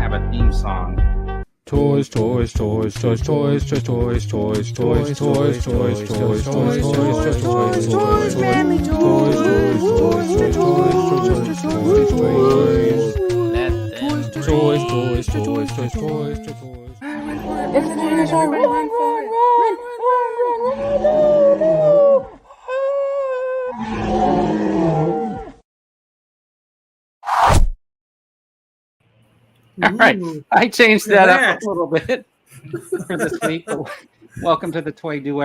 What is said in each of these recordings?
have a theme song. Toys, toys, toys, toys, toys, toys, toys, toys, toys, toys, toys, toys, toys, toys, toys, toys, manly toys, toys, toys, toys, toys, toys, toys, toys, toys, toys, toys. All right, I changed that up a little bit for this week. Welcome to the Toy Do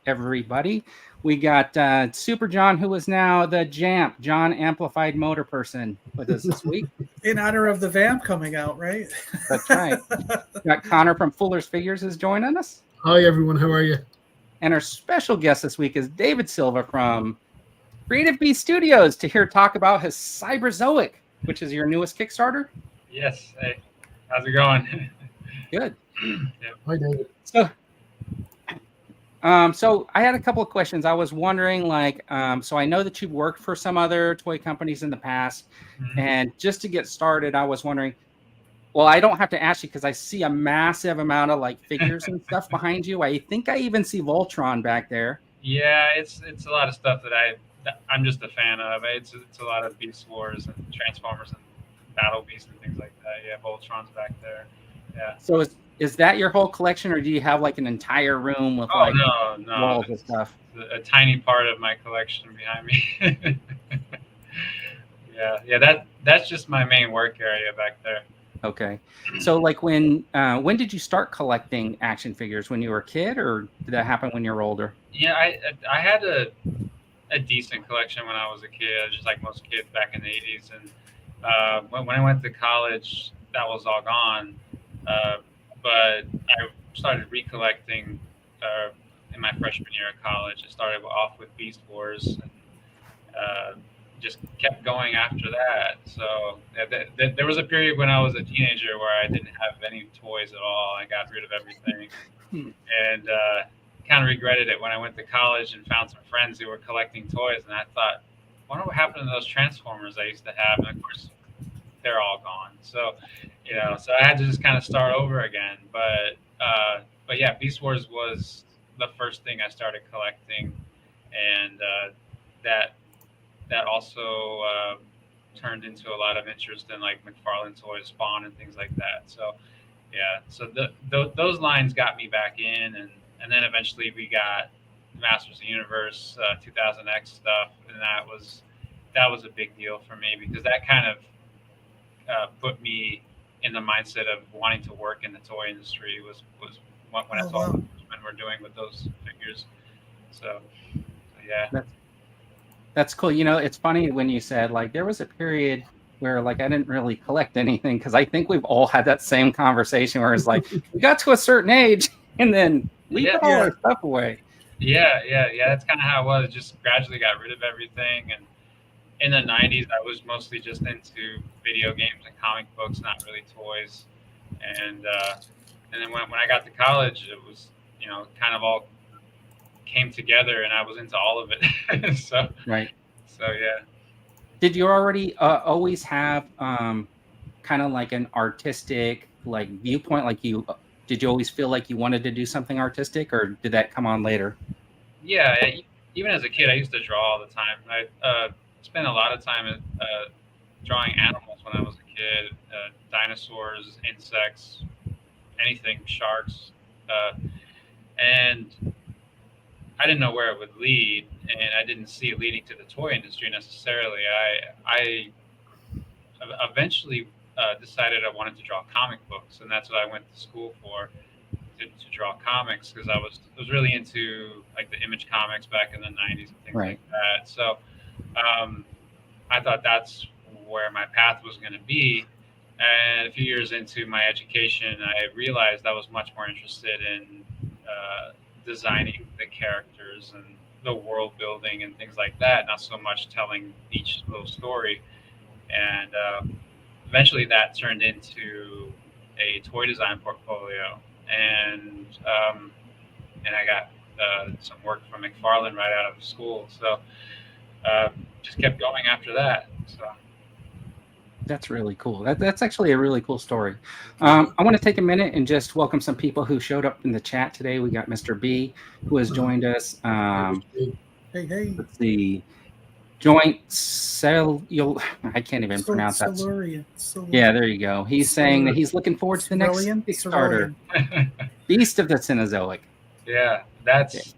everybody. We got Super John, who is now the JAMP, John Amplified Motor Person, with us this week. In honor of the VAMP coming out, right? That's right. Got Connor from Fuller's Figures is joining us. Hi, everyone. How are you? And our special guest this week is David Silva from Creative Beast Studios to hear talk about his Cyberzoic, which is your newest Kickstarter. Yes. Hey, how's it going? Good. Yep. Hi, David. So I had a couple of questions. I was wondering, so I know that you've worked for some other toy companies in the past, and just to get started, I was wondering, well, I don't have to ask you because I see a massive amount of figures and stuff behind you. I think I even see Voltron back there. Yeah, it's a lot of stuff that I'm just a fan of. It's a lot of Beast Wars and Transformers and Battle Beast and things like that. Yeah, Voltron's back there. Yeah. So is that your whole collection, or do you have an entire room with no, walls and stuff? A tiny part of my collection behind me. Yeah, that's just my main work area back there. Okay. So when did you start collecting action figures? When you were a kid, or did that happen when you were older? Yeah, I had a decent collection when I was a kid, just like most kids back in the 80s. And when I went to college, that was all gone. But I started recollecting in my freshman year of college. I started off with Beast Wars and just kept going after that. So there was a period when I was a teenager where I didn't have any toys at all. I got rid of everything and kind of regretted it when I went to college and found some friends who were collecting toys. And I thought, I wonder what happened to those Transformers I used to have. And of course, they're all gone. So, so I had to just kind of start over again. But yeah, Beast Wars was the first thing I started collecting, and that also turned into a lot of interest in McFarlane toys, Spawn, and things like that. So yeah, so those lines got me back in, and then eventually we got Masters of the Universe 2000X stuff, and that was a big deal for me because that kind of put me in the mindset of wanting to work in the toy industry was when I saw what we're doing with those figures. So yeah. That's cool. It's funny when you said there was a period where I didn't really collect anything, because I think we've all had that same conversation where it's we got to a certain age and then we put all our stuff away. Yeah. That's kind of how it was. Just gradually got rid of everything. And in the 90s, I was mostly just into video games and comic books, not really toys. And then when I got to college, it was, kind of all came together, and I was into all of it. So yeah. Did you already always have kind of an artistic viewpoint? Did you always feel like you wanted to do something artistic, or did that come on later? Yeah, even as a kid, I used to draw all the time. I spent a lot of time drawing animals when I was a kid, dinosaurs, insects, anything, sharks, and I didn't know where it would lead, and I didn't see it leading to the toy industry necessarily. I eventually decided I wanted to draw comic books, and that's what I went to school for, to draw comics, because I was really into the Image comics back in the 90s and things like that. So I thought that's where my path was going to be. And a few years into my education, I realized I was much more interested in designing the characters and the world building and things like that, not so much telling each little story. And eventually that turned into a toy design portfolio. And I got some work from McFarlane right out of school. So just kept going after that. So That's really cool. That's actually a really cool story. I want to take a minute and just welcome some people who showed up in the chat today. We got Mr. B, who has joined us. Hey. Let's see. Joint cell. I can't even pronounce that. Silurian. Yeah, there you go. He's saying that he's looking forward to the next Cerulean? Kickstarter, Beast of the Cenozoic. Yeah, that's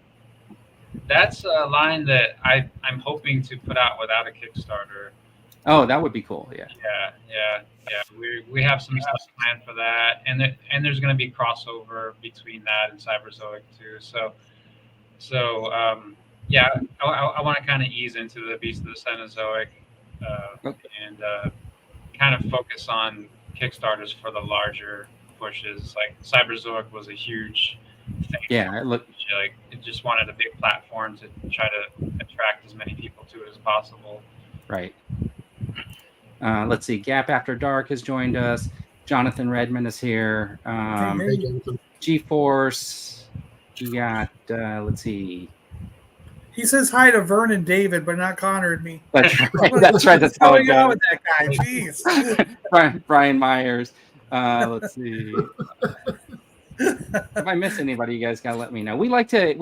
a line that I'm hoping to put out without a Kickstarter. Oh, that would be cool. Yeah. Yeah. We have some stuff planned for that, and there's going to be crossover between that and Cyberzoic too. Yeah, I want to kind of ease into the Beast of the Cenozoic and kind of focus on Kickstarters for the larger pushes. Like Cyberzoic was a huge thing. Yeah, it just wanted a big platform to try to attract as many people to it as possible. Right. Let's see. Gap After Dark has joined us. Jonathan Redmond is here. G-Force. You got, let's see. He says hi to Vernon David, but not Connor and me. That's right. That's right. That's how it goes with that guy. Jeez. Brian Myers. Let's see. If I miss anybody, you guys gotta let me know. We like to.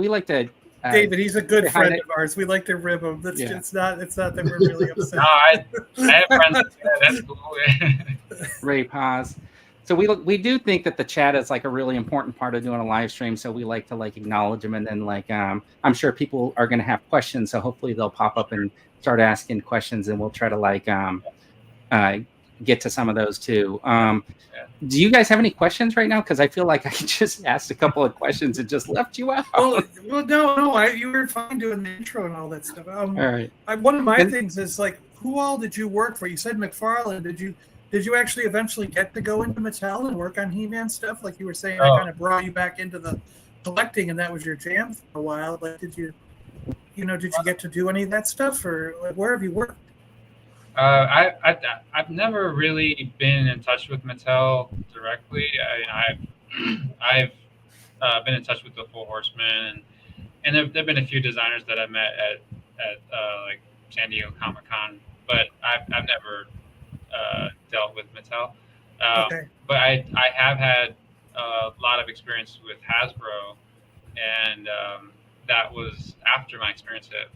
David, he's a good friend of ours. We like to rib him. It's not that we're really upset. No, I have friends like that. That's cool. Ray Paz. So we do think that the chat is like a really important part of doing a live stream. So we like to acknowledge them, and then I'm sure people are going to have questions. So hopefully they'll pop up and start asking questions, and we'll try to get to some of those too. Do you guys have any questions right now? Because I feel like I just asked a couple of questions and just left you out. Well, no, you were fine doing the intro and all that stuff. All right. One of my things is who all did you work for? You said McFarlane. Did you actually eventually get to go into Mattel and work on He-Man stuff? Like you were saying, I kind of brought you back into the collecting, and that was your jam for a while. Did you get to do any of that stuff, or where have you worked? I've never really been in touch with Mattel directly. I've been in touch with the Four Horsemen, and there've been a few designers that I met at San Diego Comic-Con, but I've never dealt with Mattel. Okay. But I have had a lot of experience with Hasbro, and that was after my experience at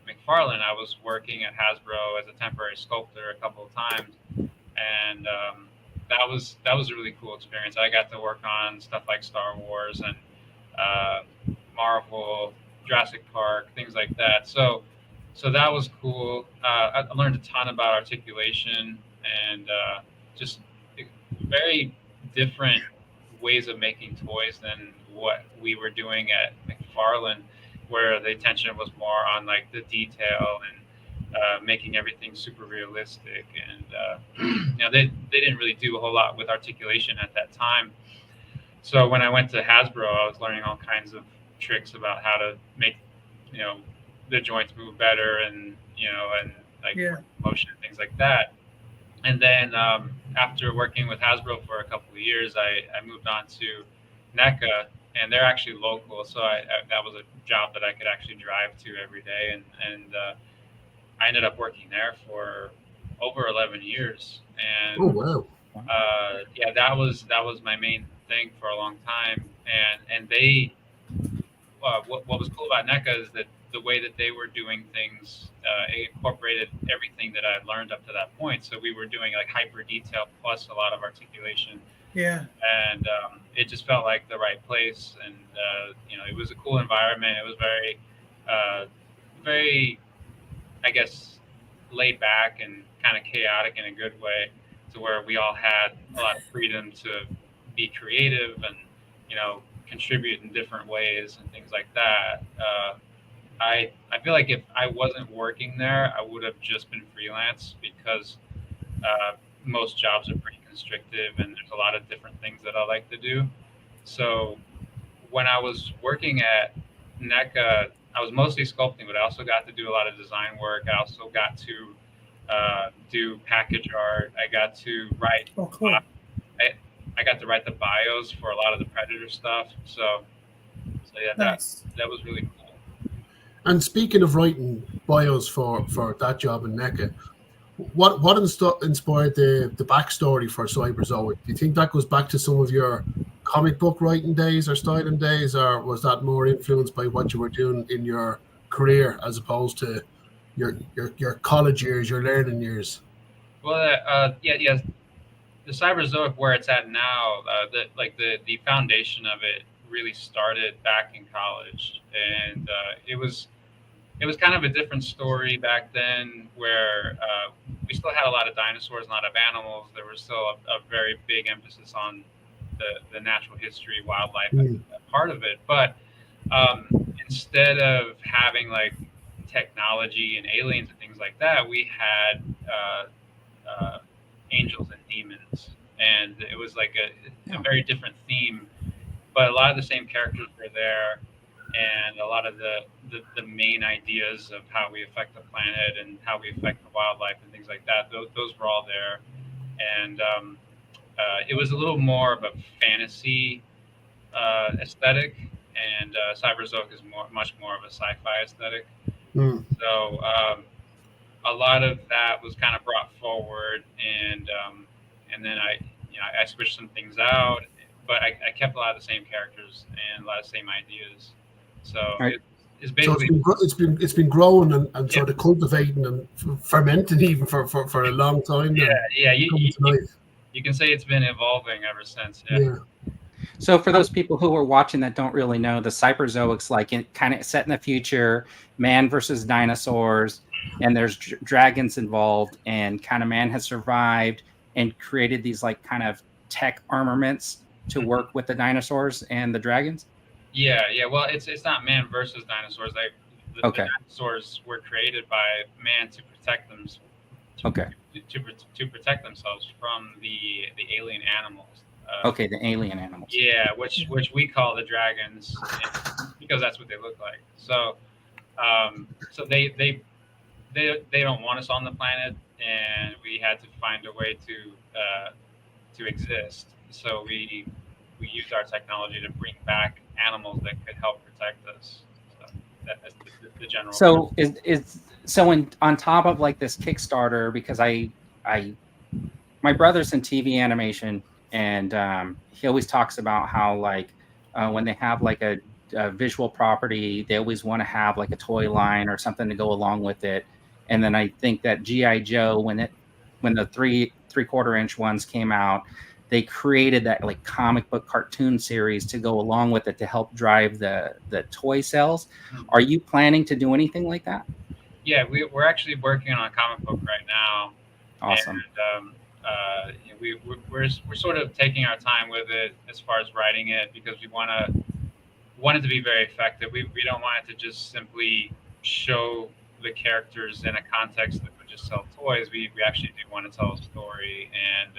McFarlane. I was working at Hasbro as a temporary sculptor a couple of times, and that was a really cool experience. I got to work on stuff like Star Wars and Marvel, Jurassic Park, things like that. So that was cool. I learned a ton about articulation and just very different ways of making toys than what we were doing at McFarlane, where the attention was more on the detail and making everything super realistic. And they didn't really do a whole lot with articulation at that time. So when I went to Hasbro, I was learning all kinds of tricks about how to make the joints move better and motion and things like that. And then after working with Hasbro for a couple of years, I moved on to NECA, and they're actually local, so that was a job that I could actually drive to every day, and I ended up working there for over 11 years. And oh wow! That was my main thing for a long time. And they what was cool about NECA is that the way that they were doing things, it incorporated everything that I had learned up to that point. So we were doing hyper detail plus a lot of articulation. Yeah. And it just felt like the right place, and it was a cool environment. It was very, very, I guess, laid back and kind of chaotic in a good way, to where we all had a lot of freedom to be creative and contribute in different ways and things like that. I feel like if I wasn't working there, I would have just been freelance, because most jobs are pretty constrictive and there's a lot of different things that I like to do. So when I was working at NECA, I was mostly sculpting, but I also got to do a lot of design work. I also got to do package art. I got to write. Oh, cool. I got to write the bios for a lot of the Predator stuff. So yeah, nice. that was really cool. And speaking of writing bios for that job in NECA, what inspired the backstory for Cyberzoic? Do you think that goes back to some of your comic book writing days or styling days, or was that more influenced by what you were doing in your career as opposed to your college years, your learning years? Well, yeah. The Cyberzoic, where it's at now, the foundation of it really started back in college, and it was kind of a different story back then, where we still had a lot of dinosaurs, a lot of animals. There was still a very big emphasis on the natural history, wildlife as a part of it. But instead of having like technology and aliens and things like that, we had angels and demons, and it was like a very different theme. But a lot of the same characters were there, and a lot of the main ideas of how we affect the planet and how we affect the wildlife and things like that, those were all there. And it was a little more of a fantasy aesthetic, and Cyberzoic is much more of a sci-fi aesthetic. So a lot of that was kind of brought forward, and then I switched some things out, but I kept a lot of the same characters and a lot of the same ideas. So it's basically it's been growing and sort of cultivating and fermenting even for a long time. Yeah. You can say it's been evolving ever since. Yeah. So for those people who are watching that don't really know, the Cyberzoic's like kind of set in the future, man versus dinosaurs, and there's dragons involved, and kind of man has survived and created these like kind of tech armaments to work with the dinosaurs and the dragons. Yeah. Well, it's not man versus dinosaurs. The dinosaurs were created by man to protect them. To protect themselves from the alien animals. The alien animals. Yeah, which we call the dragons, because that's what they look like. So, so they don't want us on the planet, and we had to find a way to exist. So we used our technology to bring back animals that could help protect us. So that's the general. So on top of like this Kickstarter, because my brother's in TV animation, and he always talks about how like when they have like a visual property, they always want to have like a toy line or something to go along with it. And then I think that G.I. Joe, when the 3/4 inch ones came out, they created that like comic book cartoon series to go along with it to help drive the toy sales. Are you planning to do anything like that? Yeah, we're actually working on a comic book right now. Awesome. And we're sort of taking our time with it as far as writing it, because we want it to be very effective. We don't want it to just simply show the characters in a context that would just sell toys. We actually do want to tell a story, and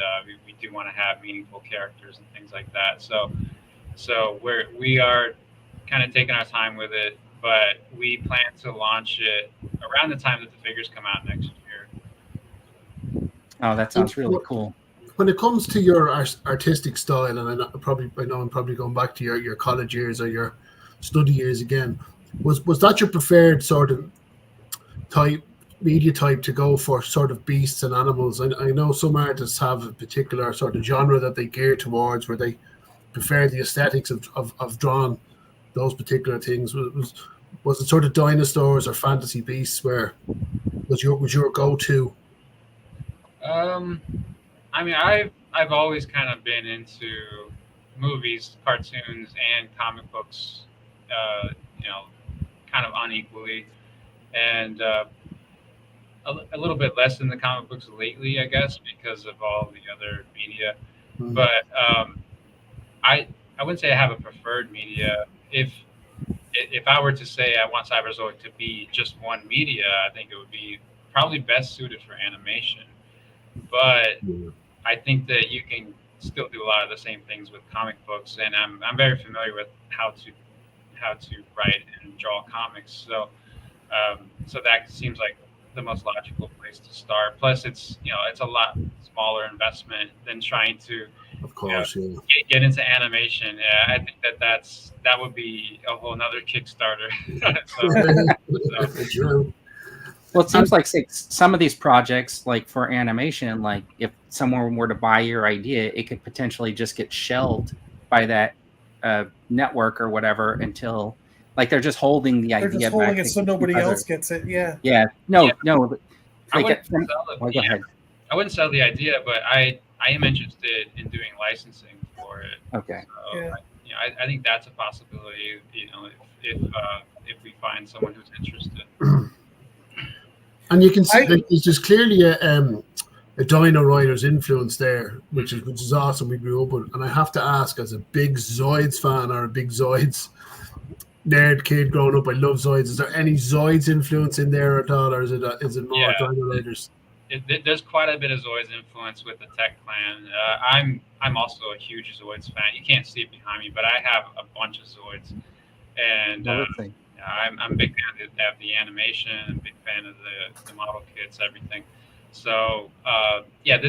we do want to have meaningful characters and things like that. So we are kind of taking our time with it, but we plan to launch it around the time that the figures come out next year. Oh, that sounds really cool. When it comes to your artistic style, and I know I'm probably going back to your college years or your study years again, was that your preferred sort of media type to go for, sort of beasts and animals? I know some artists have a particular sort of genre that they gear towards, where they prefer the aesthetics of drawing those particular things. Was it sort of dinosaurs or fantasy beasts where was your go-to? I mean, I've always kind of been into movies, cartoons, and comic books, kind of unequally, and a little bit less in the comic books lately, I guess, because of all the other media. Mm-hmm. But I wouldn't say I have a preferred media. If I were to say I want Cyberzoic to be just one media, I think it would be probably best suited for animation. But I think that you can still do a lot of the same things with comic books, and I'm very familiar with how to write and draw comics. So that seems like the most logical place to start. Plus, it's a lot smaller investment than trying to get into animation. I think that would be a whole nother Kickstarter. True. Well, it seems like some of these projects, like for animation, like if someone were to buy your idea, it could potentially just get shelved by that network or whatever until, like, they're just holding the They're idea just holding back it so nobody because else gets it. Yeah. Yeah. No. Yeah. No. I Like, wouldn't sell it. go ahead. I wouldn't sell the idea, but I am interested in doing licensing for it. Okay. So I think that's a possibility. If we find someone who's interested. And you can see there's just clearly a Dino Riders influence there, which is awesome. We grew up with, and I have to ask, as a big Zoids fan or a big Zoids nerd kid growing up, I love Zoids. Is there any Zoids influence in there at all, or is it more Dino Riders? There's quite a bit of Zoids influence with the Tech Clan. I'm also a huge Zoids fan. You can't see it behind me, but I have a bunch of Zoids, and I'm a big fan of the animation. I'm a big fan of the model kits, everything. So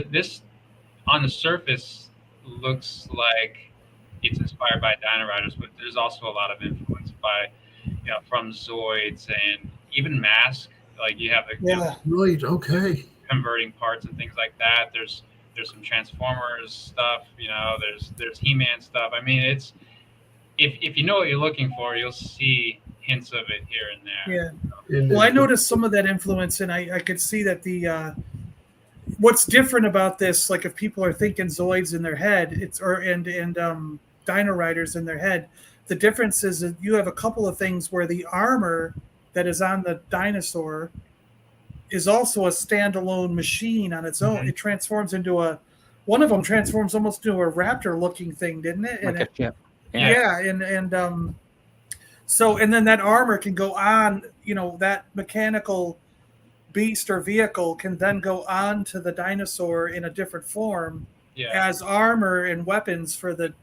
this on the surface looks like it's inspired by Dino Riders, but there's also a lot of influence by from Zoids and even Mask. Like you have right, okay, converting parts and things like that. There's some Transformers stuff. There's He-Man stuff. I mean, it's if you know what you're looking for, you'll see hints of it here and there. Yeah. Well, I noticed some of that influence, and I could see that the what's different about this, like if people are thinking Zoids in their head, and Dino Riders in their head, the difference is that you have a couple of things where the armor that is on the dinosaur is also a standalone machine on its own. It transforms into one of them transforms almost into a raptor looking thing, didn't it? Like a chip. Yeah, and so, and then that armor can go on, that mechanical beast or vehicle can then go on to the dinosaur in a different form as armor and weapons for the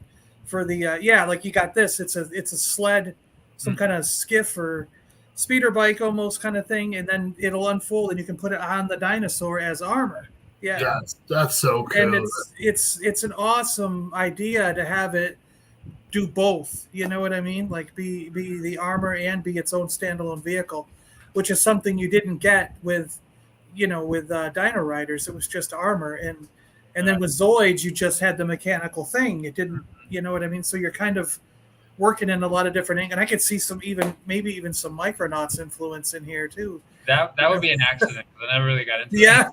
like you got this. It's a sled, some kind of skiff or speeder bike almost kind of thing, and then it'll unfold and you can put it on the dinosaur as armor. Yeah, that's so cool. And it's an awesome idea to have it do both. You know what I mean? Like be the armor and be its own standalone vehicle, which is something you didn't get with Dino Riders. It was just armor, and then with Zoids you just had the mechanical thing. It didn't, you know what I mean? So you're kind of working in a lot of different, and I could see maybe even some Micronauts influence in here too. That would be an accident because I never really got into yeah.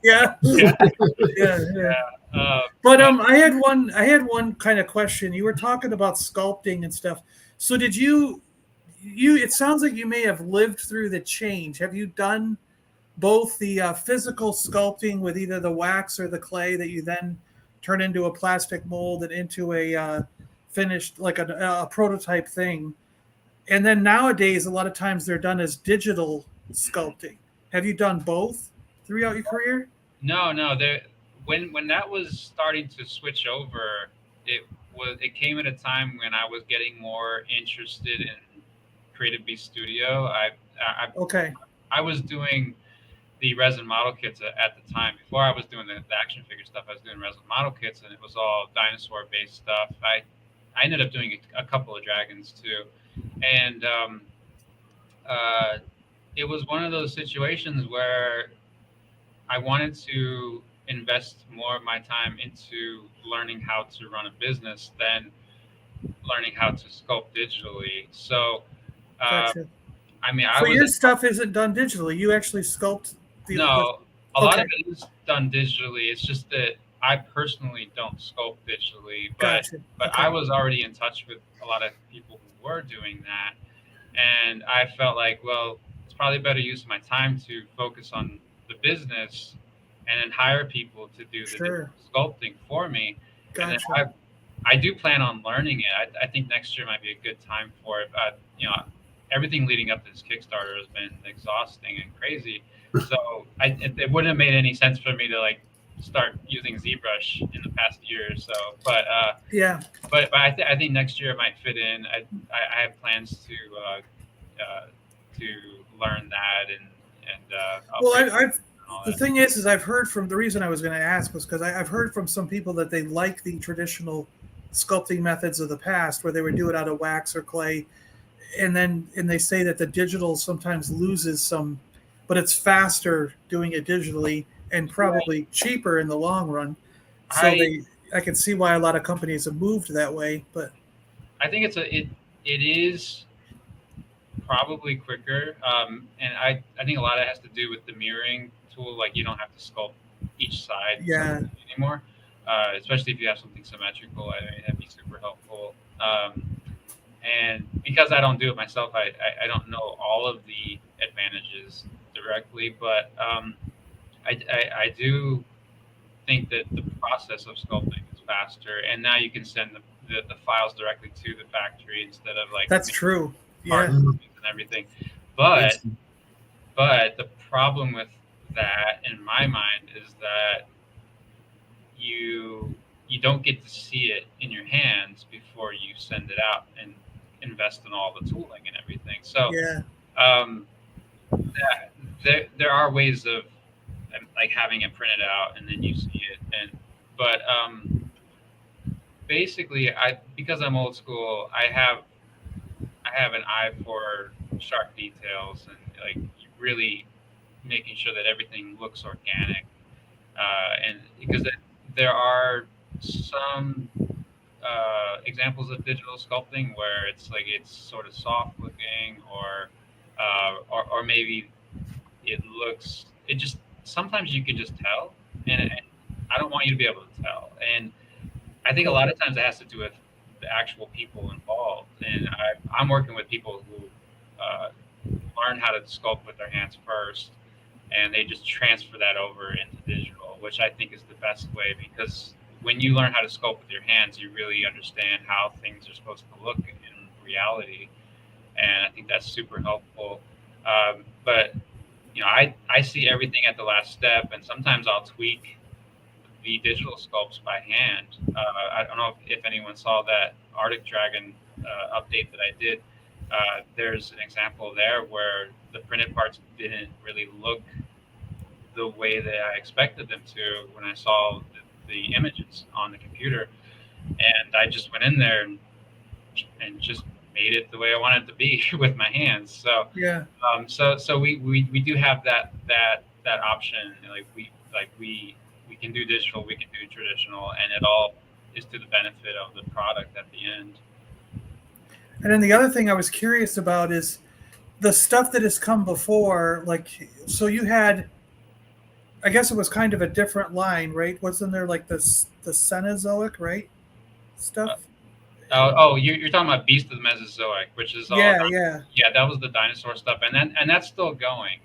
But I had one kind of question. You were talking about sculpting and stuff. So did you? It sounds like you may have lived through the change. Have you done both the physical sculpting with either the wax or the clay that you then turn into a plastic mold and into a finished, like a prototype thing? And then nowadays, a lot of times they're done as digital sculpting. Have you done both throughout your career? No. When that was starting to switch over, it came at a time when I was getting more interested in Creative Beast Studio. I was doing the resin model kits at the time. Before I was doing the action figure stuff, I was doing resin model kits, and it was all dinosaur based stuff. I ended up doing a couple of dragons too, and it was one of those situations where I wanted to invest more of my time into learning how to run a business than learning how to sculpt digitally. So, gotcha. I mean, your stuff isn't done digitally. You actually sculpt. A lot of it is done digitally. It's just that I personally don't sculpt digitally, but I was already in touch with a lot of people who were doing that, and I felt like, well, it's probably better use of my time to focus on the business and then hire people to do the sculpting for me. Gotcha. And then I do plan on learning it. I think next year might be a good time for it. Everything leading up to this Kickstarter has been exhausting and crazy. So it wouldn't have made any sense for me to start using ZBrush in the past year or so. But I think next year it might fit in. I have plans to learn that the thing is I've heard from, the reason I was going to ask was because I've heard from some people that they like the traditional sculpting methods of the past where they would do it out of wax or clay, and they say that the digital sometimes loses some. but it's faster doing it digitally and probably cheaper in the long run. So I can see why a lot of companies have moved that way. But I think it is probably quicker, and I think a lot of it has to do with the mirroring tool. Like you don't have to sculpt each side anymore, especially if you have something symmetrical. I mean, that'd be super helpful. And because I don't do it myself, I don't know all of the advantages directly, but I do think that the process of sculpting is faster, and now you can send the files directly to the factory instead of like that's true. Yeah, and everything. But the problem with that, in my mind, is that you don't get to see it in your hands before you send it out and invest in all the tooling and everything. So there are ways of like having it printed out and then you see it, but basically because I'm old school, I have an eye for sharp details and like really making sure that everything looks organic, and because there are some examples of digital sculpting where it's sort of soft looking, or maybe it just sometimes you can just tell, and I don't want you to be able to tell. And I think a lot of times it has to do with the actual people involved. And I'm working with people who learn how to sculpt with their hands first, and they just transfer that over into digital, which I think is the best way, because when you learn how to sculpt with your hands, you really understand how things are supposed to look in reality. And I think that's super helpful. But I see everything at the last step, and sometimes I'll tweak the digital sculpts by hand. I don't know if anyone saw that Arctic Dragon update that I did. There's an example there where the printed parts didn't really look the way that I expected them to when I saw the images on the computer, and I just went in there and just made it the way I wanted it to be with my hands. So so we do have that option. We can do digital, we can do traditional, and it all is to the benefit of the product at the end. And then the other thing I was curious about is the stuff that has come before. Like, so you had, I guess it was kind of a different line, right? Wasn't there like the Cenozoic, right? Stuff. You're talking about Beast of Mesozoic, which is all yeah. That was the dinosaur stuff, and that's still going.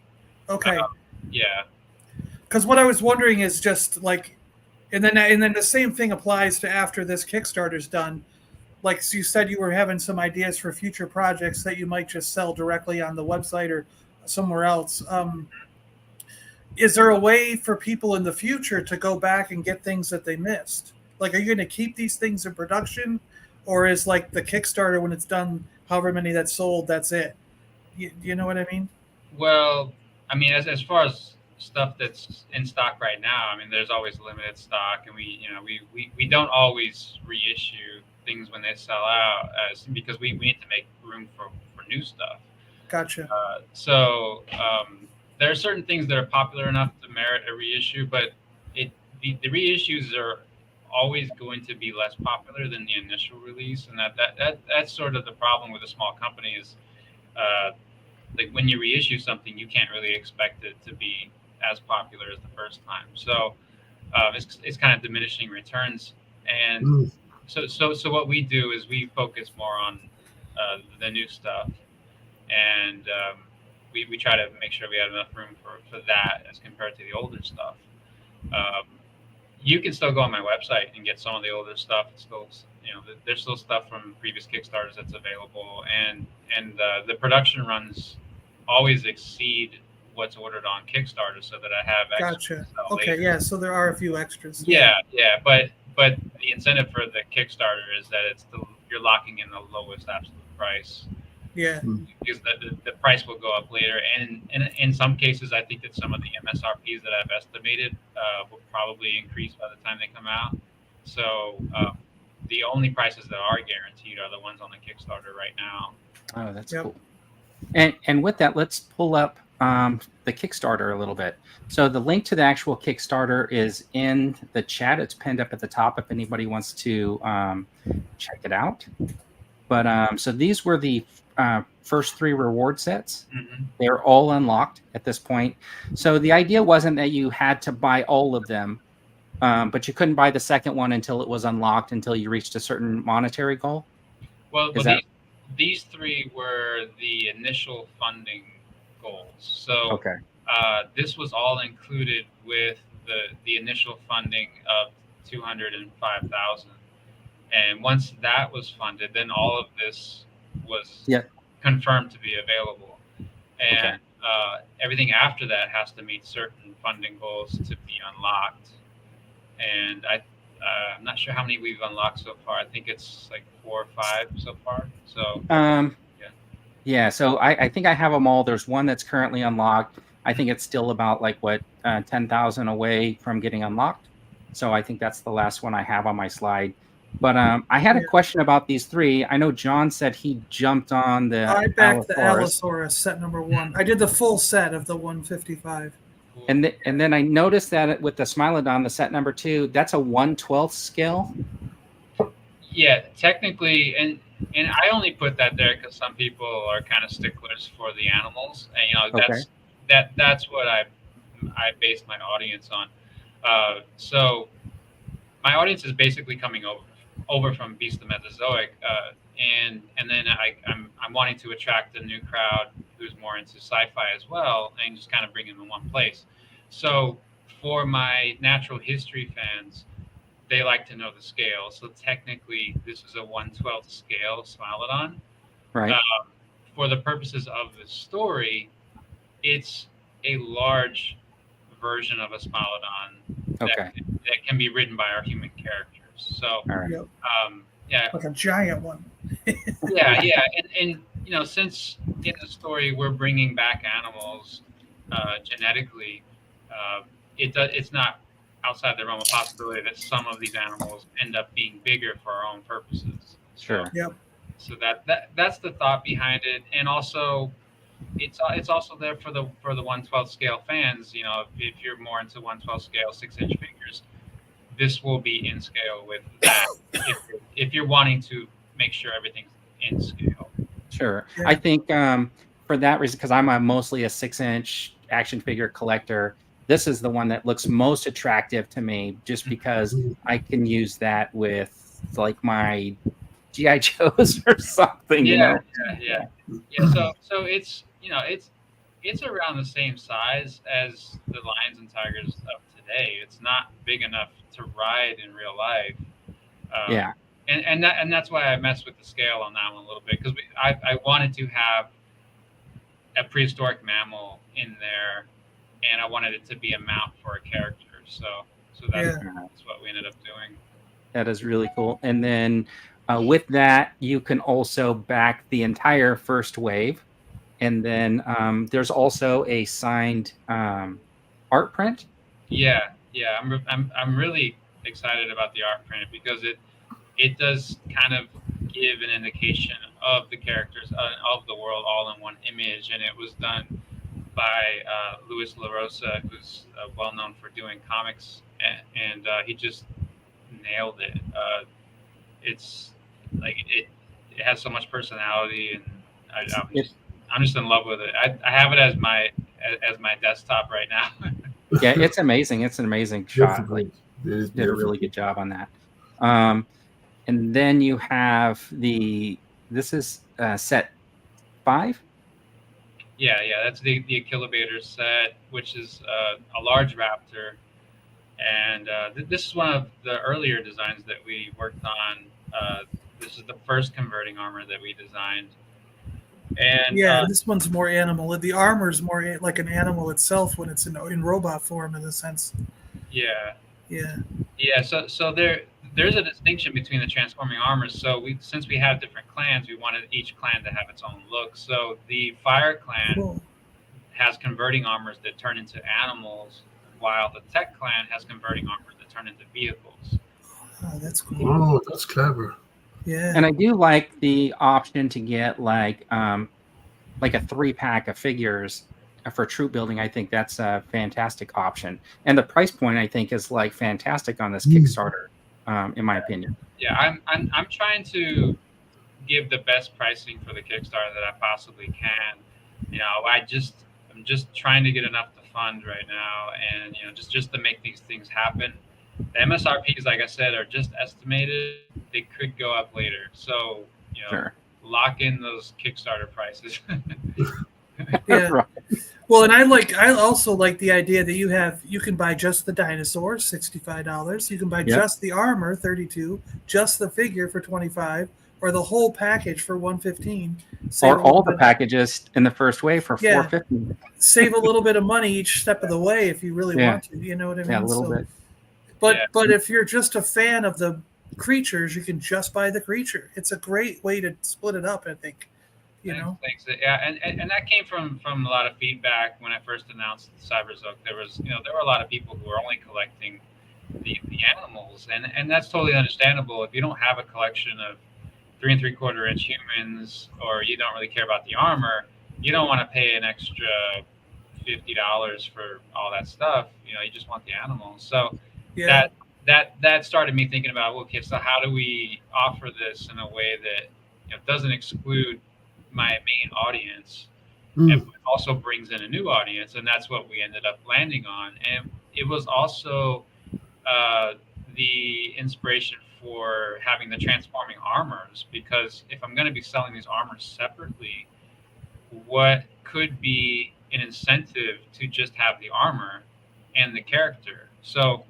Okay. Yeah. Because what I was wondering is just like, and then the same thing applies to after this Kickstarter's done. Like, so you said you were having some ideas for future projects that you might just sell directly on the website or somewhere else. Is there a way for people in the future to go back and get things that they missed? Like, are you going to keep these things in production, or is like the Kickstarter, when it's done, however many that's sold, that's it? You know what I mean? Well, I mean, as far as stuff that's in stock right now, I mean, there's always limited stock, and we don't always reissue things when they sell out, because we need to make room for new stuff. Gotcha. So there are certain things that are popular enough to merit a reissue, but the reissues are always going to be less popular than the initial release, and that's sort of the problem with a small company is like when you reissue something, you can't really expect it to be as popular as the first time. So it's kind of diminishing returns, and so what we do is we focus more on the new stuff, and we try to make sure we have enough room for that as compared to the older stuff. You can still go on my website and get some of the older stuff. It's still, there's still stuff from previous Kickstarters that's available, and the production runs always exceed what's ordered on Kickstarter, so that I have extras. Gotcha. Okay, later. Yeah. So there are a few extras. Yeah. But the incentive for the Kickstarter is that you're locking in the lowest absolute price. Yeah. Because the price will go up later, and in some cases, I think that some of the MSRPs that I've estimated will probably increase by the time they come out. So the only prices that are guaranteed are the ones on the Kickstarter right now. Oh, that's cool. And with that, let's pull up the Kickstarter a little bit. So the link to the actual Kickstarter is in the chat. It's pinned up at the top if anybody wants to check it out. But so these were the first 3 reward sets. Mm-hmm. They're all unlocked at this point. So the idea wasn't that you had to buy all of them, but you couldn't buy the second one until it was unlocked, until you reached a certain monetary goal. Well, these 3 were the initial funding goals. So Okay. this was all included with the initial funding of 205,000. And once that was funded, then all of this was confirmed to be available. And everything after that has to meet certain funding goals to be unlocked. And I'm not sure how many we've unlocked so far. I think it's like 4 or 5 so far. So yeah. So I think I have them all. There's one that's currently unlocked. I think it's still about 10,000 away from getting unlocked. So I think that's the last one I have on my slide. But I had a question about these 3. I know John said he jumped on the I backed the Allosaurus set number 1. I did the full set of the 155. And then I noticed that with the Smilodon, the set number 2, that's a 1/12 scale. Yeah, technically, and I only put that there because some people are kind of sticklers for the animals, and that's what I based my audience on. So my audience is basically coming over from Beast of Mesozoic, and then I'm wanting to attract a new crowd who's more into sci-fi as well, and just kind of bring them in one place. So for my natural history fans, they like to know the scale. So technically, this is a 1/12 scale Smilodon. Right. For the purposes of the story, it's a large version of a Smilodon that can be ridden by our human characters. So, like a giant one. yeah, and since in the story we're bringing back animals genetically, it's not outside the realm of possibility that some of these animals end up being bigger for our own purposes. Sure. Yep. So that's the thought behind it, and also it's also there for the 1/12 scale fans. If you're more into 1/12 scale 6-inch figures, this will be in scale with that. if you're wanting to make sure everything's in scale. Sure. Yeah. I think for that reason, because I'm mostly a 6-inch action figure collector, this is the one that looks most attractive to me, just because I can use that with my GI Joes or something. Yeah. So it's it's around the same size as the lions and tigers of today. It's not big enough to ride in real life. And that's why I messed with the scale on that one a little bit, because I wanted to have a prehistoric mammal in there, and I wanted it to be a mount for a character. So that's what we ended up doing. That is really cool. And then with that, you can also back the entire first wave, and then there's also a signed art print. Yeah. I'm really excited about the art print because it does kind of give an indication of the characters of the world all in one image, and it was done by Luis LaRosa, who's well known for doing comics, and he just nailed it. It's it has so much personality, and I'm just in love with it. I have it as my desktop right now. Yeah, it's amazing. It's an amazing shot. Did a really good job on that. And then you have this is set 5. Yeah, that's the Achillobator set, which is a large raptor, and this is one of the earlier designs that we worked on. This is the first converting armor that we designed, and this one's more animal. The armor's more like an animal itself when it's in robot form, in a sense. Yeah. So there's a distinction between the transforming armors. So since we have different clans, we wanted each clan to have its own look. So the Fire clan has converting armors that turn into animals, while the Tech clan has converting armors that turn into vehicles. Oh, that's cool. Oh, that's clever. Yeah. And I do like the option to get like a 3-pack of figures for troop building, I think that's a fantastic option. And the price point, I think, is like fantastic on this Kickstarter, in my opinion. Yeah, I'm trying to give the best pricing for the Kickstarter that I possibly can. You know, I'm just trying to get enough to fund right now, and you know, just to make these things happen. The MSRPs, like I said, are just estimated. They could go up later, so you know, Sure. lock in those Kickstarter prices. Yeah. Right. Well, and I also like the idea that you can buy just the dinosaur, $65. You can buy just the armor, $32, just the figure for $25, or the whole package for $115. Or all the packages in the first wave for Yeah. $450. Save a little bit of money each step of the way if you really want to. You know what I mean? Yeah, a little bit. But if you're just a fan of the creatures, you can just buy the creature. It's a great way to split it up, I think. You know? Thanks. Yeah, and that came from a lot of feedback when I first announced Cyberzoic. There were a lot of people who were only collecting the animals, and that's totally understandable. If you don't have a collection of 3 3/4 inch humans, or you don't really care about the armor, you don't want to pay an extra $50 for all that stuff. You know, you just want the animals. So that started me thinking about, okay, so how do we offer this in a way that, you know, doesn't exclude my main audience and also brings in a new audience, and that's what we ended up landing on. And it was also the inspiration for having the transforming armors, because if I'm going to be selling these armors separately, what could be an incentive to just have the armor and the character? So,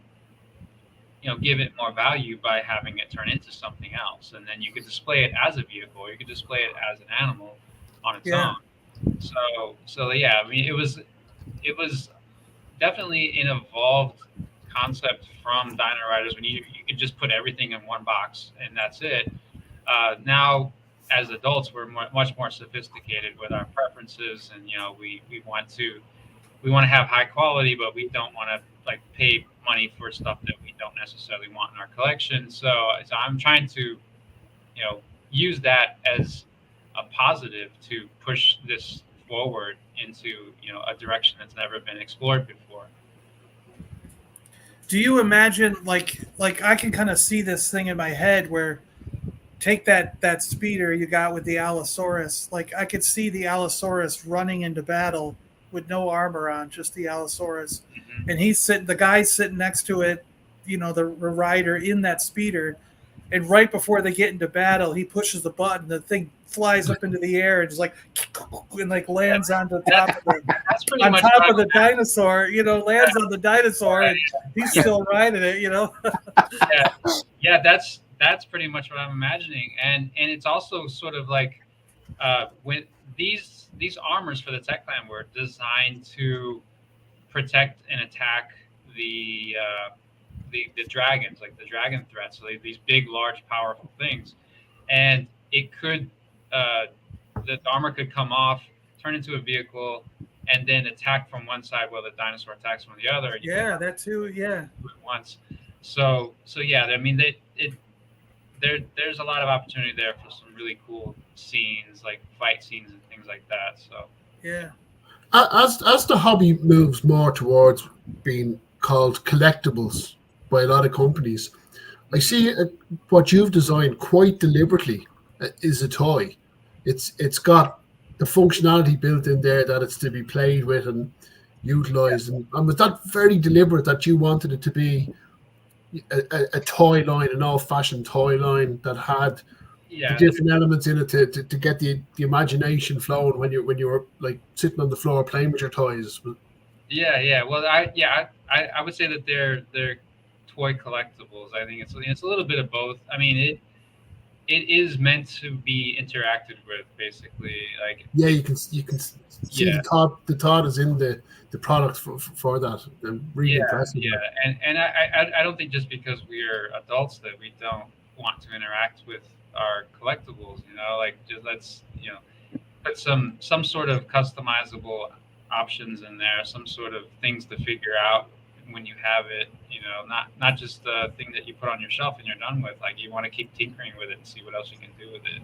you know, give it more value by having it turn into something else, and then you could display it as a vehicle, or you could display it as an animal on its own. So yeah, I mean, it was definitely an evolved concept from Dino Riders when you could just put everything in one box and that's it. Now, as adults, we're much more sophisticated with our preferences, and you know, we want to have high quality, but we don't want to like pay money for stuff that we don't necessarily want in our collection. So I'm trying to, you know, use that as a positive to push this forward into, you know, a direction that's never been explored before. Do you imagine, like I can kind of see this thing in my head where, take that speeder you got with the Allosaurus, like I could see the Allosaurus running into battle with no armor on, just the Allosaurus, and the guy's sitting next to it, you know, the rider in that speeder, and right before they get into battle, he pushes the button, the thing flies up into the air and just like lands on the top of the dinosaur, you know, lands on the dinosaur, and he's still riding it, you know. Yeah, that's pretty much what I'm imagining, and it's also sort of like when these armors for the Tech Clan were designed to protect and attack the dragons, like the dragon threats, so these big, large, powerful things, and it could the armor could come off, turn into a vehicle, and then attack from one side while the dinosaur attacks from the other. Yeah, that too. Yeah. At once. So yeah, I mean, there's a lot of opportunity there for some really cool scenes, like fight scenes and things like that. So yeah. As the hobby moves more towards being called collectibles by a lot of companies, I see what you've designed quite deliberately is a toy. It's got the functionality built in there that it's to be played with and utilized. And was that very deliberate that you wanted it to be a toy line, an old-fashioned toy line that had the different elements in it to get the imagination flowing when you were like sitting on the floor playing with your toys? Yeah. Well, I would say that they're toy collectibles. I think it's a little bit of both. I mean, it is meant to be interacted with, basically. Like you can see the thought is in the product for that. Really impressive. Yeah, and I don't think just because we're adults that we don't want to interact with our collectibles. You know, like just let's put some sort of customizable options in there, some sort of things to figure out when you have it. You know, not just the thing that you put on your shelf and you're done with. Like you want to keep tinkering with it and see what else you can do with it.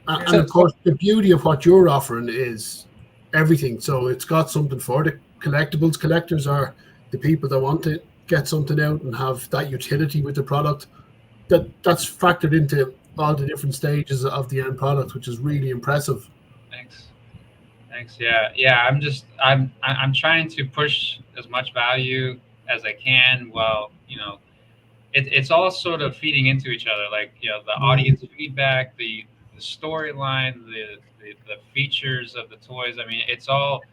And of course, the beauty of what you're offering is everything. So it's got something for the collectibles. Collectors are the people that want to get something out and have that utility with the product. That's factored into all the different stages of the end product, which is really impressive. Thanks. Yeah. I'm trying to push as much value as I can. While it's all sort of feeding into each other. Like the audience feedback, the storyline, the features of the toys. I mean, it's all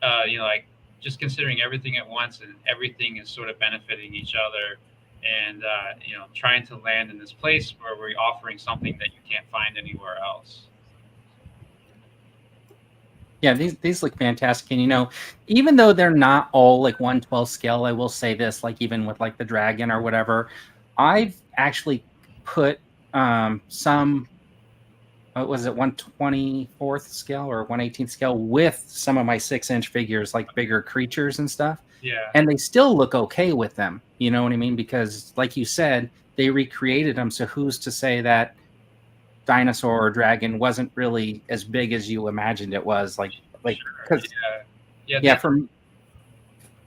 like just considering everything at once, and everything is sort of benefiting each other. And trying to land in this place where we're offering something that you can't find anywhere else. Yeah, these look fantastic. And even though they're not all like 1/12 scale, I will say this, like even with like the dragon or whatever, I've actually put some, what was it, 1/24 scale or 1/18 scale with some of my 6-inch figures, like bigger creatures and stuff. Yeah. And they still look okay with them. You know what I mean? Because like you said, they recreated them. So who's to say that dinosaur or dragon wasn't really as big as you imagined it was? Like, because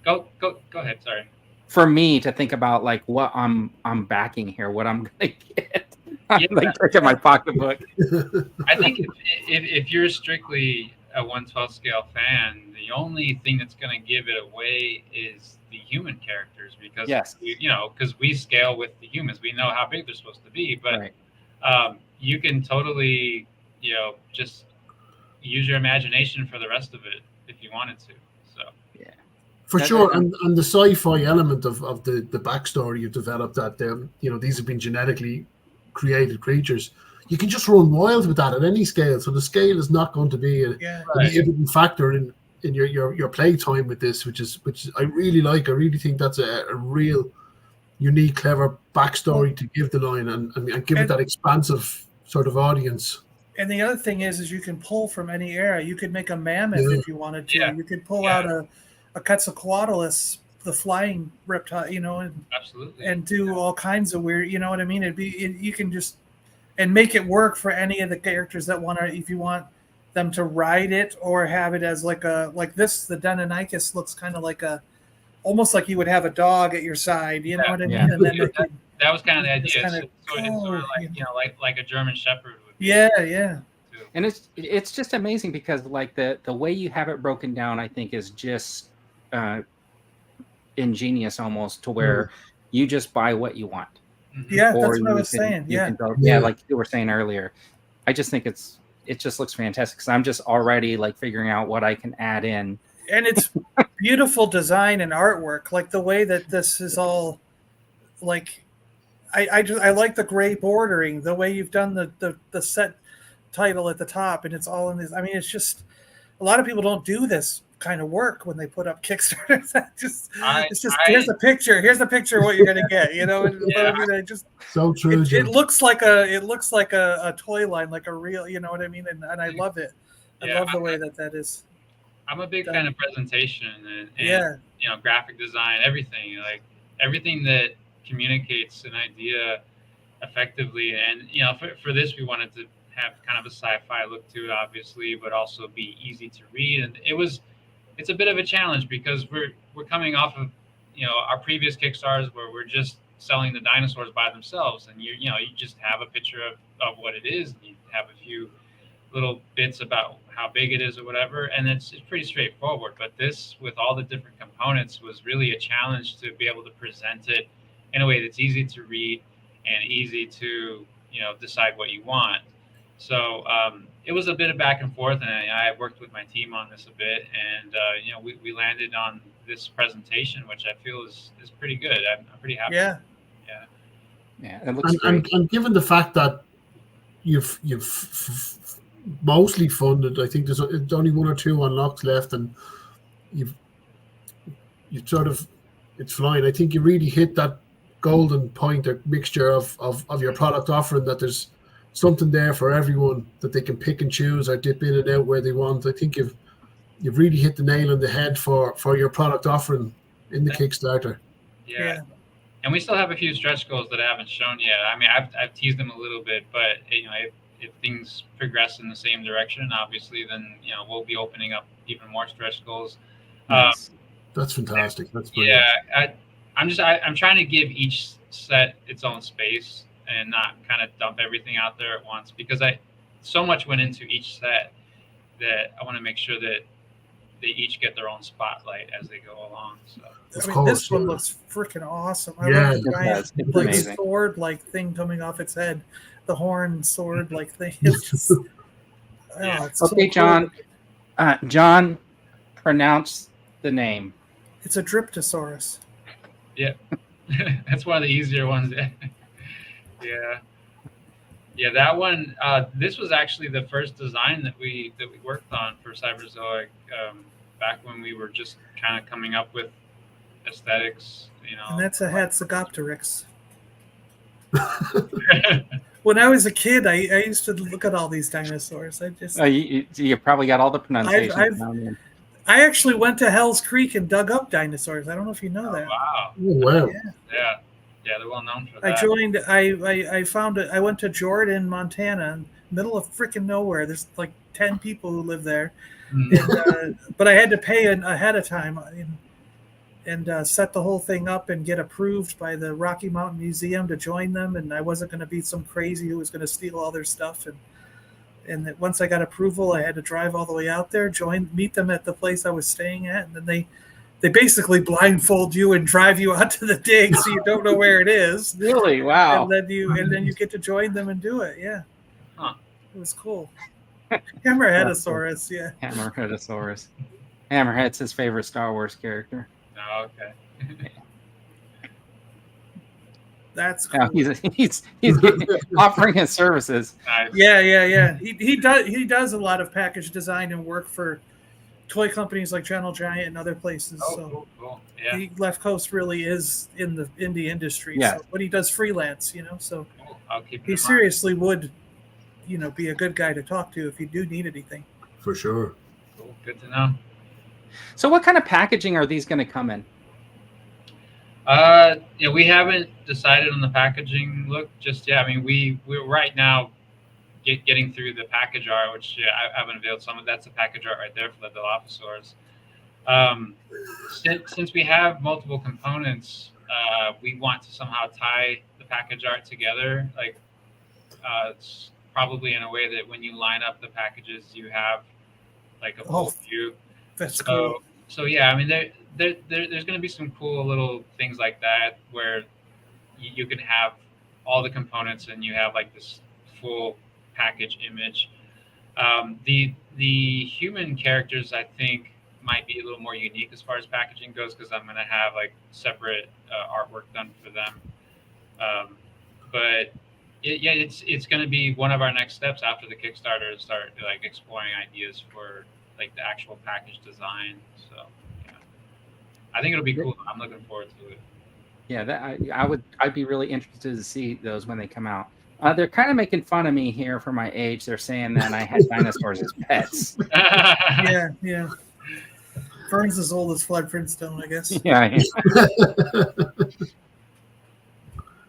Go ahead. Sorry. For me to think about like what I'm backing here, what I'm gonna get, I'm like looking at my pocketbook. I think if you're strictly a 1/12 scale fan, the only thing that's going to give it away is the human characters, because because we scale with the humans, we know how big they're supposed to be, but you can totally just use your imagination for the rest of it if you wanted to. So for sure, and the sci-fi element of the backstory you developed, that these have been genetically created creatures. You can just run wild with that at any scale. So the scale is not going to be a limiting factor in your play time with this, which I really like. I really think that's a real unique, clever backstory to give the line and give it that expansive sort of audience. And the other thing is you can pull from any era. You could make a mammoth if you wanted to. Yeah. You could pull out a Quetzalcoatlus, the flying reptile, and absolutely, and do all kinds of weird. You know what I mean? You can just and make it work for any of the characters that want to. If you want them to ride it or have it as like this, the Deinonychus looks kind of like almost like you would have a dog at your side. You know what I mean? And then that was kind of the idea. It's sort of like a German Shepherd would be. Yeah. And it's just amazing because like the way you have it broken down, I think is just ingenious almost, to where you just buy what you want. Yeah, that's what I was saying. Yeah, like you were saying earlier. I just think it just looks fantastic, because I'm just already like figuring out what I can add in. And it's beautiful design and artwork, like the way that this is all like. I like the gray bordering, the way you've done the set title at the top, and it's all in this. I mean, it's just a lot of people don't do this kind of work when they put up Kickstarters. Here's the picture of what you're going to get. So true. It looks like a toy line, like a real. You know what I mean? And I love it. I love the way that is. I'm a big fan of presentation and graphic design, everything, like everything that communicates an idea effectively. And for this, we wanted to have kind of a sci-fi look to it, obviously, but also be easy to read. And it's a bit of a challenge, because we're coming off of our previous Kickstarters where we're just selling the dinosaurs by themselves, and you just have a picture of what it is, and you have a few little bits about how big it is or whatever, and it's pretty straightforward. But this, with all the different components, was really a challenge to be able to present it in a way that's easy to read and easy to decide what you want. So it was a bit of back and forth, and I worked with my team on this a bit, and we landed on this presentation, which I feel is pretty good. I'm pretty happy. Yeah. It looks great. And given the fact that you've mostly funded, I think there's only 1 or 2 unlocked left, and you've sort of, it's flying. I think you really hit that golden point, a mixture of your product offering, that there's something there for everyone that they can pick and choose or dip in and out where they want. I think you've really hit the nail on the head for your product offering in the Kickstarter. Yeah. And we still have a few stretch goals that I haven't shown yet. I mean, I've teased them a little bit, but if things progress in the same direction, obviously, then we'll be opening up even more stretch goals. Nice. That's fantastic. That's brilliant. Yeah, I'm trying to give each set its own space and not kind of dump everything out there at once, because so much went into each set that I want to make sure that they each get their own spotlight as they go along. So this one looks freaking awesome. I Yeah, love the giant it's like amazing. sword like thing coming off its head, the horn sword like thing. It's just, it's Okay, so John. cool. John, pronounce the name. It's a Dryptosaurus. yeah, that's one of the easier ones. Yeah, that one. This was actually the first design that we worked on for Cyberzoic, back when we were just kind of coming up with aesthetics, And that's a Hatzagopteryx. When I was a kid, I used to look at all these dinosaurs. I just You probably got all the pronunciations down there. I actually went to Hell's Creek and dug up dinosaurs. I don't know if you know that. Wow. Oh, wow. Yeah, they're well known for that. I joined. I found it. I went to Jordan, Montana, middle of freaking nowhere. There's like 10 people who live there, but I had to pay ahead of time and set the whole thing up and get approved by the Rocky Mountain Museum to join them. And I wasn't going to be some crazy who was going to steal all their stuff. And that once I got approval, I had to drive all the way out there, meet them at the place I was staying at, and then they basically blindfold you and drive you out to the dig, so you don't know where it is. Really? Wow. And then you get to join them and do it. Yeah. Huh. It was cool. Hammerheadosaurus. Yeah. Hammerheadosaurus. Hammerhead's his favorite Star Wars character. Oh, okay. That's cool. Yeah, he's offering his services. Nice. Yeah. He does a lot of package design and work for toy companies like Gentle Giant and other places. Oh, so cool. Yeah. Left Coast really is in the indie industry. Yeah. So, but he does freelance, so Cool. I'll keep it he in mind. seriously would, be a good guy to talk to if you do need anything. For sure. Cool. Good to know. So what kind of packaging are these going to come in? We haven't decided on the packaging look just yet. I mean, we're right now getting through the package art, which I haven't unveiled some of. That's the package art right there for the Dilophosaurs. Since we have multiple components, we want to somehow tie the package art together. Like, it's probably in a way that when you line up the packages, you have like a full view. That's cool. So yeah, I mean, there's going to be some cool little things like that where you can have all the components and you have like this full package image. The human characters, I think, might be a little more unique as far as packaging goes, because I'm going to have like separate artwork done for them. But it's going to be one of our next steps after the Kickstarter is start like exploring ideas for like the actual package design. So yeah, I think it'll be cool. I'm looking forward to it. Yeah, I'd be really interested to see those when they come out. They're kind of making fun of me here for my age. They're saying that I had dinosaurs as pets. Yeah. Fern's as old as Flood Flintstone, I guess. Yeah.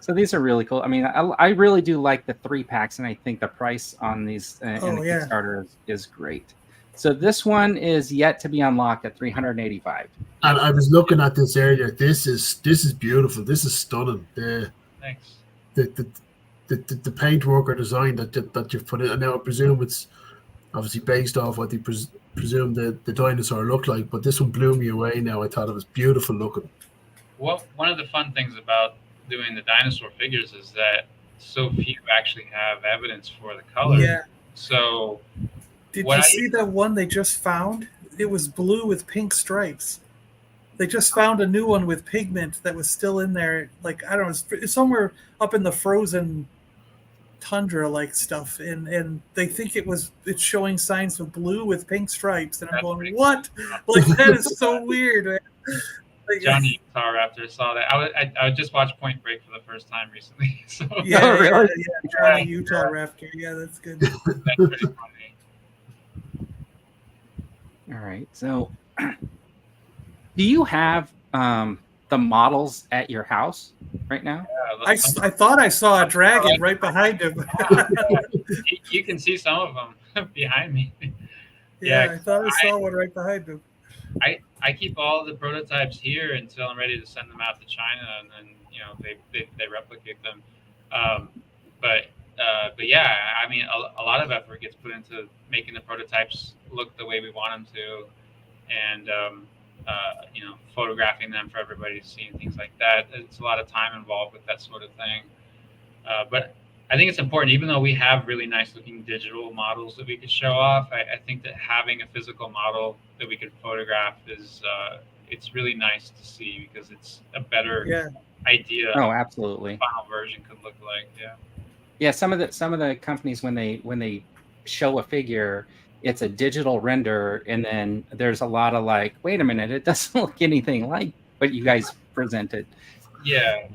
So these are really cool. I mean, I really do like the 3-packs, and I think the price on these in the Kickstarter is great. So this one is yet to be unlocked at $385. And I was looking at this earlier. This is beautiful. This is stunning. Thanks. The paintwork or design that you've put in. And now I presume it's obviously based off what they presume the dinosaur looked like. But this one blew me away. Now I thought it was beautiful looking. Well, one of the fun things about doing the dinosaur figures is that so few actually have evidence for the color. Yeah. So. Did you see that one they just found? It was blue with pink stripes. They just found a new one with pigment that was still in there. Like, I don't know, it's somewhere up in the frozen tundra-like stuff. And they think it's showing signs of blue with pink stripes. And I'm going, what? Like, that is so weird, man. Like, Johnny Utah Raptor saw that. I just watched Point Break for the first time recently. So. Yeah, Johnny Utah Raptor. Yeah, that's good. That's pretty funny. All right. So, do you have the models at your house right now? I thought I saw a dragon right behind him. You can see some of them behind me. Yeah, I thought I saw one right behind him. I keep all the prototypes here until I'm ready to send them out to China, and then they replicate them. But yeah, I mean, a lot of effort gets put into making the prototypes look the way we want them to, and photographing them for everybody to see and things like that. It's a lot of time involved with that sort of thing. But I think it's important, even though we have really nice looking digital models that we could show off, I think that having a physical model that we could photograph is it's really nice to see, because it's a better idea Oh, absolutely. of what the final version could look like. Yeah, some of the companies, when they show a figure, it's a digital render, and then there's a lot of like, wait a minute, it doesn't look anything like what you guys presented. Yeah.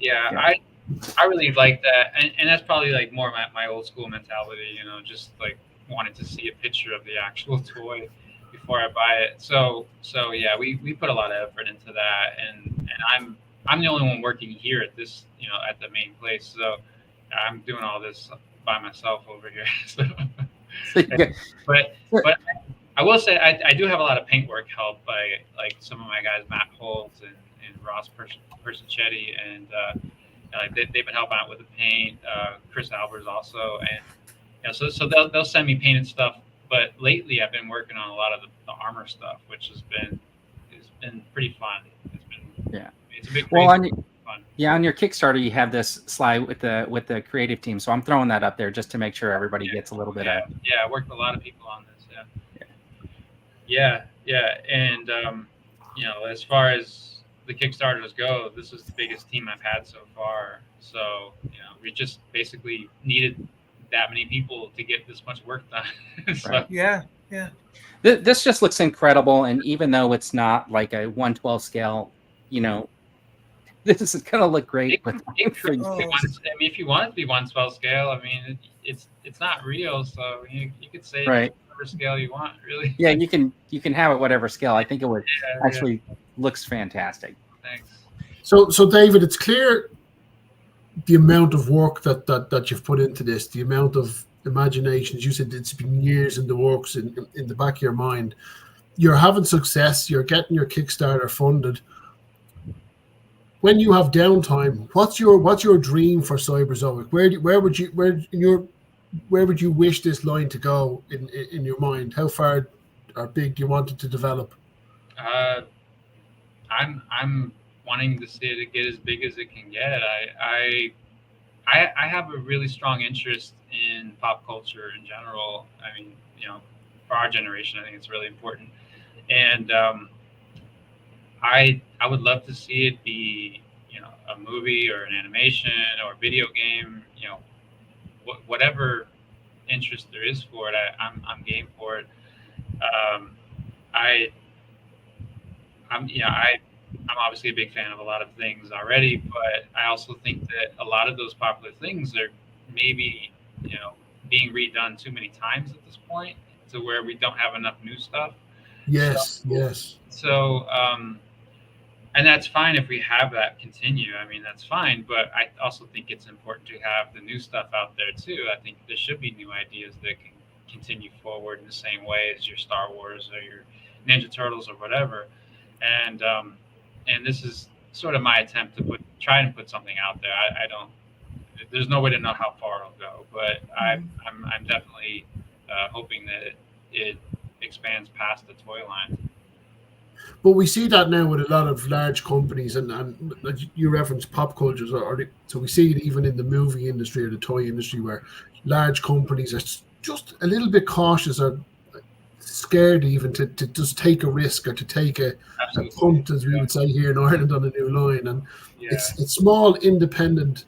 I really like that, and that's probably like more my old school mentality, just like wanting to see a picture of the actual toy before I buy it. So yeah, we put a lot of effort into that, and I'm the only one working here at this, at the main place. So I'm doing all this by myself over here. So, but I will say I do have a lot of paintwork help by like some of my guys, Matt Holtz and Ross Persichetti, and they've been helping out with the paint. Chris Albers also, and so they'll send me painted stuff. But lately, I've been working on a lot of the armor stuff, which has been pretty fun. It's a bit crazy. On your Kickstarter, you have this slide with the creative team, so I'm throwing that up there just to make sure everybody gets a little bit of. Yeah, I worked with a lot of people on this. Yeah, and as far as the Kickstarters go, this is the biggest team I've had so far. So we just basically needed that many people to get this much work done. So, right. Yeah. This just looks incredible, and even though it's not like a 1/12 scale, this is gonna look great. If you want it to be 1/12 scale, I mean, it's not real, so you could say whatever scale you want, really. Yeah, you can have it whatever scale. I think it would actually looks fantastic. Thanks. So David, it's clear the amount of work that you've put into this, the amount of imaginations. You said it's been years in the works, in the back of your mind. You're having success. You're getting your Kickstarter funded. When you have downtime, what's your dream for Cyberzoic? Where would you wish this line to go in your mind? How far or big do you want it to develop? I'm wanting to see it get as big as it can get. I have a really strong interest in pop culture in general. I mean, for our generation, I think it's really important, and I would love to see it be, a movie or an animation or a video game, whatever interest there is for it, I'm game for it. I'm obviously a big fan of a lot of things already, but I also think that a lot of those popular things are maybe, being redone too many times at this point, to where we don't have enough new stuff. Yes. So, and that's fine if we have that continue. I mean, that's fine, but I also think it's important to have the new stuff out there too. I think there should be new ideas that can continue forward in the same way as your Star Wars or your Ninja Turtles or whatever. And this is sort of my attempt to try and put something out there. I don't. There's no way to know how far it'll go, but I'm definitely hoping that it expands past the toy line. But we see that now with a lot of large companies, and you reference pop cultures, so we see it even in the movie industry or the toy industry, where large companies are just a little bit cautious or scared even to just take a risk or to take a punt, as we would say here in Ireland, on a new line. And it's small independent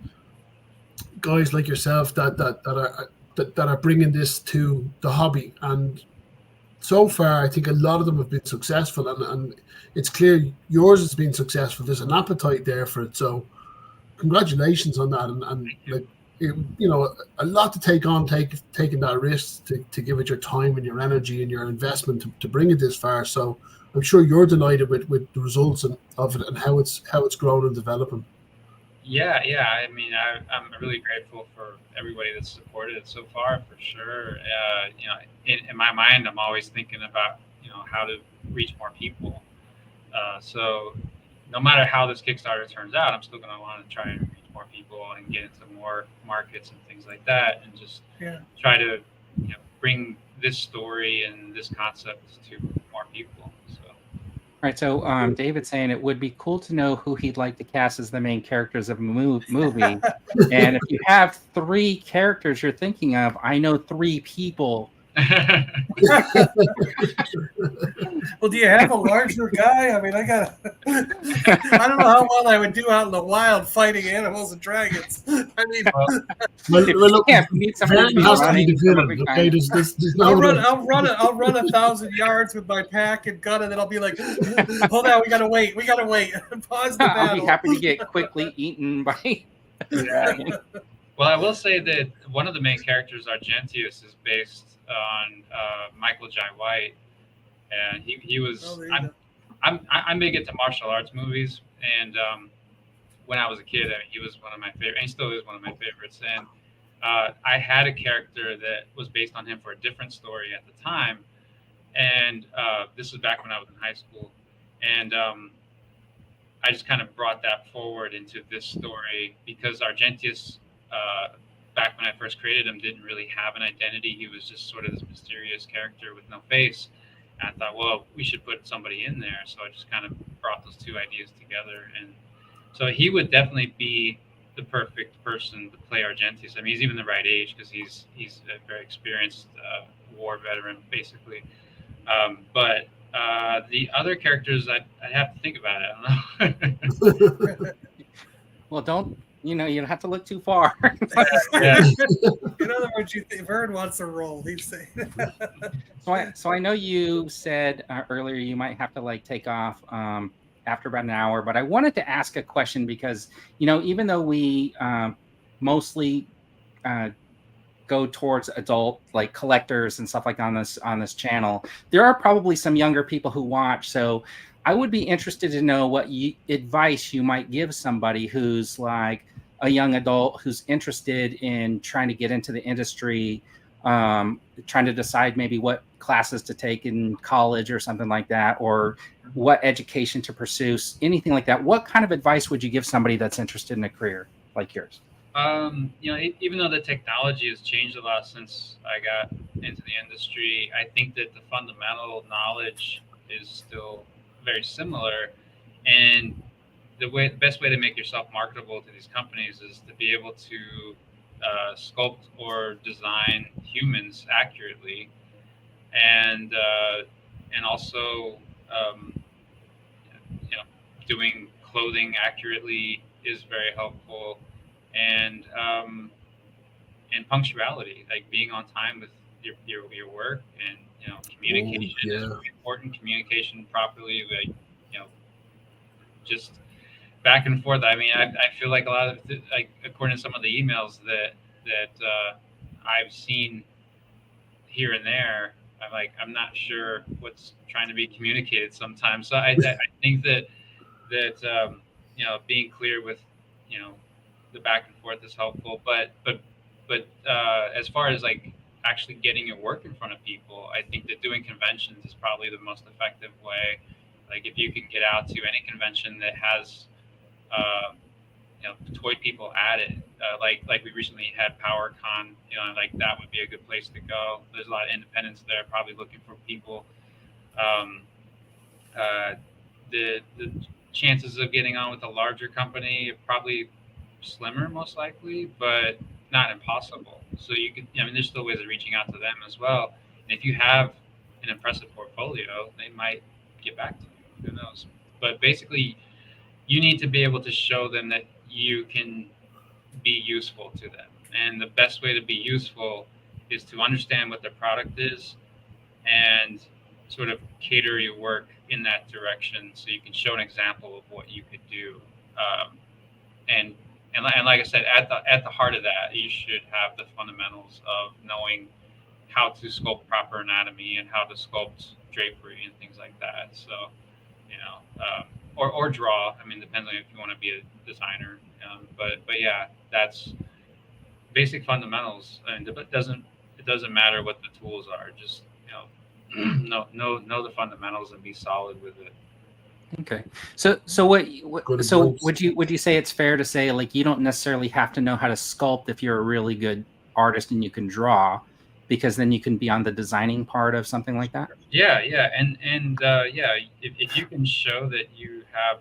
guys like yourself that are bringing this to the hobby, and so far I think a lot of them have been successful, and it's clear yours has been successful. There's an appetite there for it, so congratulations on that. And like, a lot to take on, taking that risk to give it your time and your energy and your investment to bring it this far. So I'm sure you're delighted with the results of it and how it's grown and developing. Yeah. I mean, I'm really grateful for everybody that's supported it so far, for sure. In my mind, I'm always thinking about how to reach more people. So no matter how this Kickstarter turns out, I'm still going to want to try and reach more people and get into more markets and things like that, and just try to bring this story and this concept to more people. So. All right, so David's saying it would be cool to know who he'd like to cast as the main characters of a movie. And if you have 3 characters you're thinking of, I know 3 people. Well, do you have a larger guy? I mean, I don't know how well I would do out in the wild fighting animals and dragons. I mean, look, Vern has to be the villain. Okay, I'll run 1,000 yards with my pack and gun, and then I'll be like, "Hold on, we gotta wait. Pause the battle." I'll be happy to get quickly eaten by the dragon. Well, I will say that one of the main characters, Argentius, is based on Michael Jai White, and he was. I'm big into martial arts movies, and when I was a kid, he was one of my favorite, and he still is one of my favorites. And I had a character that was based on him for a different story at the time, and this was back when I was in high school, and I just kind of brought that forward into this story because Argentius. Back when I first created him, didn't really have an identity. He was just sort of this mysterious character with no face. And I thought, well, we should put somebody in there. So I just kind of brought those 2 ideas together. And so he would definitely be the perfect person to play Argentius. I mean, he's even the right age because he's a very experienced war veteran, basically. But the other characters, I'd have to think about it. I don't know. Well, don't. You don't have to look too far. Yeah. In other words, Vern wants a role. He's saying. So I know you said earlier you might have to take off after about an hour, but I wanted to ask a question because even though we mostly go towards adult collectors and stuff like on this channel, there are probably some younger people who watch. So I would be interested to know what advice you might give somebody who's a young adult who's interested in trying to get into the industry, trying to decide maybe what classes to take in college or something like that, or what education to pursue, anything like that. What kind of advice would you give somebody that's interested in a career like yours? Even though the technology has changed a lot since I got into the industry, I think that the fundamental knowledge is still very similar, and the best way to make yourself marketable to these companies is to be able to sculpt or design humans accurately, and also doing clothing accurately is very helpful, and punctuality, being on time with your work, and communication is really important. Communication properly, just back and forth. I mean, I feel like a lot of according to some of the emails that I've seen here and there, I'm not sure what's trying to be communicated sometimes. So I think that being clear with the back and forth is helpful. But as far as actually getting your work in front of people, I think that doing conventions is probably the most effective way. If you can get out to any convention that has toy people at it, like we recently had PowerCon, that would be a good place to go. There's a lot of independents there, probably looking for people. The chances of getting on with a larger company are probably slimmer, most likely, but not impossible. So you could, there's still ways of reaching out to them as well. And if you have an impressive portfolio, they might get back to you. Who knows? But basically, you need to be able to show them that you can be useful to them. And the best way to be useful is to understand what their product is and sort of cater your work in that direction, so you can show an example of what you could do. And like I said, at the heart of that, you should have the fundamentals of knowing how to sculpt proper anatomy and how to sculpt drapery and things like that. So, or draw. I mean, depends on if you want to be a designer. But yeah, that's basic fundamentals, and it doesn't matter what the tools are. Just know the fundamentals and be solid with it. Okay. So Good so advice. would you say it's fair to say like you don't necessarily have to know how to sculpt if you're a really good artist and you can draw, because then you can be on the designing part of something like that? Yeah, and yeah, if you can show that you have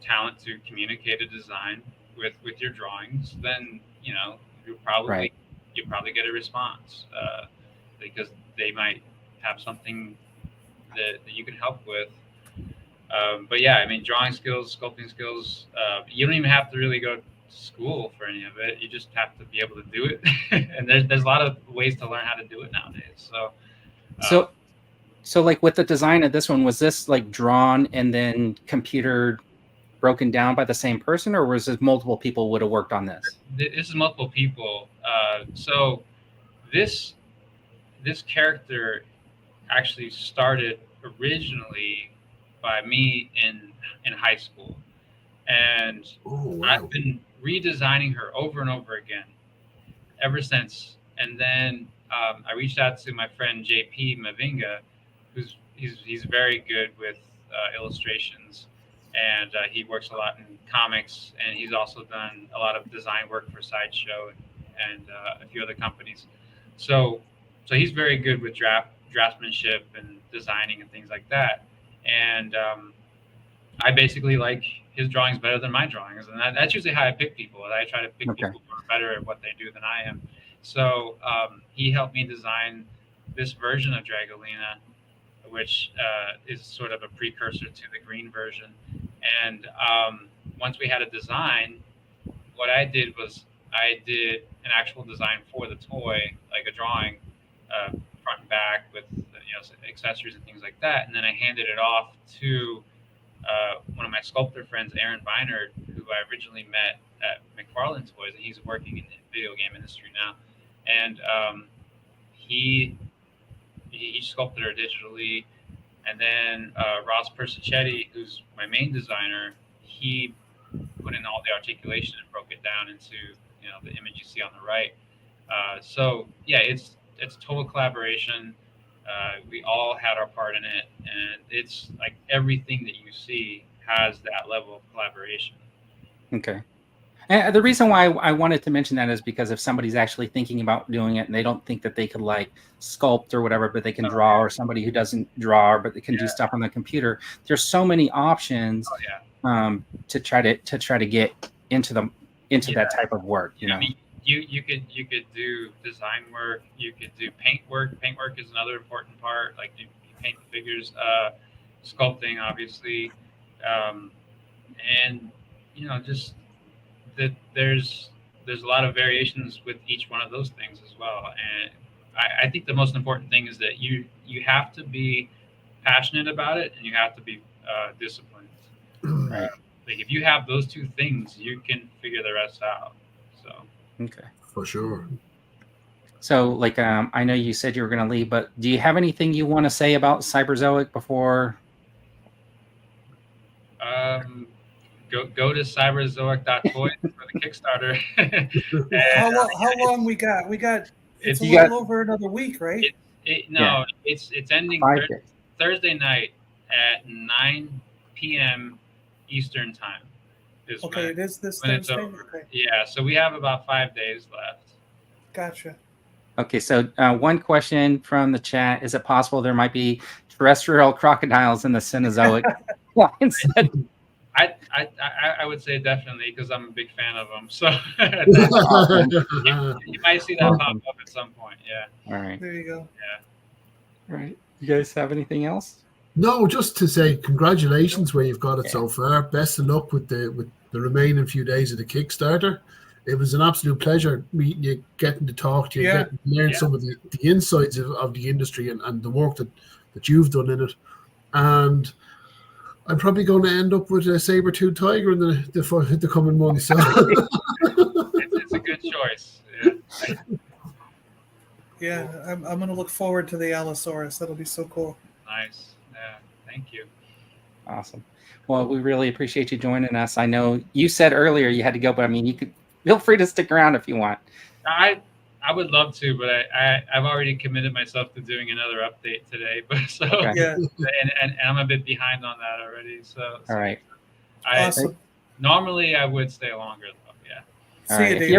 talent to communicate a design with your drawings, then you Right. probably get a response because they might have something that you can help with. But yeah, I mean, drawing skills, sculpting skills, you don't even have to really go to school for any of it. You just have to be able to do it. And there's a lot of ways to learn how to do it nowadays. So, So so like with the design of this one, was this like drawn and then computer broken down by the same person, or was it multiple people would have worked on this? this is multiple people. So this character actually started originally by me in high school, and Oh wow. I've been redesigning her over and over again ever since. And then I reached out to my friend JP Mavinga, he's very good with illustrations, and he works a lot in comics, and he's also done a lot of design work for Sideshow and a few other companies. So he's very good with draftsmanship and designing and things like that. And I basically like his drawings better than my drawings, and that's usually how I pick people. I try to pick Okay. people who are better at what they do than I am. So he helped me design this version of Dragolina, which is sort of a precursor to the green version. And once we had a design, what I did was I did an actual design for the toy, like a drawing, front and back with accessories and things like that. And then I handed it off to one of my sculptor friends, Aaron Beinert, who I originally met at McFarlane Toys, and he's working in the video game industry now. And he sculpted her digitally. And then Ross Persichetti, who's my main designer, he put in all the articulation and broke it down into the image you see on the right. So yeah, it's total collaboration. We all had our part in it, and it's like everything that you see has that level of collaboration. Okay. And the reason why I wanted to mention that is because if somebody's actually thinking about doing it and they don't think that they could like sculpt or whatever, but they can draw, or somebody who doesn't draw, but they can do stuff on the computer, there's so many options to try to get into that type of work. I mean, you could do design work, you could do paint work. Paint work is another important part. Like you paint the figures, sculpting, obviously, and just that there's a lot of variations with each one of those things as well. And I think the most important thing is that you have to be passionate about it, and you have to be disciplined. Right. Like if you have those two things, you can figure the rest out. So Okay. For sure. So like I know you said you were going to leave, but do you have anything you want to say about Cyberzoic before? Go to cyberzoic.toys for the Kickstarter. How long we got? It's a You little got- over another week, right? It's ending 5 days. Thursday night at 9 p.m. Eastern time. Okay, it is this when it's Thursday. over. Okay, Yeah, so we have about 5 days left. gotcha. Okay, so one question from the chat: is it possible there might be terrestrial crocodiles in the Cenozoic line set? I would say definitely, because I'm a big fan of them. So you might see that pop up at some point. Yeah. All right. There you go. All right. You guys have anything else? No, just to say congratulations where you've got it so far. Best of luck with the remaining few days of the Kickstarter. It was an absolute pleasure meeting you, getting to talk to you, getting to learn some of the insights of the industry and the work that you've done in it. And I'm probably going to end up with a saber-tooth tiger in the coming months. So. It's a good choice. Yeah. Yeah, I'm going to look forward to the Allosaurus. That'll be so cool. Nice. Yeah. Thank you. Awesome. Well, we really appreciate you joining us. I know you said earlier you had to go, but I mean, you could feel free to stick around if you want. I would love to, but I've already committed myself to doing another update today. But so Okay. Yeah. and I'm a bit behind on that already. So All right. Awesome. Normally I would stay longer though. Yeah. All See right. you, If David.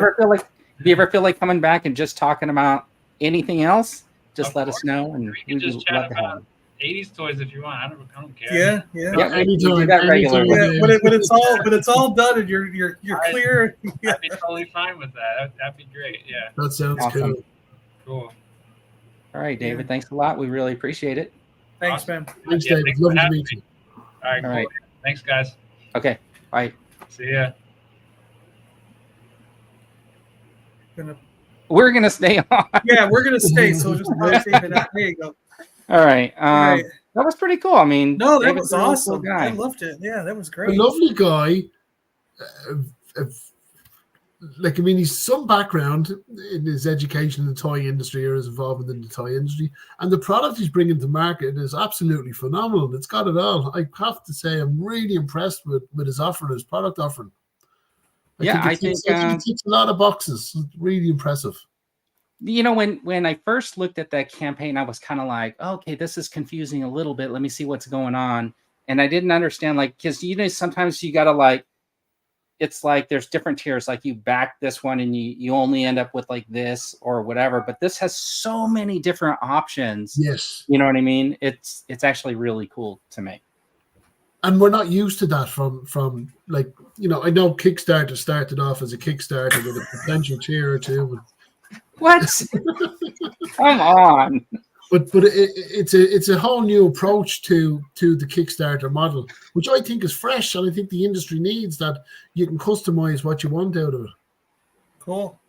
you ever feel like coming back and just talking about anything else, just Of let us course. know, and We can just would chat love to have about 80s toys if you want. I don't care. Yeah, yeah. Yeah, we Anytime, do that anytime. regularly. Yeah, when it's all done and you're clear. Yeah. I'd be totally fine with that. That'd be great. Yeah. That sounds Awesome. cool. Cool. All right, David. Yeah. Thanks a lot. We really appreciate it. Thanks, Awesome. man. Thanks, Yeah, David. thanks for Lovely to having meet you. All right. All Cool. right. Thanks, guys. Okay. Bye. See ya. We're gonna stay on. Yeah, we're gonna stay. So just rotate it out. There you go. All right. All right. That was pretty cool. I mean, No, that David's was a really cool awesome. guy. I loved it. Yeah, that was A great. lovely guy. Like, I mean, he's some background in his education in the toy industry or his involvement in the toy industry. And the product he's bringing to market is absolutely phenomenal. It's got it all. I have to say, I'm really impressed with his offer, his product offering. I think it ticks a lot of boxes. It's really impressive. You know, when I first looked at that campaign, I was kind of like, okay, this is confusing a little bit. Let me see what's going on. And I didn't understand, like, because, you know, sometimes you got to, like, it's like there's different tiers. Like, you back this one and you only end up with like this or whatever. But this has so many different options. Yes. You know what I mean? It's actually really cool to me. And we're not used to that from like, you know, I know Kickstarter started off as a Kickstarter with a potential tier or two. What? Come on. But it's a whole new approach to the Kickstarter model, which I think is fresh, and I think the industry needs that. You can customize what you want out of it. Cool.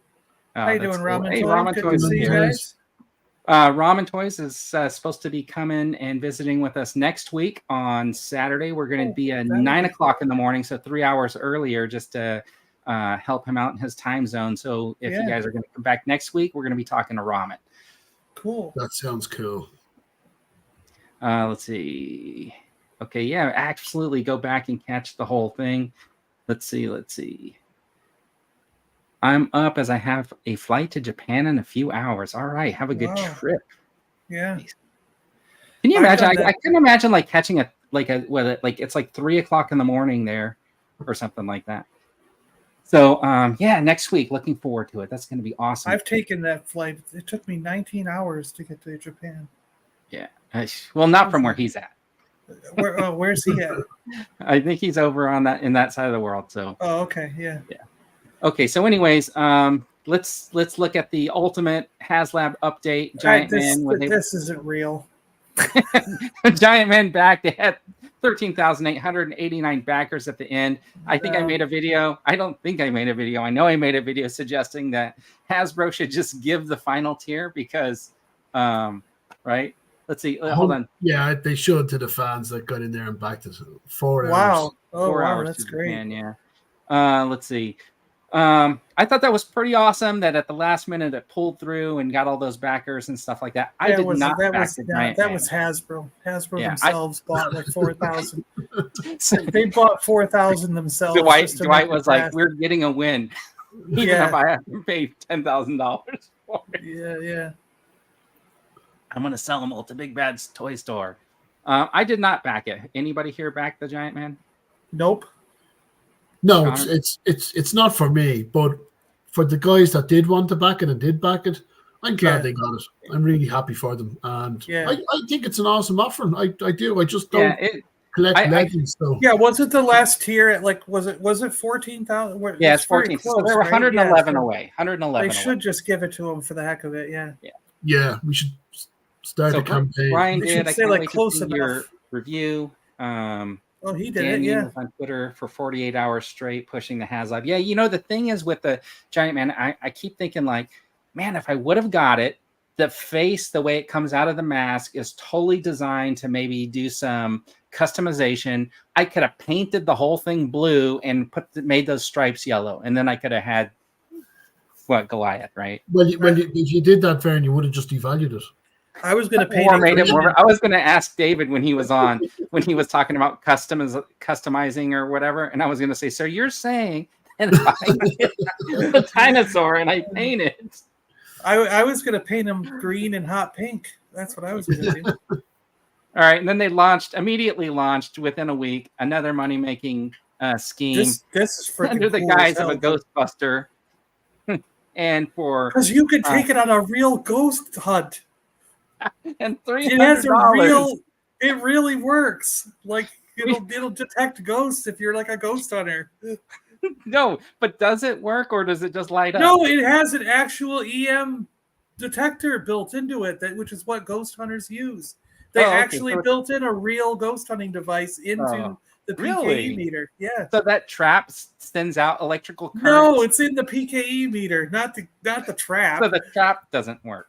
Oh, How you that's doing, cool. Ramen Hey, Toy? Ramen Good Toys to is see you here. guys. Ramen Toys is supposed to be coming and visiting with us next week on Saturday. We're going to be at 9 o'clock in the morning, so 3 hours earlier, just to help him out in his time zone. So if you guys are going to come back next week, we're going to be talking to ramen. Cool. That sounds cool. Let's see. Okay, yeah, absolutely. Go back and catch the whole thing. Let's see. I'm up as I have a flight to Japan in a few hours. All right, have a good trip. Yeah. Can you imagine? I couldn't imagine like catching it's like 3 o'clock in the morning there, or something like that. So yeah, next week. Looking forward to it. That's going to be awesome. I've taken that flight. It took me 19 hours to get to Japan. Yeah. Well, not from where he's at. Where's he at? I think he's over on in that side of the world. So. Oh, okay. Yeah. Yeah. Okay. So, anyways, let's look at the ultimate Haslab update. Giant Man. This isn't real. Giant Man back. They had 13,889 backers at the end. I think I made a video. I don't think I made a video. I know I made a video suggesting that Hasbro should just give the final tier because, right? Let's see. Hold on. Yeah, they showed to the fans that got in there and backed us 4 hours. Wow. Oh, 4 wow. hours. That's great. Japan, yeah. Let's see. I thought that was pretty awesome that at the last minute it pulled through and got all those backers and stuff like that. I did not back the Giant Man. That was Hasbro. Hasbro Yeah, themselves bought like 4,000. They bought 4,000 themselves. Dwight was like, "We're getting a win, even if I have to pay $10,000 for it." Yeah. I'm gonna sell them all to Big Bad's toy store. I did not back it. Anybody here back the Giant Man? Nope. No, it's not for me, but for the guys that did want to back it and did back it, I'm glad they got it. I'm really happy for them, and I think it's an awesome offering. I do. I just don't collect legends. So was it the last tier at like was it 14,000? Yeah, it's 14. So they were 111 away. 111. They should just give it to them for the heck of it. Yeah. We should start a campaign. Brian did. I can't wait close to see your review. He did Daniel was on Twitter for 48 hours straight pushing the Haslab. Yeah, you know, the thing is with the Giant Man, I keep thinking like, man, if I would have got it, the face, the way it comes out of the mask is totally designed to maybe do some customization. I could have painted the whole thing blue and made those stripes yellow, and then I could have had Goliath, right? Well, if you did that, Vern, you would have just devalued it. I was going to paint Or it made it green. more. I was going to ask David when he was on, when he was talking about customizing or whatever, and I was going to say, so you're saying that if I get a dinosaur and I paint it, I was going to paint him green and hot pink. That's what I was going to do. all right. And then they immediately launched within a week another money making scheme. This is freaking under the cool guise as of a hell. Ghostbuster, and for Because you can take it on a real ghost hunt. and It has a $300. real. It really works. Like it'll detect ghosts if you're like a ghost hunter. No, but does it work or does it just light up? No, it has an actual EM detector built into it, which is what ghost hunters use. They Oh, okay. actually So built in a real ghost hunting device into the PKE really? meter. Yeah. So that trap sends out electrical current. No, it's in the PKE meter, not the trap. So the trap doesn't work.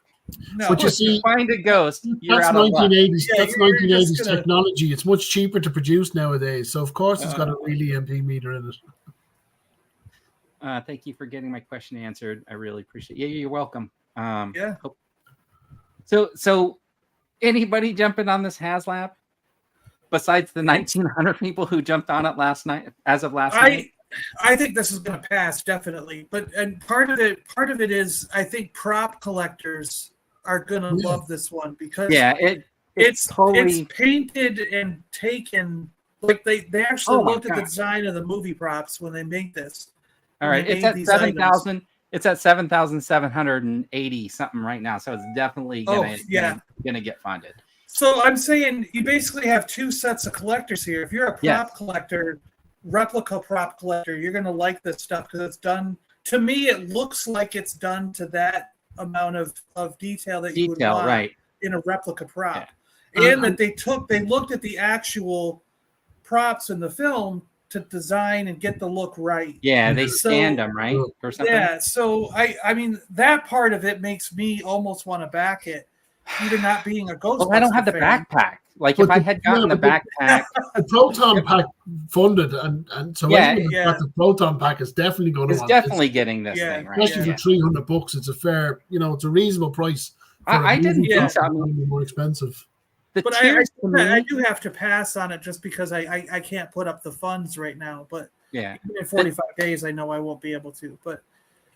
No, But you If you see, find a ghost, you're that's out of luck. 1980s. Yeah, That's you're 1980s just gonna- technology. It's much cheaper to produce nowadays. So of course it's got a real EMP meter in it. Thank you for getting my question answered. I really appreciate it. Yeah, you're welcome. Yeah. So anybody jumping on this Haslab besides the 1,900 people who jumped on it last night, as of last night? I think this is going to pass definitely, and part of it is I think prop collectors are going to love this one because it's totally painted and taken like they actually looked at the design of the movie props when they made this. All right, it's at 7,000. It's at 7,780 something right now, so it's definitely gonna get funded. So I'm saying you basically have two sets of collectors here. If you're a prop collector, replica prop collector, you're gonna like this stuff because it's done. To me, it looks like it's done to that amount of detail that you would want in a replica prop, and that they looked at the actual props in the film to design and get the look right. Yeah, they stand them right or something. Yeah, so I mean that part of it makes me almost want to back it, even not being a Ghostbuster. Well, I don't have the backpack. Like if I had gotten the backpack, the proton pack funded, and so anyone who's got the proton pack is definitely going to. It's definitely getting this thing right. Especially for $300, it's a fair, it's a reasonable price. I didn't think so. More expensive. But I do have to pass on it just because I can't put up the funds right now. But in 45 days, I know I won't be able to. But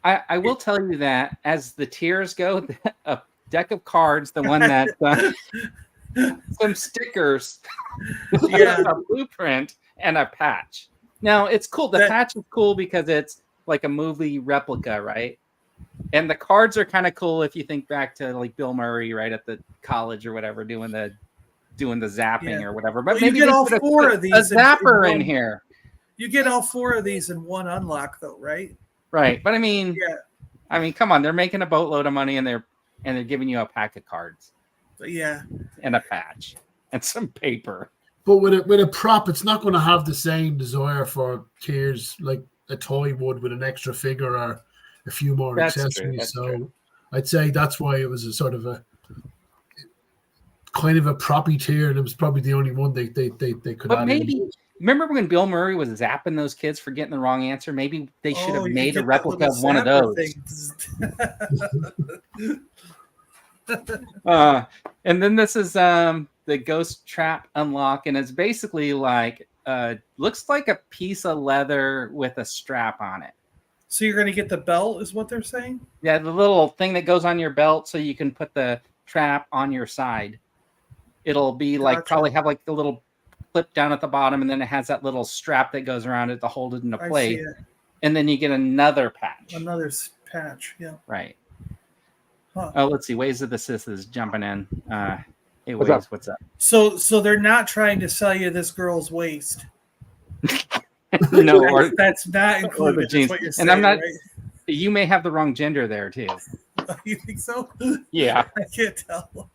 I will tell you that as the tiers go, a deck of cards, the one that some stickers, a blueprint, and a patch. Now it's cool. The patch is cool because it's like a movie replica, right? And the cards are kind of cool if you think back to like Bill Murray, right at the college or whatever, doing the zapping or whatever. But maybe you get all four of these. A zapper in here. You get all four of these in one unlock, though, right? Right, but I mean, come on, they're making a boatload of money, and they're giving you a pack of cards. Yeah, and a patch and some paper. But with a prop, it's not going to have the same desire for tiers like a toy would with an extra figure or a few more accessories. So I'd say that's why it was a sort of a kind of a proppy tier, and it was probably the only one they could. But maybe remember when Bill Murray was zapping those kids for getting the wrong answer? Maybe they should have made a replica of one of those. And then this is the Ghost Trap unlock, and it's basically like looks like a piece of leather with a strap on it. So you're going to get the belt, is what they're saying? Yeah, the little thing that goes on your belt, so you can put the trap on your side. It'll be like probably have like the little clip down at the bottom, and then it has that little strap that goes around it to hold it into place. And then you get another patch. Another patch, yeah. Right. Huh. Oh, let's see. Ways of the Sith is jumping in. Hey, Ways, what's up? So they're not trying to sell you this girl's waist. No, that's not included. That's what you're saying, and I'm not. Right? You may have the wrong gender there too. You think so? Yeah, I can't tell.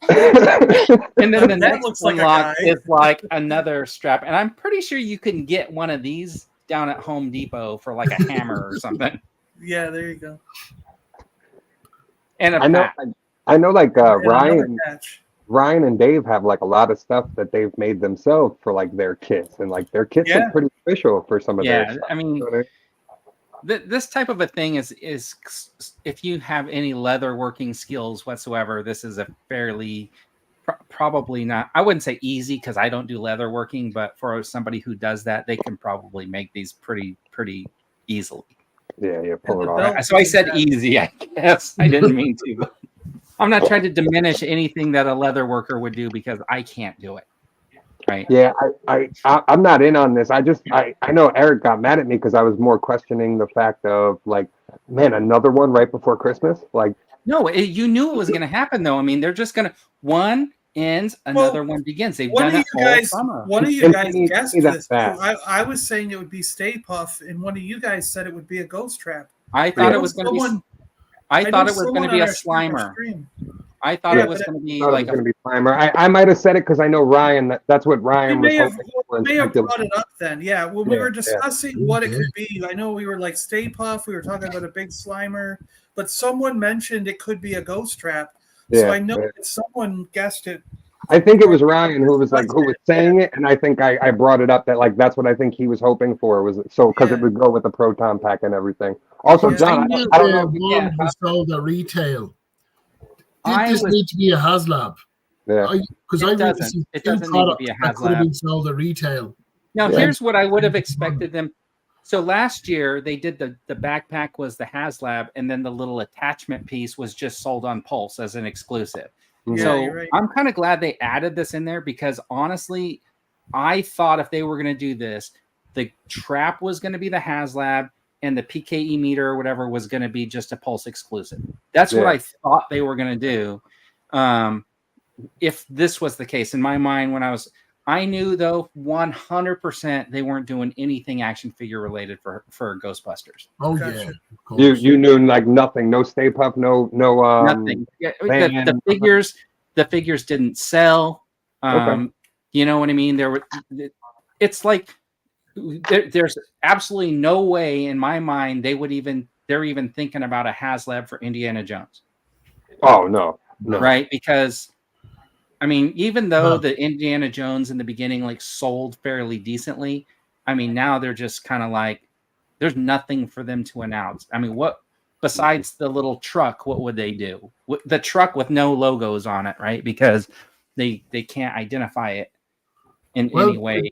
And then the next looks like unlock is like another strap, and I'm pretty sure you can get one of these down at Home Depot for like a hammer or something. Yeah, there you go. And I know, like Ryan and Dave have like a lot of stuff that they've made themselves for like their kits, and like their kits are pretty official for some of their stuff. I mean, this type of a thing is if you have any leather working skills whatsoever, this is a fairly probably not, I wouldn't say easy because I don't do leather working, but for somebody who does that, they can probably make these pretty easily. Yeah, pull it off. So I said easy, I guess. I didn't mean to. I'm not trying to diminish anything that a leather worker would do because I can't do it. Right. Yeah, I'm not in on this. I know Eric got mad at me because I was more questioning the fact of like, man, another one right before Christmas. Like, no, you knew it was going to happen though. I mean, they're just going to one ends, another one begins. They've done it all summer. One of you guys guessed this. I was saying it would be Stay Puff, and one of you guys said it would be a ghost trap. I thought it was going to be. I thought it was going to be a Slimer. I thought it was going to be like a Slimer. I might have said it because I know Ryan. That's what Ryan was hoping for. May have brought it up then. Yeah, when we were discussing what it could be, I know we were like Stay Puff. We were talking about a big Slimer, but someone mentioned it could be a ghost trap. So I know that someone guessed it. I think it was Ryan who was saying it, and I think I brought it up that like that's what I think he was hoping for was so because it would go with the proton pack and everything. Also, John, I don't know if one was sold at retail. Did this need to be a Haslab? Yeah, because it doesn't need to be a Haslab. Could have been sold at retail. Now, here's what I would have expected them. So last year they did the backpack was the Haslab, and then the little attachment piece was just sold on Pulse as an exclusive. Yeah, so right. I'm kind of glad they added this in there because honestly, I thought if they were going to do this, the trap was going to be the Haslab and the PKE meter or whatever was going to be just a Pulse exclusive. That's what I thought they were going to do. If this was the case in my mind, I knew though 100% they weren't doing anything action figure related for Ghostbusters. Oh Gotcha. yeah, you knew like nothing, no Stay Puft, no nothing. Yeah, the figures didn't sell. You know what I mean? It's like there's absolutely no way in my mind they're even thinking about a Haslab for Indiana Jones. Oh no. Right? Because I mean, even though the Indiana Jones in the beginning like sold fairly decently, I mean now they're just kind of like there's nothing for them to announce. I mean, what besides the little truck, what would they do? The truck with no logos on it, right? Because they can't identify it in any way.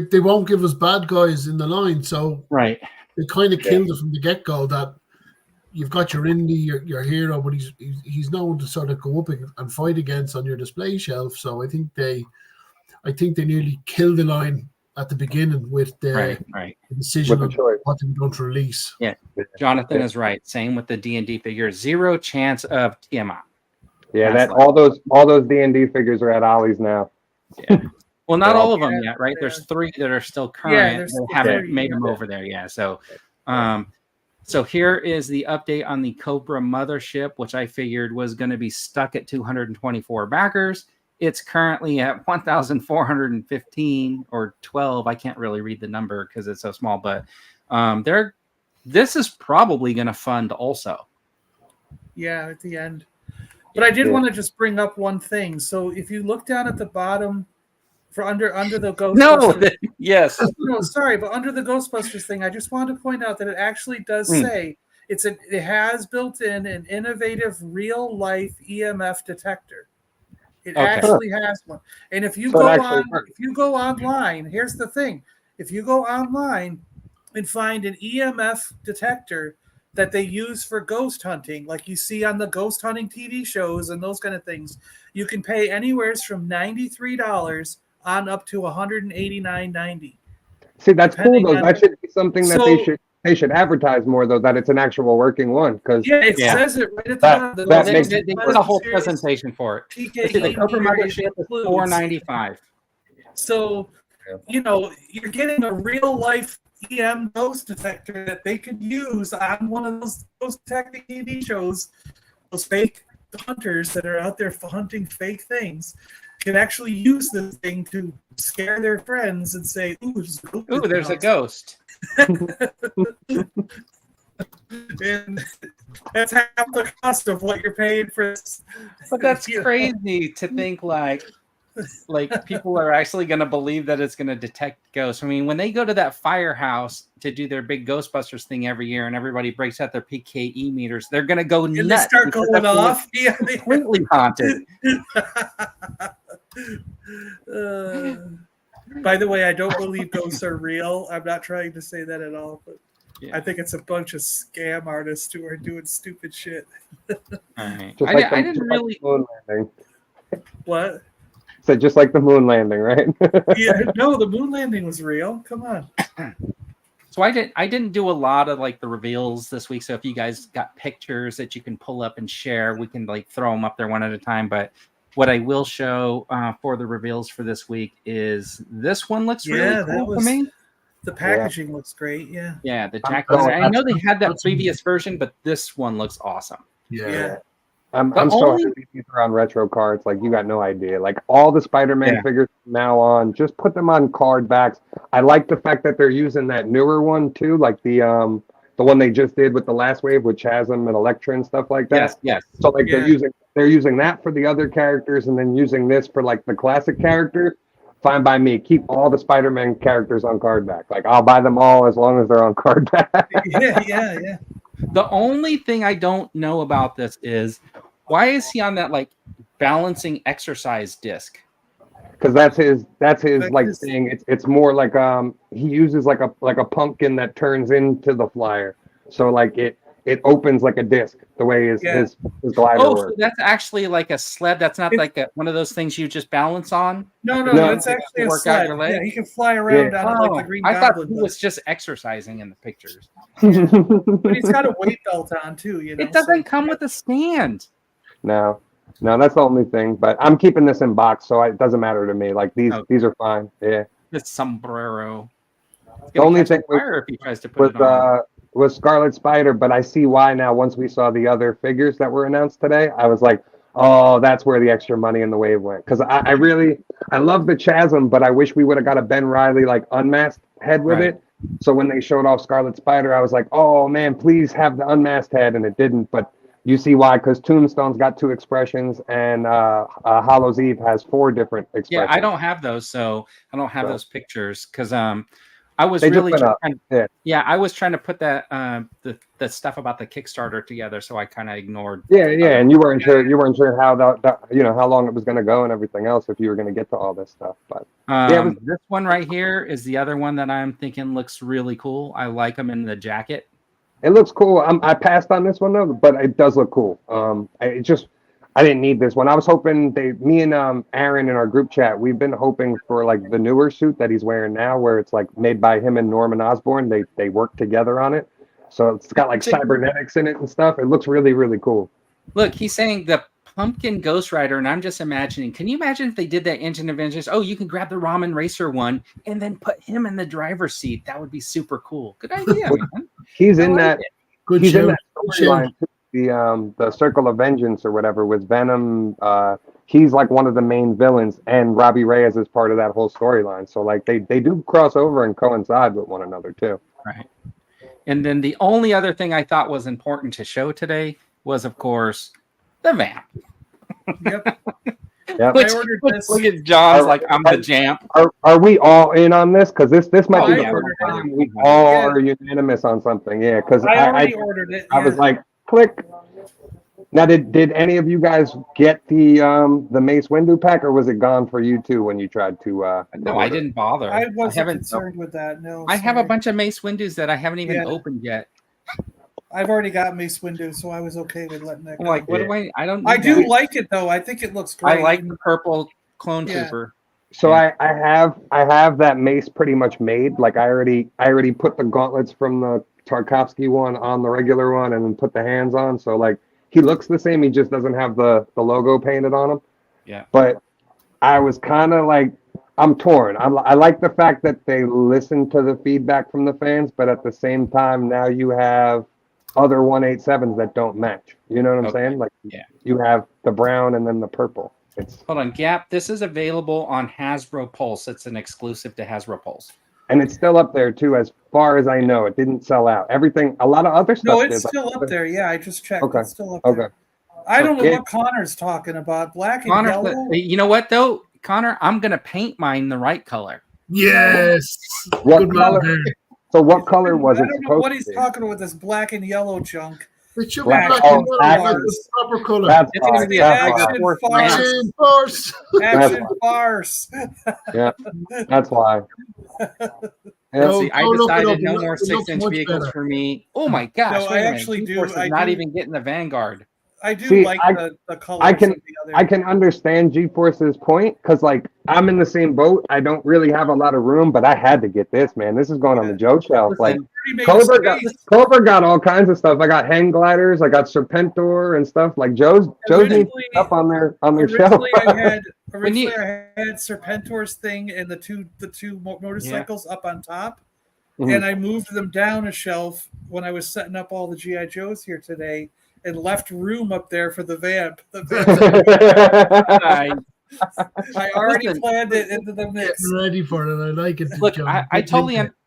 They won't give us bad guys in the line, so right. They kind of killed it from the get-go that you've got your indie, your hero, but he's known to sort of go up and fight against on your display shelf. So I think they nearly killed the line at the beginning with the decision of what they were going to release. Yeah, Jonathan is right. Same with the D&D figures. Zero chance of Tiamat. Yeah, all those D&D figures are at Ollie's now. Yeah. Well, not all of them yet, right? There's 3 that are still current. They haven't made them over there yet. So, so here is the update on the Cobra Mothership, which I figured was going to be stuck at 224 backers. It's currently at 1,415 or 12. I can't really read the number because it's so small, but this is probably going to fund also. Yeah, at the end. But I did want to just bring up one thing. So if you look down at the bottom for under the Ghostbusters. Yes. No, sorry, but under the Ghostbusters thing, I just wanted to point out that it actually does say it has built in an innovative real life EMF detector. It actually has one. And if you go online, here's the thing. If you go online and find an EMF detector that they use for ghost hunting, like you see on the ghost hunting TV shows and those kind of things, you can pay anywhere from $93 on up to $189.90. See, that's cool though. That should be something that they should advertise more though. That it's an actual working one because it says it right at the top. They did a whole presentation for it. The Cobra Mothership is $495. So you're getting a real life EM ghost detector that they could use on one of those ghost detecting TV shows. Those fake hunters that are out there hunting fake things can actually use this thing to scare their friends and say, "Ooh, there's a ghost." And that's half the cost of what you're paying for this. But that's crazy to think like like people are actually going to believe that it's going to detect ghosts. I mean, when they go to that firehouse to do their big Ghostbusters thing every year, and everybody breaks out their PKE meters, they're going to go And they nuts. start because going that's off. Yeah, completely haunted. By the way, I don't believe ghosts are real. I'm not trying to say that at all, but Yeah. I think it's a bunch of scam artists who are doing stupid shit. All right. Just I like didn't the really. moon landing. What? So just like the moon landing, right? Yeah, no, the moon landing was real. Come on. So I didn't do a lot of like the reveals this week. So if you guys got pictures that you can pull up and share, we can like throw them up there one at a time. But what I will show for the reveals for this week is this one looks really cool to me. The packaging looks great. Yeah. Yeah, the I'm jacket. so- I know they had that that's- previous version, but this one looks awesome. Yeah. I'm The so only- happy these are on retro cards. Like, you got no idea. Like, all the Spider-Man Yeah. figures from now on, just put them on card backs. I like the fact that they're using that newer one too, like the one they just did with the last wave with Chasm and Elektra and stuff like that. Yes, yes. So like Yeah. they're using that for the other characters and then using this for like the classic characters. Fine by me. Keep all the Spider-Man characters on card back. Like, I'll buy them all as long as they're on card back. Yeah. The only thing I don't know about this is why is he on that like balancing exercise disc? Because that's his like his- thing. It's more like he uses like a pumpkin that turns into the flyer. So like it opens like a disc the way his glider Oh, so works. that's actually like a sled. That's not like one of those things you just balance on. No, No, it's actually a work out sled. your leg? Yeah, he can fly around Yeah. on it like the Green I thought Goblin. he was just exercising in the pictures. But he's got a weight belt on too. You know, It doesn't come with a stand. No, that's the only thing. But I'm keeping this in box, so it doesn't matter to me. Like these are fine. Yeah. This sombrero. It's The gonna only catch thing on fire if he tries to put was it on. was Scarlet Spider, but I see why now. Once we saw the other figures that were announced today, I was like, oh, that's where the extra money in the wave went. Because I love the Chasm, but I wish we would have got a Ben Reilly like unmasked head with Right. it. So when they showed off Scarlet Spider, I was like, oh man, please have the unmasked head, and it didn't. But you see why? Because Tombstone's got 2 expressions, and Hollow's Eve has 4 different Yeah, expressions. I don't have those, so I don't have So- those pictures because I was They just really went up. trying, Yeah. I was trying to put that the stuff about the Kickstarter together, so I kind of ignored. Yeah, and you weren't sure how how long it was going to go and everything else, if you were going to get to all this stuff. But This one right here is the other one that I'm thinking looks really cool. I like them in the jacket. it looks cool. I passed on this one though, but it does look cool. I didn't need this one. I was hoping me and Aaron in our group chat, we've been hoping for like the newer suit that he's wearing now, where it's like made by him and Norman Osborn. They work together on it, so it's got like cybernetics in it and stuff. It looks really, really cool. Look, he's saying the Pumpkin Ghost Rider, and I'm just imagining. Can you imagine if they did that Engine of Vengeance? Oh, you can grab the Ramen Racer one and then put him in the driver's seat. That would be super cool. Good idea, man. He's in I like that. it. Good He's in show. that Good show. storyline too. The Circle of Vengeance or whatever with Venom. He's like one of the main villains, and Robbie Reyes is part of that whole storyline. So like they do cross over and coincide with one another too. Right. And then the only other thing I thought was important to show today was, of course, the vamp. Yep. Yeah. Which, I ordered this. look at John's like, I'm the jamp. Are we all in on this? Because this might Oh, be I the first ordered it. time we all Yeah. are unanimous on something. Yeah, because I I already ordered it. I was yeah. like, click. Now, did any of you guys get the Mace Windu pack, or was it gone for you too when you tried to? No, I didn't bother. I wasn't haven't. concerned with that. No, I have a sorry. bunch of Mace Windows that I haven't even Yeah. opened yet. I've already got Mace Windu, so I was okay with letting that I'm go. like, what do I don't. I need do that. like it though. I think it looks great. I like the purple clone Yeah. trooper. So Yeah. I have that mace pretty much made. Like I already put the gauntlets from the Tarkovsky one on the regular one, and then put the hands on. So like he looks the same. He just doesn't have the logo painted on him. Yeah. But I was kind of like, I'm torn. I like the fact that they listen to the feedback from the fans, but at the same time, now you have other 187s that don't match. You know what I'm Okay. saying? Like Yeah. you have the brown and then the purple. It's Hold on, Gap. This is available on Hasbro Pulse. It's an exclusive to Hasbro Pulse. and it's still up there too, as far as I know. It didn't sell out. Everything, a lot of other stuff. No, it's did, like- still up there. Yeah, I just checked. Okay. It's still up Okay. there. I don't know Yeah. what Connor's talking about. Black and Connor, yellow. you know what though? Connor, I'm gonna paint mine the right color. Yes. What Good color? man, there. So what color was I it don't know supposed what to he's be? talking with this black and yellow junk. It should be Black. black Oh, and yellow. black. That's the proper color. That's It's gonna why. be a That's mega why. force farce. ramp. Action force. Action That's farce. Yeah, that's why. Yeah. Go- See, I go look it decided up. no It more looks 6-inch much vehicles better. for me. Oh my gosh! No, wait I a minute. actually do- G-Force is I not do. even getting the Vanguard. I do See, like the colors I can- of the other. I can understand G-Force's point because, like, I'm in the same boat. I don't really have a lot of room, but I had to get this, man. This is going on the Joe shelf. Like, Listen, Already made Cobra got, space. Cobra got all kinds of stuff. I got hang gliders. I got Serpentor and stuff. Like, Joe's needs Originally- stuff on their shelf. Originally, I had When you- Serpentor's thing and the two motorcycles up on top, Mhm. and I moved them down a shelf when I was setting up all the GI Joes here today, and left room up there for the vamp. The vamp. I already Listen, planned it into the mix. Getting ready for it. I like it. Look, John. I Get totally, into it.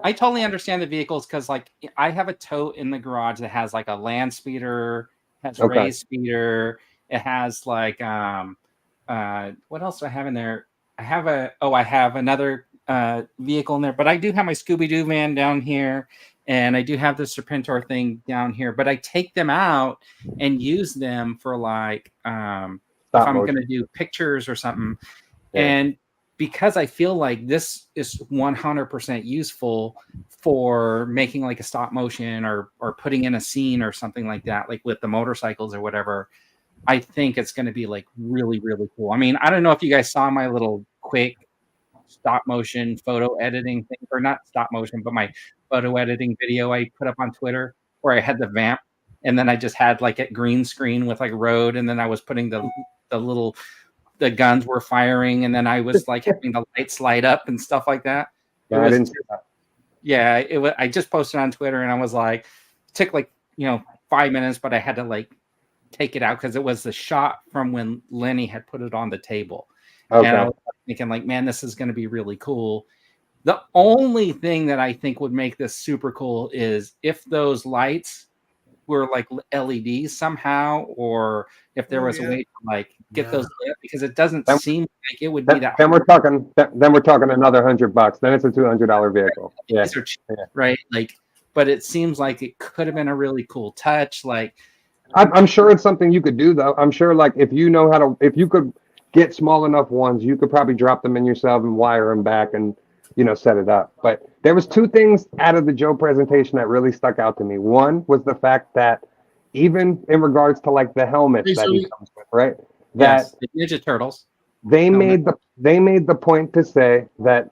I totally understand the vehicles because, like, I have a tote in the garage that has like a land speeder, has Okay. race speeder. It has like, what else do I have in there? I have another vehicle in there, but I do have my Scooby Doo van down here, and I do have the Serpentor thing down here. But I take them out and use them for like, if I'm motion. going to do pictures or something, Yeah. and because I feel like this is 100% useful for making like a stop motion or putting in a scene or something like that, like with the motorcycles or whatever, I think it's going to be like really, really cool. I mean, I don't know if you guys saw my little quick stop motion photo editing thing, or not stop motion, but my photo editing video I put up on Twitter where I had the vamp and then I just had like a green screen with like road, and then I was putting the guns were firing, and then I was like having the lights light up and stuff like that. Yeah, I didn't see that. Yeah, it was. I just posted on Twitter, and I was like, it took like 5 minutes, but I had to like take it out because it was the shot from when Lenny had put it on the table. Okay. And I was thinking, like, man, this is going to be really cool. The only thing that I think would make this super cool is if those lights were like LEDs somehow, or if there was a way to like get those lit, because it doesn't seem like it would be that. Then we're talking another $100. Then it's a $200 vehicle. Yeah. These are cheap, right? Like, but it seems like it could have been a really cool touch. Like, I'm sure it's something you could do though. I'm sure, like, if you could get small enough ones, you could probably drop them in yourself and wire them back and set it up. But there was two things out of the Joe presentation that really stuck out to me. One was the fact that even in regards to like the helmet that he comes with, right? That the Ninja Turtles. they made the point to say that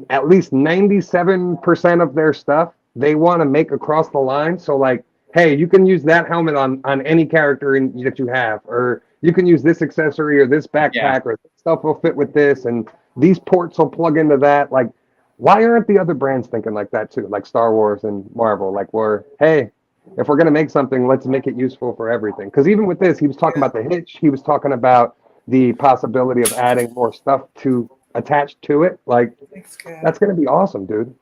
at least 97% of their stuff they want to make across the line. So like, hey, you can use that helmet on any character that you have, or you can use this accessory or this backpack, or stuff will fit with this, and these ports will plug into that. Like, why aren't the other brands thinking like that too? Like Star Wars and Marvel, like, hey, if we're gonna make something, let's make it useful for everything. Because even with this, he was talking about the hitch. He was talking about the possibility of adding more stuff to attach to it. Like, that's gonna be awesome, dude.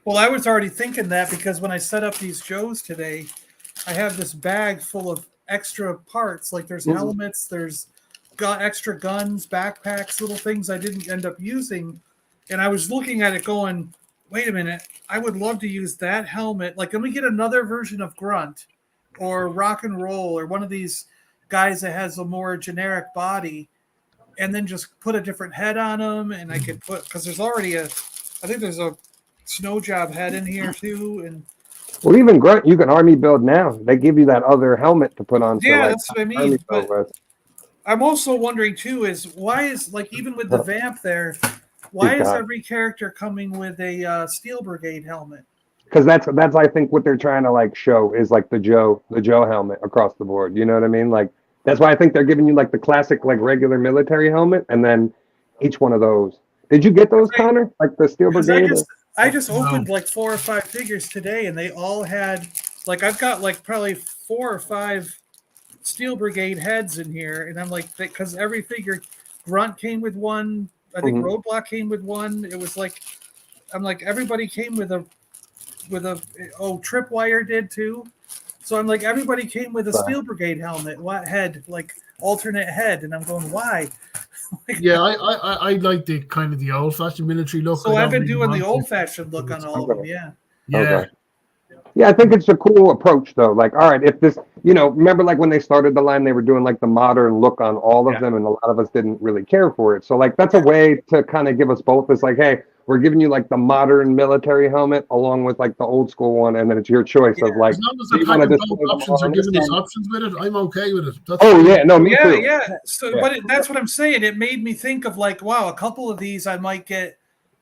Well, I was already thinking that because when I set up these Joes today, I have this bag full of extra parts. Like there's helmets, there's extra guns, backpacks, little things I didn't end up using. And I was looking at it going, wait a minute, I would love to use that helmet. Like, can we get another version of Grunt or Rock and Roll or one of these guys that has a more generic body, and then just put a different head on them? And I could put, because there's already I think there's a Snow Job head in here too. And well, even Grunt, you can army build now. They give you that other helmet to put on. Yeah, that's what I mean. But I'm also wondering too is why is, like, even with the vamp there, why is every character coming with a Steel Brigade helmet? Because that's I think what they're trying to like show is like the Joe helmet across the board. You know what I mean? Like, that's why I think they're giving you like the classic like regular military helmet, and then each one of those. Did you get those, Connor? Like the Steel Brigade? I just opened like 4 or 5 figures today, and they all had, like, I've got like probably 4 or 5 Steel Brigade heads in here, and I'm like, because every figure, Grunt came with one, I think Roadblock came with one. It was like, I'm like, everybody came with a Tripwire did too. So I'm like, everybody came with a Steel Brigade helmet. What head? Like, alternate head, and I'm going, why? Yeah, I like the kind of the old-fashioned military look. So I I've don't been really doing the want old-fashioned look on all of them. Yeah. Yeah. Okay. Yeah, I think it's a cool approach though. Like, all right, if this, remember like when they started the line, they were doing like the modern look on all of them, and a lot of us didn't really care for it. So like that's a way to kind of give us both. It's like, hey, we're giving you like the modern military helmet along with like the old school one, and then it's your choice of like. As long as do the you wanna package display them options are all? giving us options with it, I'm okay with it. That's Oh fine. yeah, no, me Yeah, too. yeah. So, Yeah. but that's what I'm saying. It made me think of like, wow, a couple of these I might get.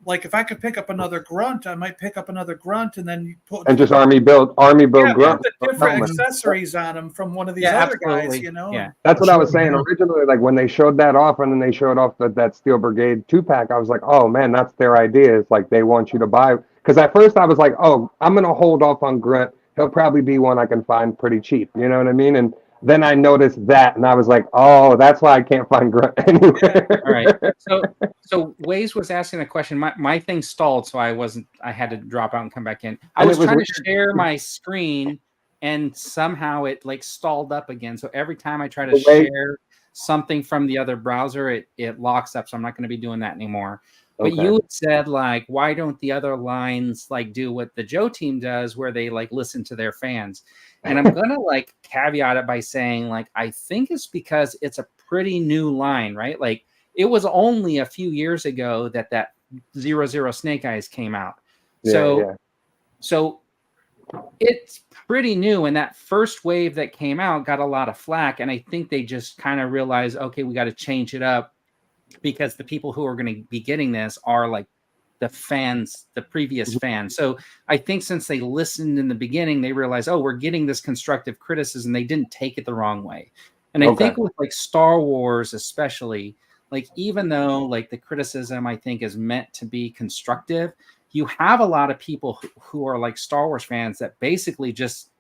Like if I could pick up another grunt, I might pick up another grunt and then put And just army build grunt. put the different helmet. accessories on them from one of these Yeah, other guys, absolutely. you know. Yeah. That's what I was Sure, saying yeah. originally. Like when they showed that off, and then they showed off that Steel Brigade 2-pack, I was like, oh man, that's their idea. It's like they want you to buy. Because at first I was like, oh, I'm gonna hold off on Grunt. He'll probably be one I can find pretty cheap. You know what I mean? And then I noticed that, and I was like, oh, that's why I can't find Grunt anywhere. All right. So Waze was asking a question. My thing stalled, so I had to drop out and come back in. I And was it was trying weird. to share my screen, and somehow it like stalled up again. So every time I try to The way- share something from the other browser, it locks up. So I'm not going to be doing that anymore. But Okay. you had said like, why don't the other lines like do what the Joe team does, where they like listen to their fans? And I'm gonna like caveat it by saying like, I think it's because it's a pretty new line, right? Like it was only a few years ago that 00 Snake Eyes came out. Yeah. So it's pretty new, and that first wave that came out got a lot of flack, and I think they just kind of realized, okay, we got to change it up because the people who are going to be getting this are like the fans, the previous fans. So I think since they listened in the beginning, they realized, oh, we're getting this constructive criticism. They didn't take it the wrong way. And I think with like Star Wars, especially, like even though like the criticism I think is meant to be constructive, you have a lot of people who are like Star Wars fans that basically just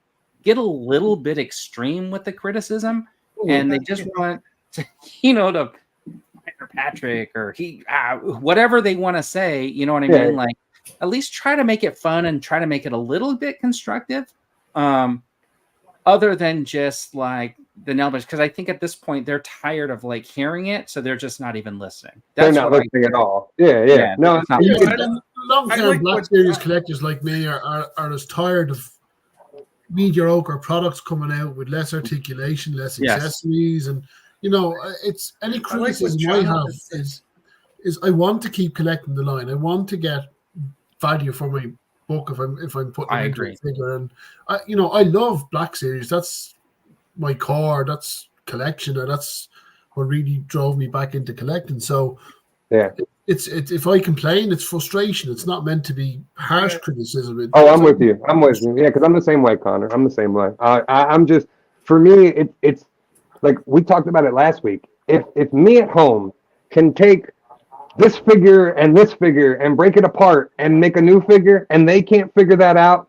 get a little bit extreme with the criticism, and they just want to, to Patrick or whatever they want to say, you know what I mean? Like at least try to make it fun and try to make it a little bit constructive, other than just like the nail-bitch, because I think at this point they're tired of like hearing it, so they're just not even listening. They're not listening at all. Yeah. No, it's not. Long-term Black Series collectors like me are as tired of mediocre products coming out with less articulation, less accessories, and it's any criticism I have is I want to keep collecting the line. I want to get value for my book if I'm putting it into a figure, and I love Black Series. That's my core. That's collection, or that's what really drove me back into collecting. So it's if I complain, it's frustration. It's not meant to be harsh criticism. I'm with you. Yeah, because I'm the same way, Connor. I'm the same way. I'm just, for me, it's like we talked about it last week. If me at home can take this figure and break it apart and make a new figure, and they can't figure that out,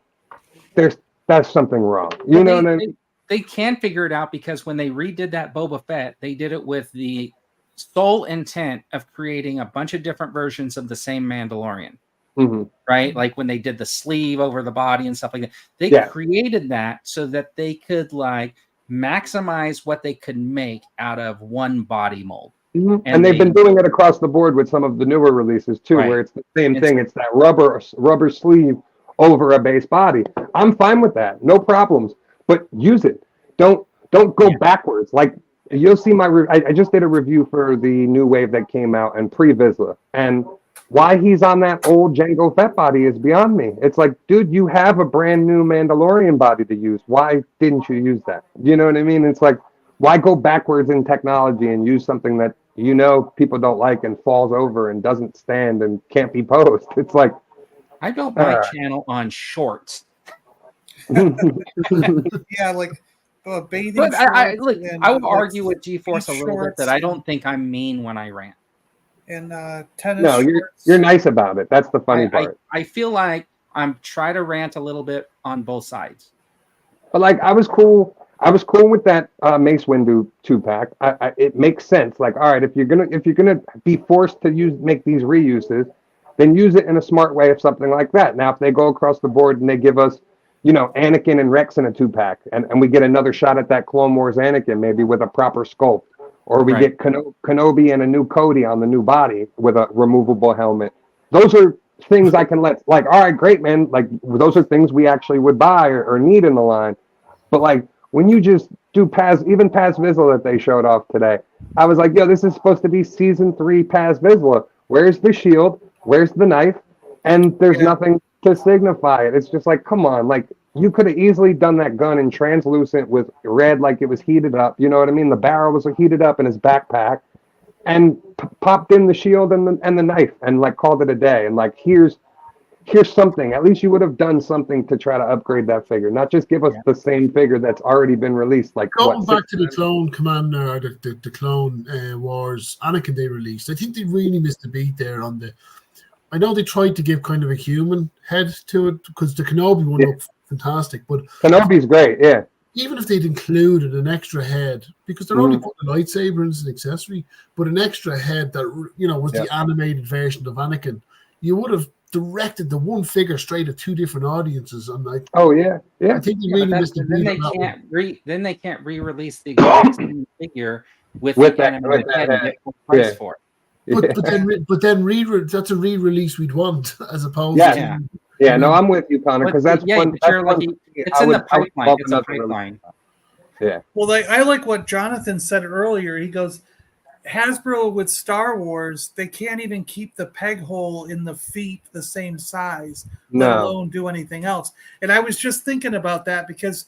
that's something wrong. You know what I mean? They can figure it out because when they redid that Boba Fett, they did it with the sole intent of creating a bunch of different versions of the same Mandalorian. Mm-hmm. Right? Like when they did the sleeve over the body and stuff like that. They created that so that they could like maximize what they could make out of one body mold. Mm-hmm. And they've been doing it across the board with some of the newer releases too, where it's the same thing. It's that rubber sleeve over a base body. I'm fine with that. No problems. But use it. Don't go backwards. Like you'll see I just did a review for the new wave that came out and pre-Vizsla, and why he's on that old Jango Fett body is beyond me. It's like, dude, you have a brand new Mandalorian body to use. Why didn't you use that? You know what I mean? It's like, why go backwards in technology and use something that people don't like and falls over and doesn't stand and can't be posed? It's like, I built my channel on shorts. Yeah, like bathing. But I will argue with GeForce a little bit that I don't think I'm mean when I rant. And tennis. No, you're nice about it. That's the funny part. I feel like I'm trying to rant a little bit on both sides. But like I was cool with that Mace Windu 2-pack. It makes sense. Like, all right, if you're gonna be forced to make these reuses, then use it in a smart way of something like that. Now, if they go across the board and they give us, Anakin and Rex in a 2-pack, and we get another shot at that Clone Wars Anakin, maybe with a proper sculpt, or we Right. get Kenobi and a new Cody on the new body with a removable helmet. Those are things I can let, like, all right, great, man. Like, those are things we actually would buy or need in the line. But like, when you just do even Paz Vizsla that they showed off today, I was like, yo, this is supposed to be season 3 Paz Vizsla. Where's the shield? Where's the knife? And there's nothing to signify it. It's just like, come on, like, you could have easily done that gun in translucent with red, like it was heated up. You know what I mean? The barrel was heated up in his backpack, and popped in the shield and the knife, and like called it a day. And like, here's something. At least you would have done something to try to upgrade that figure, not just give us the same figure that's already been released. Like, going back to the Clone Commander, or the Clone Wars Anakin they released, I think they really missed the beat there on the. I know they tried to give kind of a human head to it because the Kenobi one looked fantastic, but Kenobi's great, yeah. Even if they'd included an extra head, because they're only putting a lightsaber as an accessory, but an extra head that was the animated version of Anakin, you would have directed the one figure straight at 2 different audiences. And like, I think they really missed the beat. Then they can't re-release the exact same figure with the animated head and get full price for it. But then that's a re-release we'd want as opposed to no, I'm with you, Connor, because that's one. It's in the pipeline. It's a pipeline. Yeah. Well, I like what Jonathan said earlier. He goes, Hasbro with Star Wars, they can't even keep the peg hole in the feet the same size, let alone do anything else. And I was just thinking about that because,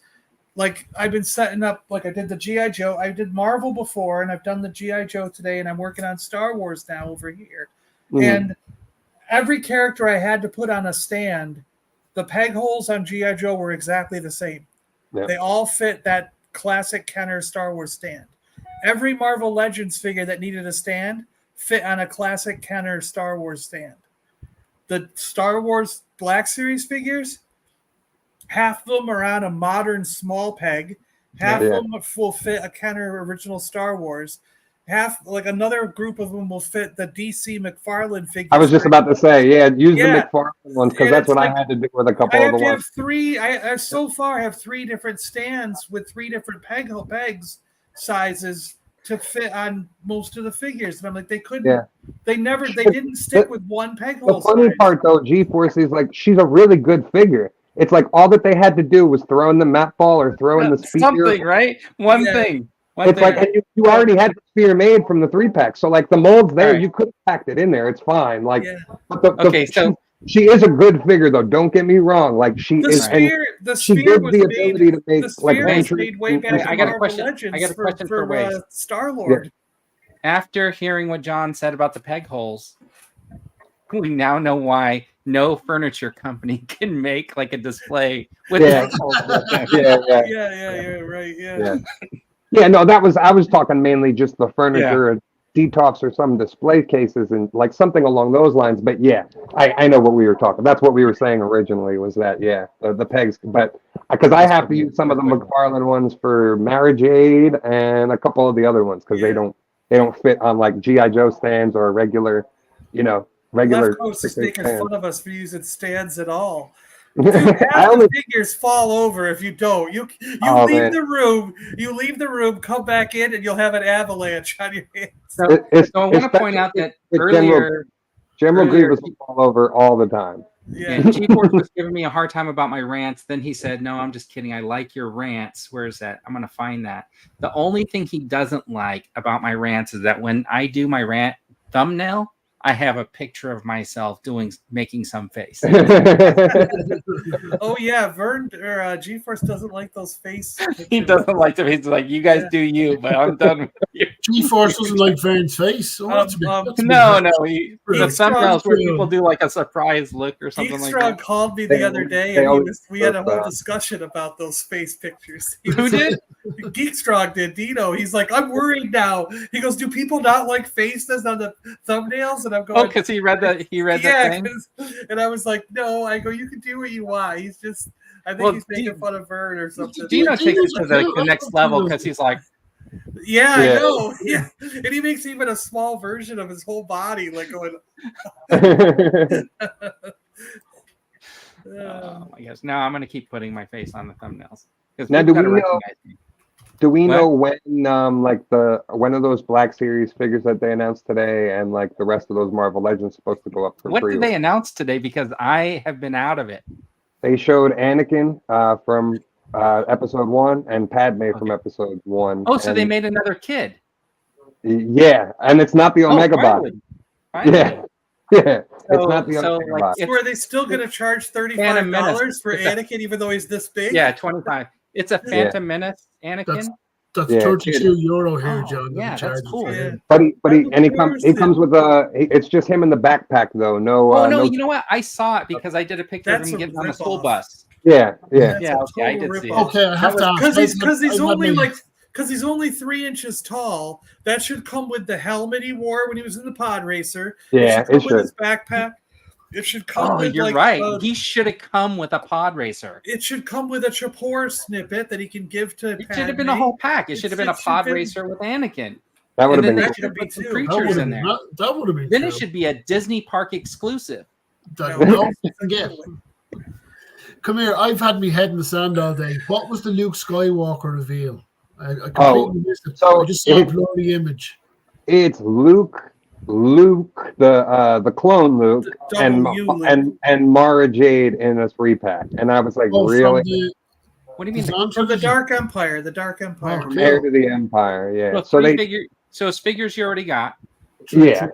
like, I've been setting up, like I did the G.I. Joe. I did Marvel before, and I've done the G.I. Joe today, and I'm working on Star Wars now over here. And every character I had to put on a stand, the peg holes on G.I. Joe were exactly the same. Yeah. They all fit that classic Kenner Star Wars stand. Every Marvel Legends figure that needed a stand fit on a classic Kenner Star Wars stand. The Star Wars Black Series figures, half of them are on a modern small peg. Half of them will fit a Kenner original Star Wars. Half, like another group of them will fit the DC McFarlane figures. I was just about to say, use the McFarlane ones because that's what I had to do with a couple of the ones. I so far have 3 different stands with 3 different pegs sizes to fit on most of the figures, and I'm like, they couldn't. They didn't stick with one peg hole. The funny part though, G-Force is like, she's a really good figure. It's like all that they had to do was throw in the map ball or throw in the spear. Something, right? One thing. It's like, and you already had the spear made from the 3-pack, so like the mold's there, you could have packed it in there. It's fine. Like, but she is a good figure though. Don't get me wrong. Like she is. The spear was the ability to make made way back. I got a question for Waze. Star-Lord. After hearing what John said about the peg holes, we now know why no furniture company can make like a display with peg holes. Yeah, no, I was talking mainly just the furniture and detox or some display cases and like something along those lines. But I know what we were talking. That's what we were saying originally was that, the pegs. But because I have to use some of the McFarlane ones for Marriage Aid and a couple of the other ones because they don't fit on like G.I. Joe stands or regular. Left Coast is making fun of us for using stands at all. Half the figures fall over if you don't. You leave the room, come back in, and you'll have an avalanche on your hands. So I want to point out that earlier, General Grievous will fall over all the time. Yeah, G-Force was giving me a hard time about my rants. Then he said, "No, I'm just kidding. I like your rants. Where's that? I'm gonna find that." The only thing he doesn't like about my rants is that when I do my rant thumbnail, I have a picture of myself making some face. Oh yeah, Vern or G-Force doesn't like those face pictures. He doesn't like them. He's like, you guys do you, but I'm done with you. G-Force doesn't like Vern's face. No. The thumbnails where people do like a surprise look or something like that. Geekstrong called me the other day, and we had a whole discussion about those face pictures. Who did? Geekstrong did. Dino. He's like, I'm worried now. He goes, do people not like faces on the thumbnails? And I'm going, because he read that. He read that thing. And I was like, no. I go, you can do what you want. He's just, I think he's making fun of Vern or something. Dino takes it to the next level because he's like, I know. Yeah, and he makes even a small version of his whole body, like going. Oh my gosh! Now I'm gonna keep putting my face on the thumbnails. Now, Do we What? know when when are those Black Series figures that they announced today and like the rest of those Marvel Legends supposed to go up for What free? did they announce today? Because I have been out of it. They showed Anakin from episode 1 and Padme from Okay. episode 1. Oh, so they and- made another kid. Yeah, and it's not the Omega bot. Finally. Yeah, yeah, it's So- not the so, Omega like, bot. So are they still going to charge Phantom Menace. $35 for It's a- Anakin, even though he's this big? Yeah, 25. It's a Phantom Menace, Anakin. That's Yeah, €32 here, Oh, John. yeah, that's cool. Yeah. But he Where's comes with it's just him in the backpack though. No. Oh no, no. you know what? I saw it because I did a picture That's of him a getting on the school rip-off. bus. Yeah, yeah. Yeah, okay, I did see it. Okay, I have to ask. Because he's I've only had because he's only 3 inches tall. That should come with the helmet he wore when he was in the pod racer. Yeah, it should come it with his backpack. It should come Oh, with you're like, right. He should have come with a pod racer. it should come with a Chapor snippet that he can give to It should have been a whole pack. It should have been a It should pod been- racer with Anakin. That would have And then been they cool. should have put some That creatures in there. That would have been. Then cool. it should be a Disney park exclusive. Don't forget. Come here. I've had me head in the sand all day. What was the Luke Skywalker reveal? I completely missed it. so I just saw a it- blurry image. It's Luke, the clone Luke, The and W Luke. and Mara Jade in a 3-pack, and I was like, Oh, really? from the What do you mean? Design From the trilogy? Dark Empire. The Dark Empire. Oh, Heir to the Empire, yeah. So So they, it's figures you already got. yeah,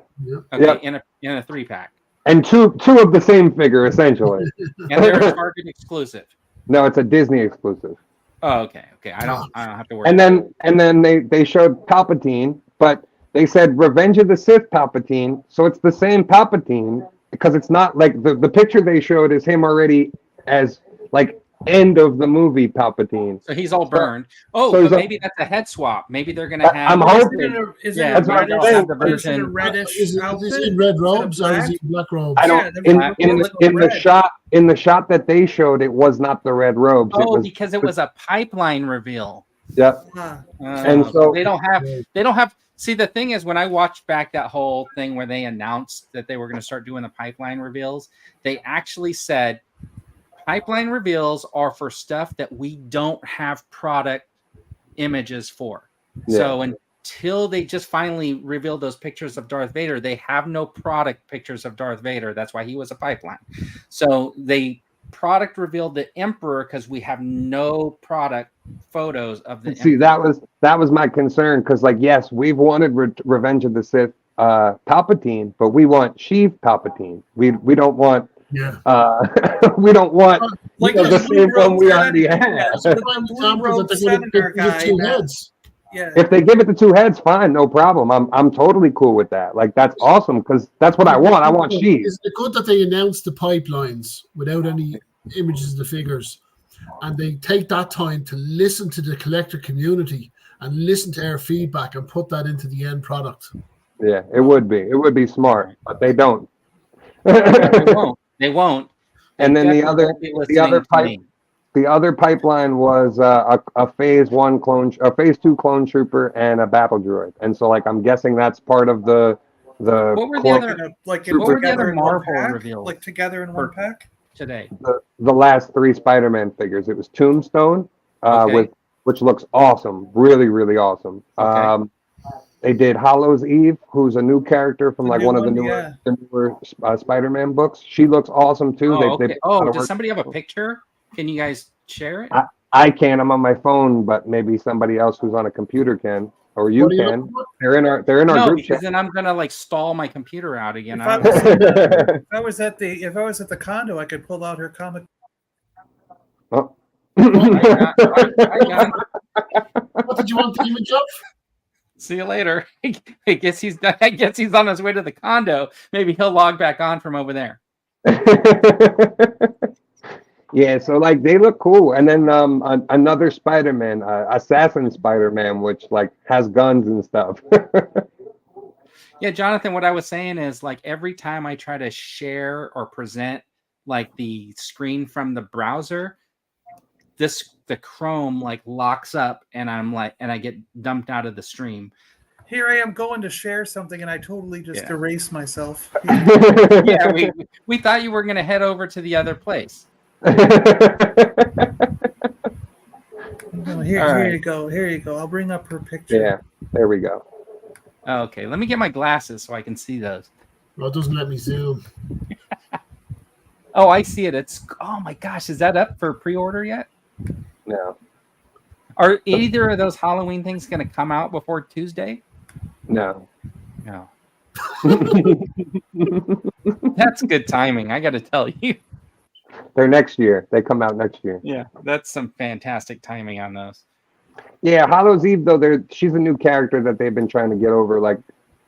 Okay, Yep. in a 3-pack. and two of the same figure essentially. And they're a Target exclusive. No, it's a Disney exclusive. Oh, okay. Okay. I don't have to worry. And then they showed Palpatine, but they said Revenge of the Sith Palpatine, so it's the same Palpatine because it's not like the picture they showed is him already as like end of the movie Palpatine. So he's all burned. Oh, so but he's maybe that's a head swap. Maybe they're gonna have. I'm hoping. Is Yeah, it that's a what I'm reddish, saying. The is it a version- reddish Is outfit? he in red Is it robes or is black? he in black robes? I don't. Yeah, they're black in with the red. shot that they showed, it was not the red robes. It Oh, was, because it was a pipeline reveal. yeah. Ah, so- they don't have. See, the thing is, when I watched back that whole thing where they announced that they were going to start doing the pipeline reveals, they actually said pipeline reveals are for stuff that we don't have product images for. Yeah. So until they just finally revealed those pictures of Darth Vader, they have no product pictures of Darth Vader. That's why he was a pipeline. So they product revealed the Emperor because we have no product photos of the See, Emperor. that was my concern because, like, yes, we've wanted Revenge of the Sith Palpatine, but we want Sheev Palpatine. We don't want Yeah. we don't want like the the same blue one we robe already senator- have. the Prime blue example robe that they're going to senator guy. two that- heads. Yeah. If they give it the 2 heads, fine, no problem. I'm totally cool with that. Like, that's awesome because that's what I want. I want Sheev. Is it good that they announced the pipelines without any images of the figures, and they take that time to listen to the collector community and listen to our feedback and put that into the end product? Yeah, it would be smart, but they don't. They won't. And then the other pipe. the other pipeline was a phase 1 clone, a phase 2 clone trooper, and a battle droid. And so, like, I'm guessing that's part of the. What were the clone- other Like What were the together other in one Marvel pack? reveals? Like together in one pack? today? the last 3 Spider-Man figures. It was Tombstone, Okay. which looks awesome, really awesome. Okay. They did Hollow's Eve, who's a new character from The like new one of the one, newer Spider-Man books. She looks awesome too. Oh, They okay. put a lot of Does work- somebody have a picture? Can you guys share it? I can. I'm on my phone, but maybe somebody else who's on a computer can, or you What are you can. looking for? They're in our No, group because chat. then I'm gonna like stall my computer out again. If I I don't was- know. If I was at the condo, I could pull out her comic. Oh. Bye, John. What did you want the image of? See you later. I guess he's on his way to the condo. Maybe he'll log back on from over there. Yeah, so like they look cool, and then another Spider-Man, Assassin Spider-Man, which like has guns and stuff. Yeah, Jonathan, what I was saying is like every time I try to share or present like the screen from the browser, the Chrome like locks up and I get dumped out of the stream. Here I am going to share something, and I totally just Yeah. erase myself. Yeah, we thought you were gonna head over to the other place. Oh, here right. you go. Here you go. I'll bring up her picture. Yeah, there we go. Okay, let me get my glasses so I can see those. Well, it doesn't let me zoom. Oh, I see it. It's oh my gosh, is that up for pre-order yet? No, Are either of those Halloween things going to come out before Tuesday? no. No. That's good timing. I got to tell you. They're next year. They come out next year. Yeah, that's some fantastic timing on those. Yeah, Hallows Eve though, she's a new character that they've been trying to get over, like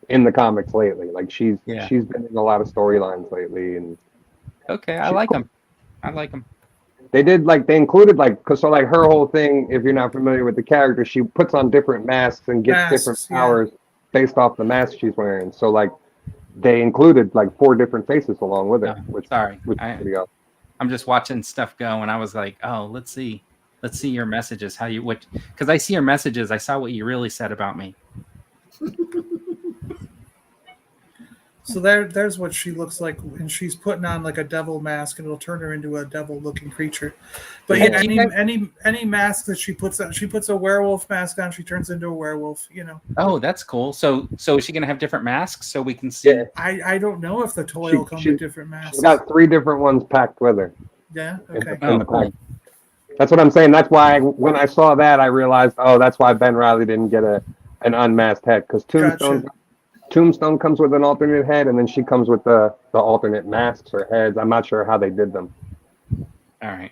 in the comics lately. Like she's been in a lot of storylines lately, and Okay, I like them. I like them. they included cause so like her whole thing. If you're not familiar with the character, she puts on different masks and gets different powers based off the mask she's wearing. So like they included like 4 different faces along with it. Which is pretty awesome. I'm just watching stuff go, and I was like, oh, let's see your messages. Because I see your messages. I saw what you really said about me. So there's what she looks like, and she's putting on like a devil mask, and it'll turn her into a devil-looking creature. But yeah, any mask that she puts on, she puts a werewolf mask on, she turns into a werewolf. You know. Oh, that's cool. So is she gonna have different masks so we can see? Yeah. I don't know if the toy will come with different masks. She's got 3 different ones packed with her. Yeah. Okay. Cool. That's what I'm saying. That's why when I saw that, I realized, that's why Ben Riley didn't get an unmasked head, because Tombstone comes with an alternate head, and then she comes with the alternate masks or heads. I'm not sure how they did them. All right.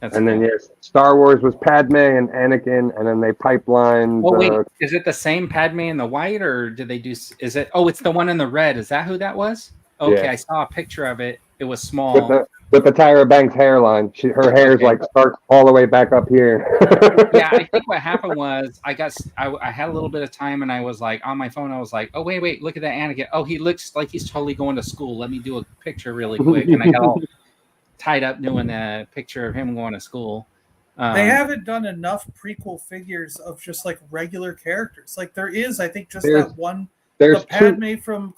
Then yes, Star Wars was Padme and Anakin, and then they pipelined. Oh wait, is it the same Padme in the white, or did they do? Is it? Oh, it's the one in the red. Is that who that was? Okay, yeah. I saw a picture of it. It was small. With the Tyra Banks hairline, her hair's starts all the way back up here. Yeah, I think what happened was I had a little bit of time, and I was like on my phone. I was like, oh wait, look at that Anakin. Oh, he looks like he's totally going to school. Let me do a picture really quick, and I got all tied up doing a picture of him going to school. They haven't done enough prequel figures of just like regular characters. Like there is, I think, just that one. There's Padme from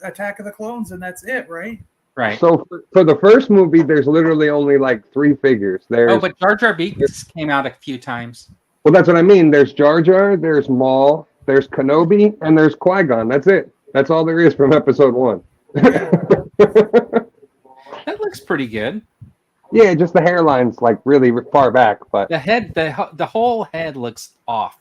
Attack of the Clones, and that's it, right? Right. So for the first movie, there's literally only like 3 figures. But Jar Jar Binks came out a few times. Well, that's what I mean. There's Jar Jar, there's Maul, there's Kenobi, and there's Qui-Gon. That's it. That's all there is from Episode 1. That looks pretty good. Yeah, just the hairline's like really far back, but the head, the whole head looks off.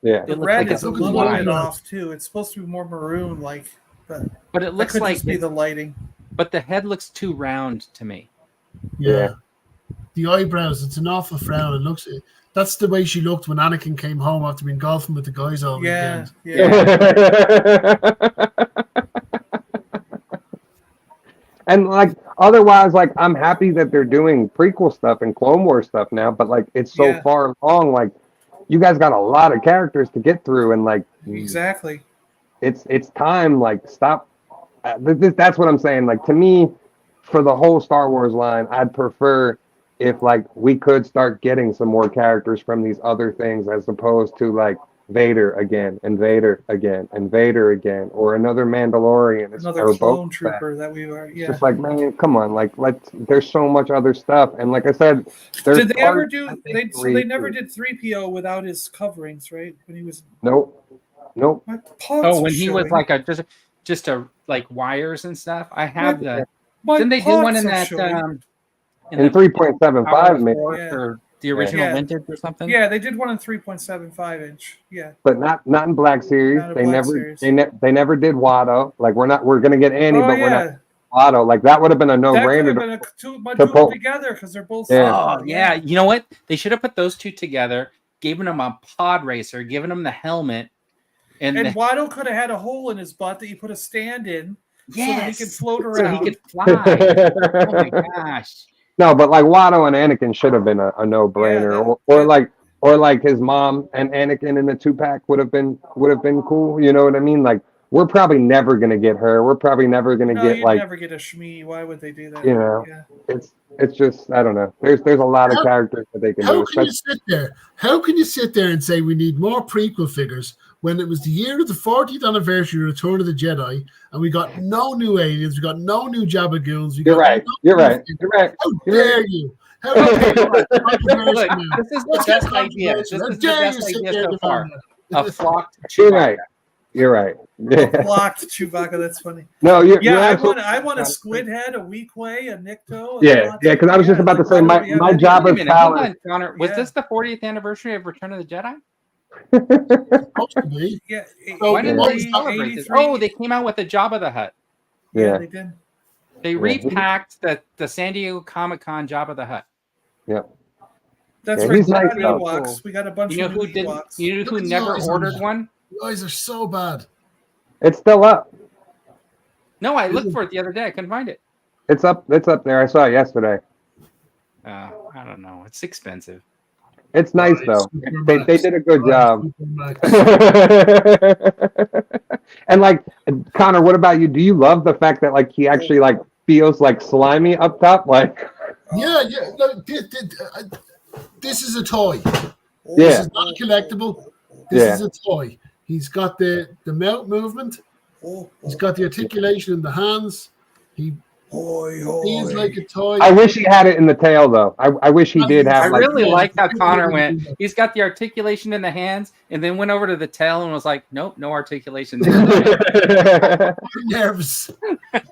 Yeah, the red is a little bit off too. It's supposed to be more maroon, like, but it looks like just be the lighting. But the head looks too round to me. Yeah. The eyebrows, it's an awful frown. It looks. That's the way she looked when Anakin came home after being golfing with the guys all weekend. And like otherwise, like I'm happy that they're doing prequel stuff and Clone Wars stuff now, but like it's so far along. Like you guys got a lot of characters to get through, and like exactly, it's time. Like stop. That's what I'm saying. Like to me, for the whole Star Wars line, I'd prefer if like we could start getting some more characters from these other things as opposed to like Vader again and Vader again and Vader again, or another Mandalorian, another clone trooper that we were. Yeah, just like man, come on, like there's so much other stuff, and like I said, did they ever do? They never did 3PO without his coverings, right? When he was nope. Oh, when he was like just a like wires and stuff. I have that. Didn't they do one in that in 3.75 maybe or the original vintage or something? Yeah, they did one in 3.75 inch. Yeah, but not in Black Series. They never did Watto. Like we're gonna get Annie, but we're not Watto. Like that would have been a no-brainer. To put together because they're both. Oh yeah, you know what? They should have put those two together, given them a pod racer, given them the helmet. And Watto could have had a hole in his butt that you put a stand in so that he could float around. So he could fly. Oh my gosh. No, but like Watto and Anakin should have been a no-brainer. Or like his mom and Anakin in the 2-pack would have been cool. You know what I mean? Like we're probably never gonna get her. We're probably never gonna get like never get a Shmi. Why would they do that? You know, it's just I don't know. There's a lot of characters that they can do. How can you sit there and say we need more prequel figures when it was the year of the 40th anniversary of Return of the Jedi and we got no new aliens, we got no new Jabba Goons. You're right. How dare you? How about that? Look, this is the Let's get best idea. This controversial. is How the dare best you sit idea there so and far. demand A flocked You're Chewbacca. right. You're right. A blocked Chewbacca. That's funny. No, you're Yeah, absolutely I want a squid head, a weak way, a Nikto. Yeah, because I was just about to say my job Wait a is minute, hold Fowler. on, Connor. Was Yeah. this the 40th anniversary of Return of the Jedi? Supposed to be. Yeah. So Why didn't what they was that? celebrate this? 83? Oh, they came out with a Jabba the Hutt. Yeah, they did. They Yeah. repacked the San Diego Comic-Con Jabba the Hutt. Yeah. That's Yeah, right. he's We got nice, though. Ewoks. We got a bunch You know of who new didn't? Ewoks. You know Look who at the never eyes on ordered that. one? You guys are so bad. It's still up. No, I looked for it the other day. I couldn't find it. It's up. It's up there. I saw it yesterday. I don't know. It's expensive. It's nice though. They did a good job. And like Connor, what about you? Do you love the fact that like he actually like feels like slimy up top? Like Yeah. Look, this is a toy. Yeah. This is not a collectible. This Yeah. is a toy. He's got the mouth movement. He's got the articulation in the hands. He feels like a toy. I wish he had it in the tail though. I wish he did have I like really liked how Connor went. He's got the articulation in the hands, and then went over to the tail and was like, "Nope, no articulation there." Nerves.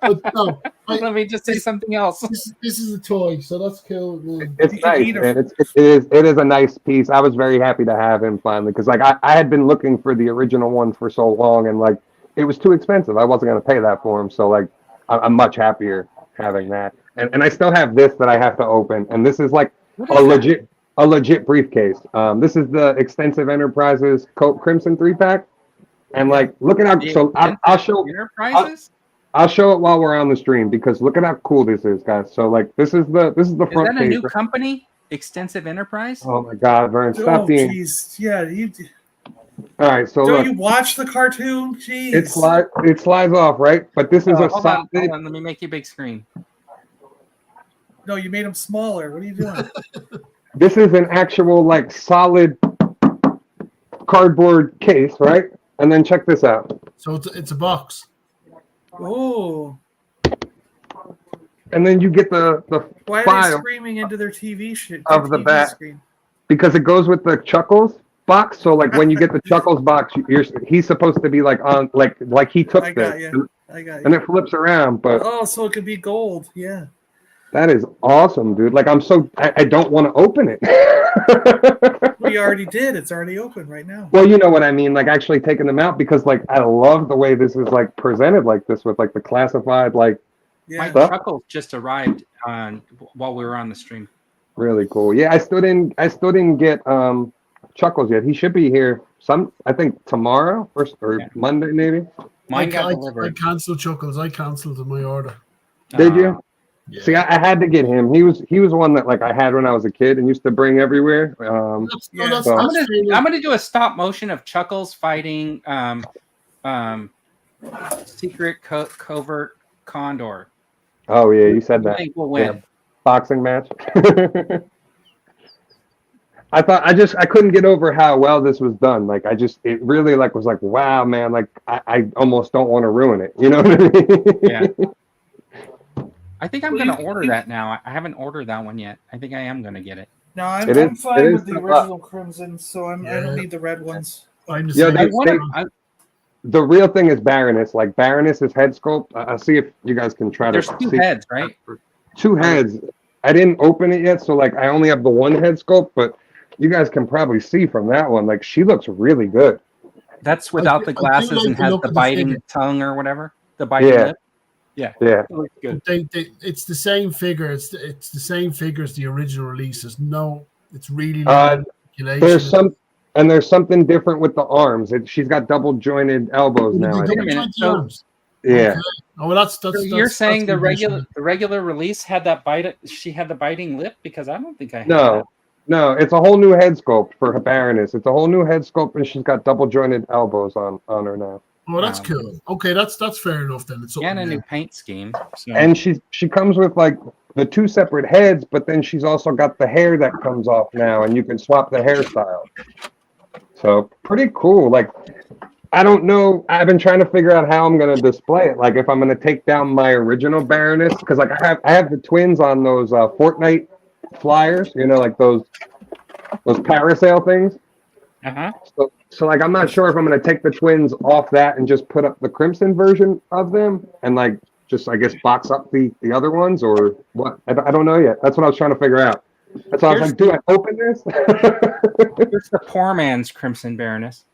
But no, Let me just say something else. this is a toy, so that's cool. Man. It's You can nice, eat 'em. man. It is a nice piece. I was very happy to have him finally because like I had been looking for the original one for so long and like it was too expensive. I wasn't gonna pay that for him. So like I'm much happier having that. And I still have this that I have to open. And this is like a legit briefcase. This is the Extensive Enterprises Crimson 3-pack. And like look at how so I'll show Enterprises. I'll show it while we're on the stream because look at how cool this is, guys. So like this is the Is front that a page. new company? Extensive Enterprise. Oh my God, Vern, stop Oh, being. jeez. Yeah, All right, so don't look, you watch the cartoon? Jeez. it slides off, right? But this is a Hold solid. on. Let me make you big screen. No, you made them smaller. What are you doing? This is an actual like solid cardboard case, right? And then check this out. So it's a box. Oh, And then you get the why are they file screaming into their TV shit? Of the TV back. screen? because it goes with the Chuckles box. So like when you get the Chuckles box, he's supposed to be like on like he took I got this, you. I got you. and it flips around. But Oh, so it could be gold. Yeah. that is awesome, dude. Like I don't want to open it. We already did. It's already open right now. Well, you know what I mean, like actually taking them out because like I love the way this is like presented like this with like the classified like Yeah. My Stuff? Chuckles just arrived while we were on the stream. really cool. Yeah, I still didn't get Chuckles yet. He should be here I think tomorrow or Yeah. Monday maybe. Mine got I delivered. canceled Chuckles. I canceled my order. Did you? Yeah. See, I had to get him. He was one that like I had when I was a kid and used to bring everywhere. Yeah. That's So- I'm gonna do a stop motion of Chuckles fighting secret covert condor. Oh yeah, you said I that. think we'll win. Yeah. Boxing match. I thought I couldn't get over how well this was done. Like it really like was like wow man, like I almost don't want to ruin it. You know what I mean? Yeah. I think I'm Well, gonna you- order you- that now. I haven't ordered that one yet. I think I am gonna get it. No, I'm It is- fine it is with the tough. original Crimson, so I Yeah. don't need the red ones. I'm the Yeah, same. I they- want The real thing is Baroness. Like Baroness's head sculpt. I'll see if you guys can try There's to two see. heads, right? Two heads. I didn't open it yet, so like I only have the one head sculpt, but you guys can probably see from that one. Like she looks really good. That's without do- the I do glasses like and the has look the of the biting figure. tongue or whatever. The biting Yeah. lip. Yeah. Yeah. It looks good. It's the same figure. It's the same figure as the original release. It's really There's there's something different with the arms. She's got double jointed elbows now. I Wait a think. minute, so- Yeah. Okay. Oh, well, that's So you're that's- saying that's the regular release had that bite? She had the biting lip because I don't think I had that. No, it's a whole new head sculpt for Baroness. It's a whole new head sculpt, and she's got double jointed elbows on her now. Oh, that's cool. Okay, that's fair enough then. It's And a something new paint scheme. So. And she comes with like the two separate heads, but then she's also got the hair that comes off now, and you can swap the hairstyle. So pretty cool. Like I don't know. I've been trying to figure out how I'm gonna display it. Like if I'm gonna take down my original Baroness, because like I have the twins on those Fortnite flyers, like those parasail things. So like I'm not sure if I'm gonna take the twins off that and just put up the Crimson version of them and like just I guess box up the other ones or what? I don't know yet. That's what I was trying to figure out. That's why I was like, do I open this? Here's the poor man's Crimson Baroness.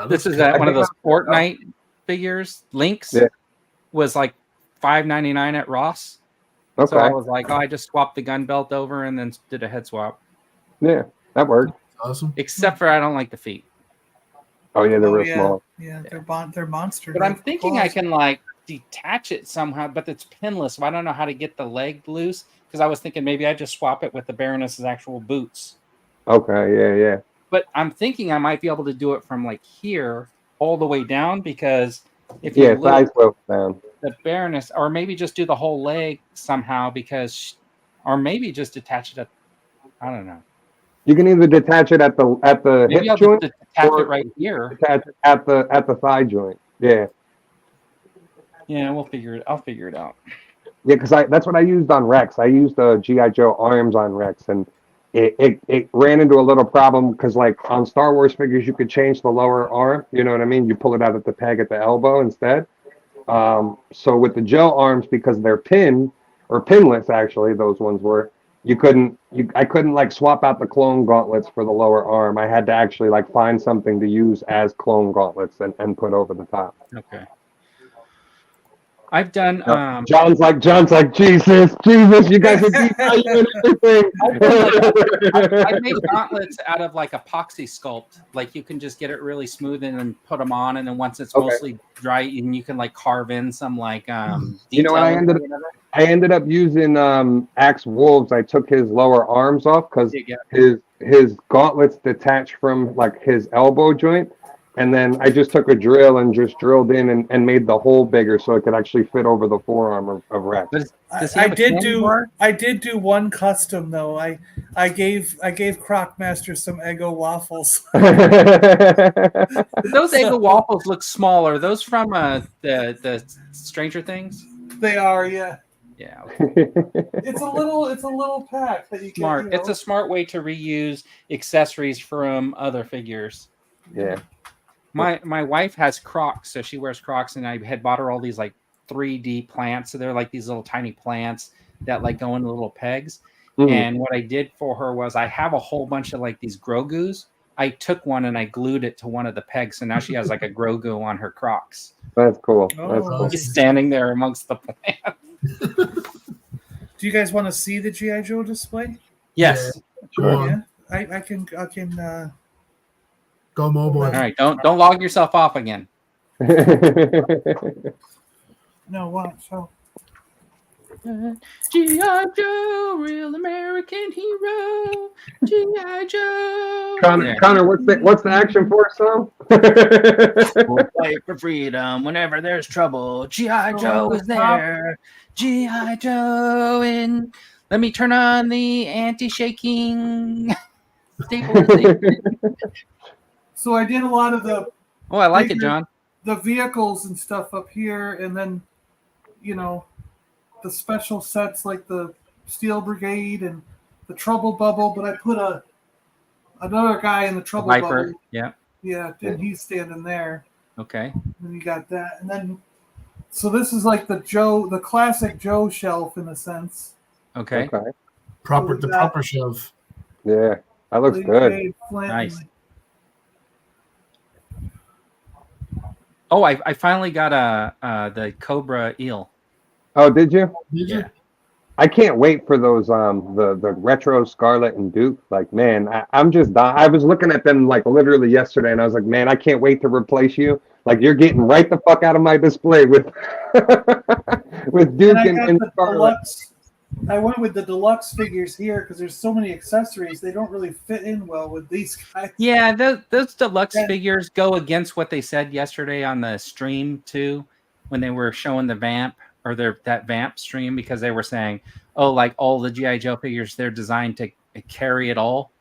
This is one of those Fortnite figures. Lynx was like $5.99 at Ross. Okay. So I was like, I just swapped the gun belt over and then did a head swap. Yeah, that worked. Awesome. Except for I don't like the feet. Oh yeah, they're real small. Yeah, they're monsters. But I'm thinking I can like detach it somehow, but it's pinless. So I don't know how to get the leg loose because I was thinking maybe I just swap it with the Baroness's actual boots. Okay, yeah. But I'm thinking I might be able to do it from like here all the way down because if you look, size goes down. The Baroness, or maybe just do the whole leg somehow or maybe just detach it at, I don't know. You can either detach it at the Maybe hip I'll joint, just detach or it right here. Detach it at the thigh joint. Yeah. Yeah, we'll figure it. I'll figure it out. Yeah, because that's what I used on Rex. I used the GI Joe arms on Rex, and it ran into a little problem because like on Star Wars figures, you could change the lower arm. You know what I mean? You pull it out at the peg at the elbow instead. So with the Joe arms, because they're pinless, actually, those ones were. I couldn't like swap out the clone gauntlets for the lower arm. I had to actually like find something to use as clone gauntlets and put over the top. Okay. I've done. John's like Jesus, you guys are detailing everything. I made gauntlets out of like epoxy sculpt. Like you can just get it really smooth and then put them on, and then once it's mostly dry, and you can like carve in some like. You know what I ended up using Axe Wolves. I took his lower arms off because his gauntlets detached from like his elbow joint. And then I just took a drill and just drilled in and made the hole bigger so it could actually fit over the forearm of Rex. I did do one custom though. I gave Crocmaster some Eggo waffles. Those Eggo waffles look smaller. Those from the Stranger Things? They are, yeah. Yeah. It's a little pack that you smart. can. It's a smart way to reuse accessories from other figures. Yeah. My wife has Crocs, so she wears Crocs, and I had bought her all these like 3D plants. So they're like these little tiny plants that like go into little pegs. Mm-hmm. And what I did for her was I have a whole bunch of like these Grogus. I took one and I glued it to one of the pegs, so now she has like a Grogu on her Crocs. That's cool. That's cool. Just standing there amongst the plants. Do you guys want to see the GI Joe display? Yes. Yeah, sure. Yeah, I can. Go mobile. All right, don't log yourself off again. No, what? So. G.I. Joe, real American hero. G.I. Joe. Connor, what's the action force song? We'll fight for freedom whenever there's trouble. G.I. Joe is there. G.I. Joe in. Let me turn on the anti-shaking stabilization. So I did a lot of the. Oh, I like it, John. The vehicles and stuff up here, and then, the special sets like the Steel Brigade and the Trouble Bubble. But I put another guy in the Trouble Bubble. Yeah. Yeah, and he's standing there. Okay. And you got that, and then, so this is like the classic Joe shelf in a sense. Okay. Okay. The proper shelf. Yeah, that looks good. Nice. Oh, I finally got the Cobra eel. Oh, did you? Did you? I can't wait for those the retro Scarlet and Duke. Like, man, I'm just dying. I was looking at them like literally yesterday, and I was like, man, I can't wait to replace you. Like, you're getting right the fuck out of my display with Duke and Scarlet. I went with the deluxe figures here because there's so many accessories. They don't really fit in well with these guys. Yeah, those deluxe figures go against what they said yesterday on the stream too, when they were showing the Vamp or that Vamp stream, because they were saying, oh, like all the G.I. Joe figures, they're designed to carry it all.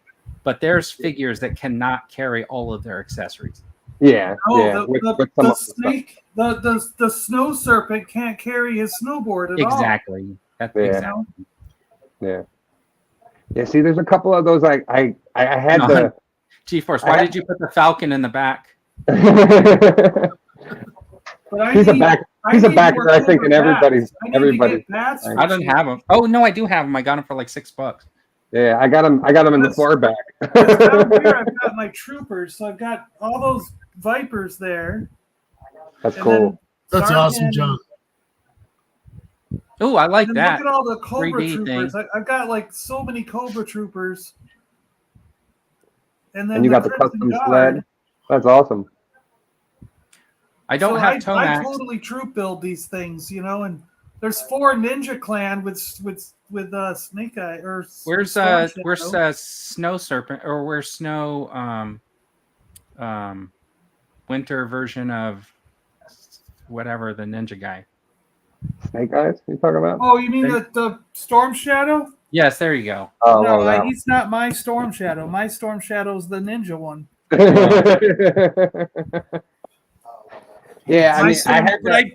But there's figures that cannot carry all of their accessories. Yeah. The snake, the snow serpent can't carry his snowboard at all. Exactly. Exactly. Yeah. Yeah. See, there's a couple of those. I had No, the. G-Force, why did you put the Falcon in the back? But I He's a need- back. I He's a need backer. more I think, Cobra in everybody's. bats. I need to Everybody. get bats for I don't cheap. have them. Oh no, I do have them. I got them for like $6. Yeah, I got him. I got him in the far back. Because down here I've got my troopers, so I've got all those vipers there. That's And cool. then That's Sergeant- awesome, John. Oh, I like and that. Look at all the Cobra 3D troopers. thing. I've got like so many Cobra troopers. And then And you got the Crimson custom Guard. sled. That's awesome. I don't So have I Tomax. totally troop build these things, you know, and there's 4 Ninja Clan with Snake Eye or Where's Storm Shadow. Snow Serpent, or where's Snow winter version of whatever the ninja guy? Snake Eyes? You talking about? Oh, you mean the Storm Shadow? Yes, there you go. Oh, No, well, that he's not my Storm Shadow. My Storm Shadow's the ninja one. Yeah, I My mean, Storm- I had but that.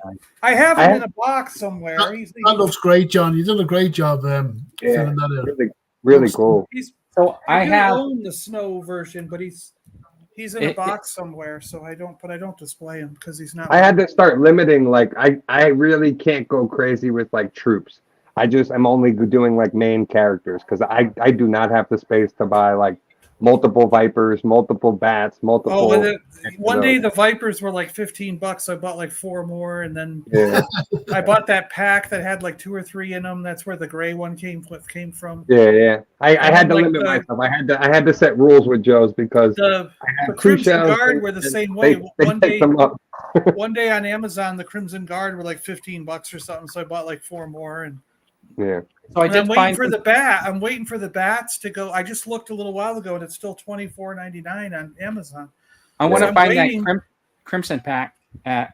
I have I him have- in a box somewhere. That looks great, John. You've done a great job filling that out. Really, really cool. So I do have. own the snow version, but he's in a It- box somewhere, so I don't display him because he's not. I had to start limiting. Like, I really can't go crazy with like troops. I'm only doing like main characters because I do not have the space to buy like multiple Vipers, multiple Bats, multiple. Oh, and one day the Vipers were like $15, so I bought like 4 more, and then Yeah, I bought that pack that had like 2 or 3 in them. That's where the gray one came from. yeah. I And had to like limit the- myself. I had to set rules with Joe's because The I had two Crimson shells. Guard and- were the and same way. They One picked day, them up. one day on Amazon, the Crimson Guard were like $15 or something, so I bought like 4 more. And Yeah. So I And did I'm waiting find for the bat. I'm waiting for the bats to go. I just looked a little while ago, and it's still $24.99 on Amazon. I want to I'm find waiting- that Crimson pack at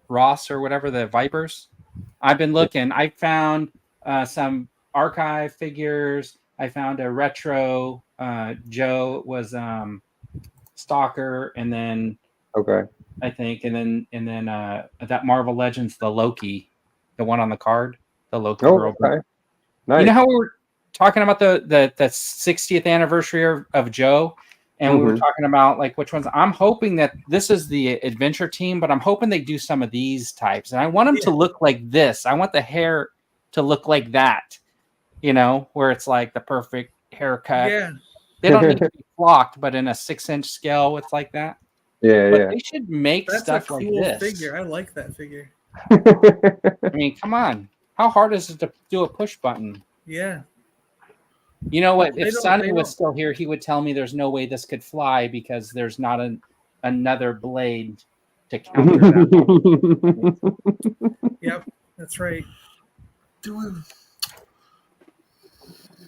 Ross or whatever, the Vipers. I've been looking. I found some archive figures. I found a retro. Joe was Stalker, and then Okay. I think, and then that Marvel Legends, the Loki, the one on the card, the Loki Oh, world. okay. Nice. You know how we were talking about the 60th anniversary of Joe, and we were Mhm. talking about like which ones. I'm hoping that this is the adventure team, but I'm hoping they do some of these types, and I want them to look like this. I want the hair to look like that, where it's like the perfect haircut. Yeah, They don't need to be flocked, but in a 6-inch scale, it's like that. Yeah, But yeah. they should make that's a stuff cool like this. figure. I like that figure. I mean, come on. How hard is it to do a push button? Yeah, You know what? They If don't- Sonny they was don't- still here, he would tell me there's no way this could fly because there's not another blade to counter that. yep, that's right. Doing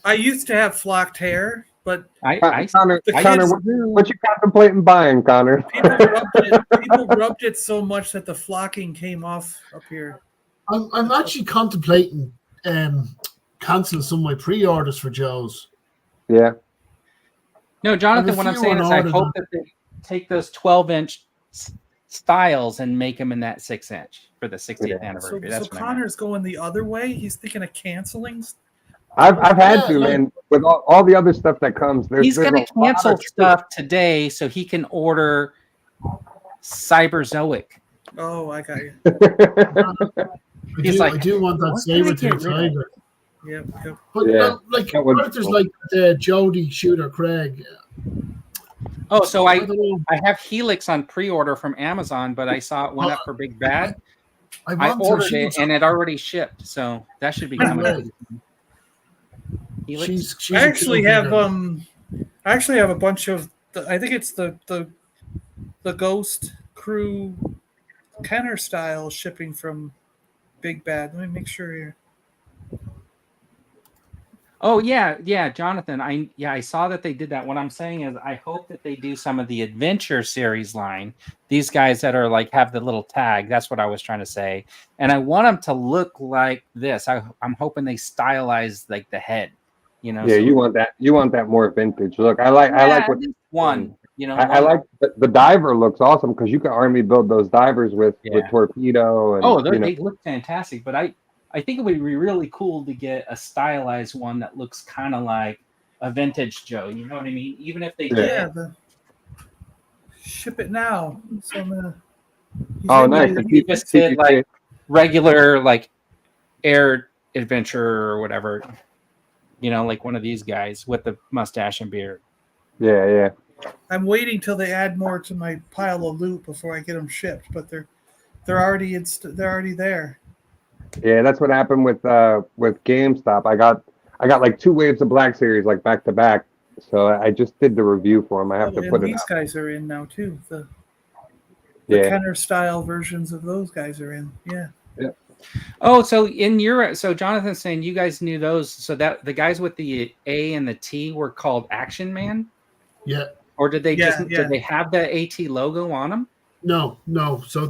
I used to have flocked hair, but Connor, the Connor, kids- what you contemplating buying, Connor? people rubbed it so much that the flocking came off up here. I'm actually contemplating canceling some of my pre-orders for Joe's. Yeah. No, Jonathan, There's a what I'm few saying on is I order, hope that they take those 12-inch styles and make them in that 6-inch for the 60th Yeah. So, anniversary. so That's what I meant. Connor's going the other way. He's thinking of canceling. I've had Yeah, to, like- man. With all the other stuff that comes, He's there's going to a lot cancel of stuff today so he can order Cyberzoic. Oh, I got you. He's like, I do want that what can I saber get tooth rid of? tiger. Yep. But Yeah, like that would be characters cool. like Jody, Shooter, Craig. Oh, so I I don't know. I have Helix on pre-order from Amazon, but I saw it went up for Big Bad. I want her. ordered it and it already shipped, so that should be coming. Right. Helix? She's I a actually cool have figure. I actually have a bunch of. I think it's the Ghost Crew Kenner style shipping from Big Bad. Let me make sure here. Oh yeah, Jonathan. I saw that they did that. What I'm saying is, I hope that they do some of the Adventure series line. These guys that are like have the little tag. That's what I was trying to say. And I want them to look like this. I'm hoping they stylize like the head. Yeah, so- you want that. You want that more vintage look. I like Yeah, what at least one. I like the diver looks awesome because you can army build those divers with Yeah. torpedo and Oh, they look fantastic. But I I think it would be really cool to get a stylized one that looks kind of like a vintage Joe. You know what I mean? Even if they Yeah, did. ship it now. So I'm gonna. Oh, nice. You just did like regular like air adventure or whatever. You know, like one of these guys with the mustache and beard. Yeah, yeah. I'm waiting till they add more to my pile of loot before I get them shipped, but they're already they're already there. Yeah, that's what happened with GameStop. I got like 2 waves of Black Series like back to back. So I just did the review for them. I have to put it these out. guys are in now too. The Yeah. Kenner style versions of those guys are in. Yeah. Yeah. Oh, so so Jonathan's saying you guys knew those. So that the guys with the A and the T were called Action Man? Yeah. Or did they did they have the AT logo on them? No. So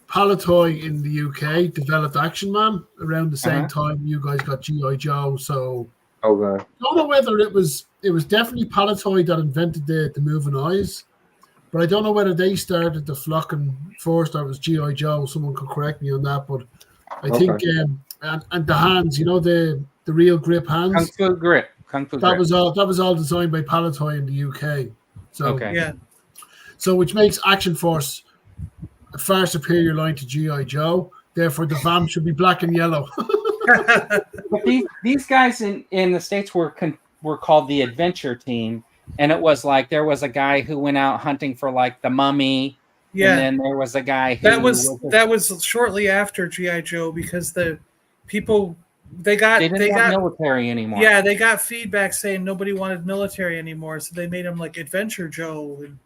Palatoy in the UK developed Action Man around the same time you guys got G.I. Joe. So Okay. I don't know whether it was definitely Palatoy that invented the moving eyes, but I don't know whether they started the flocking first or it was G.I. Joe. Someone could correct me on that, but I think and the hands, you know, the real grip hands. Kung Fu Grip. That was all designed by Palatoy in the UK. So Yeah. So which makes Action Force a far superior line to G.I. Joe. Therefore, the VAM should be black and yellow. But these guys in the States were called the Adventure Team, and it was like there was a guy who went out hunting for like the mummy. Yeah. And then there was a guy who that was shortly after G.I. Joe because the people they got military anymore. Yeah, they got feedback saying nobody wanted military anymore, so they made him like Adventure Joe. And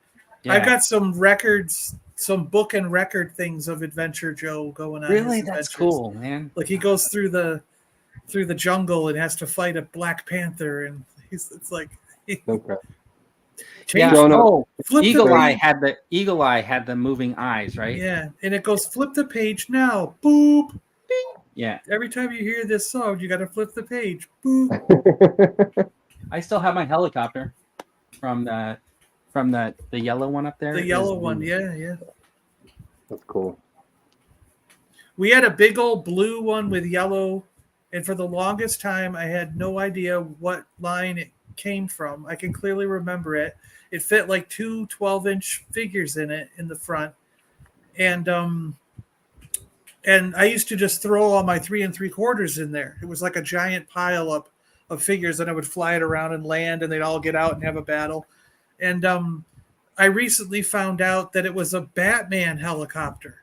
I've got some records, some book and record things of Adventure Joe going on. Really, that's cool, man. Like he goes through the jungle and has to fight a Black Panther, and it's like Okay. Yeah. Eagle Eye had the moving eyes, right? Yeah, and it goes flip the page now. Boop. Bing. Yeah. Every time you hear this song, you got to flip the page. Boop. I still have my helicopter from the yellow one up there. The yellow one, yeah. That's cool. We had a big old blue one with yellow, and for the longest time, I had no idea what line it came from. I can clearly remember it. It fit like 2 12-inch figures in it in the front, and I used to just throw all my 3 3/4 in there. It was like a giant pile up of figures, and I would fly it around and land, and they'd all get out and have a battle. And I recently found out that it was a Batman helicopter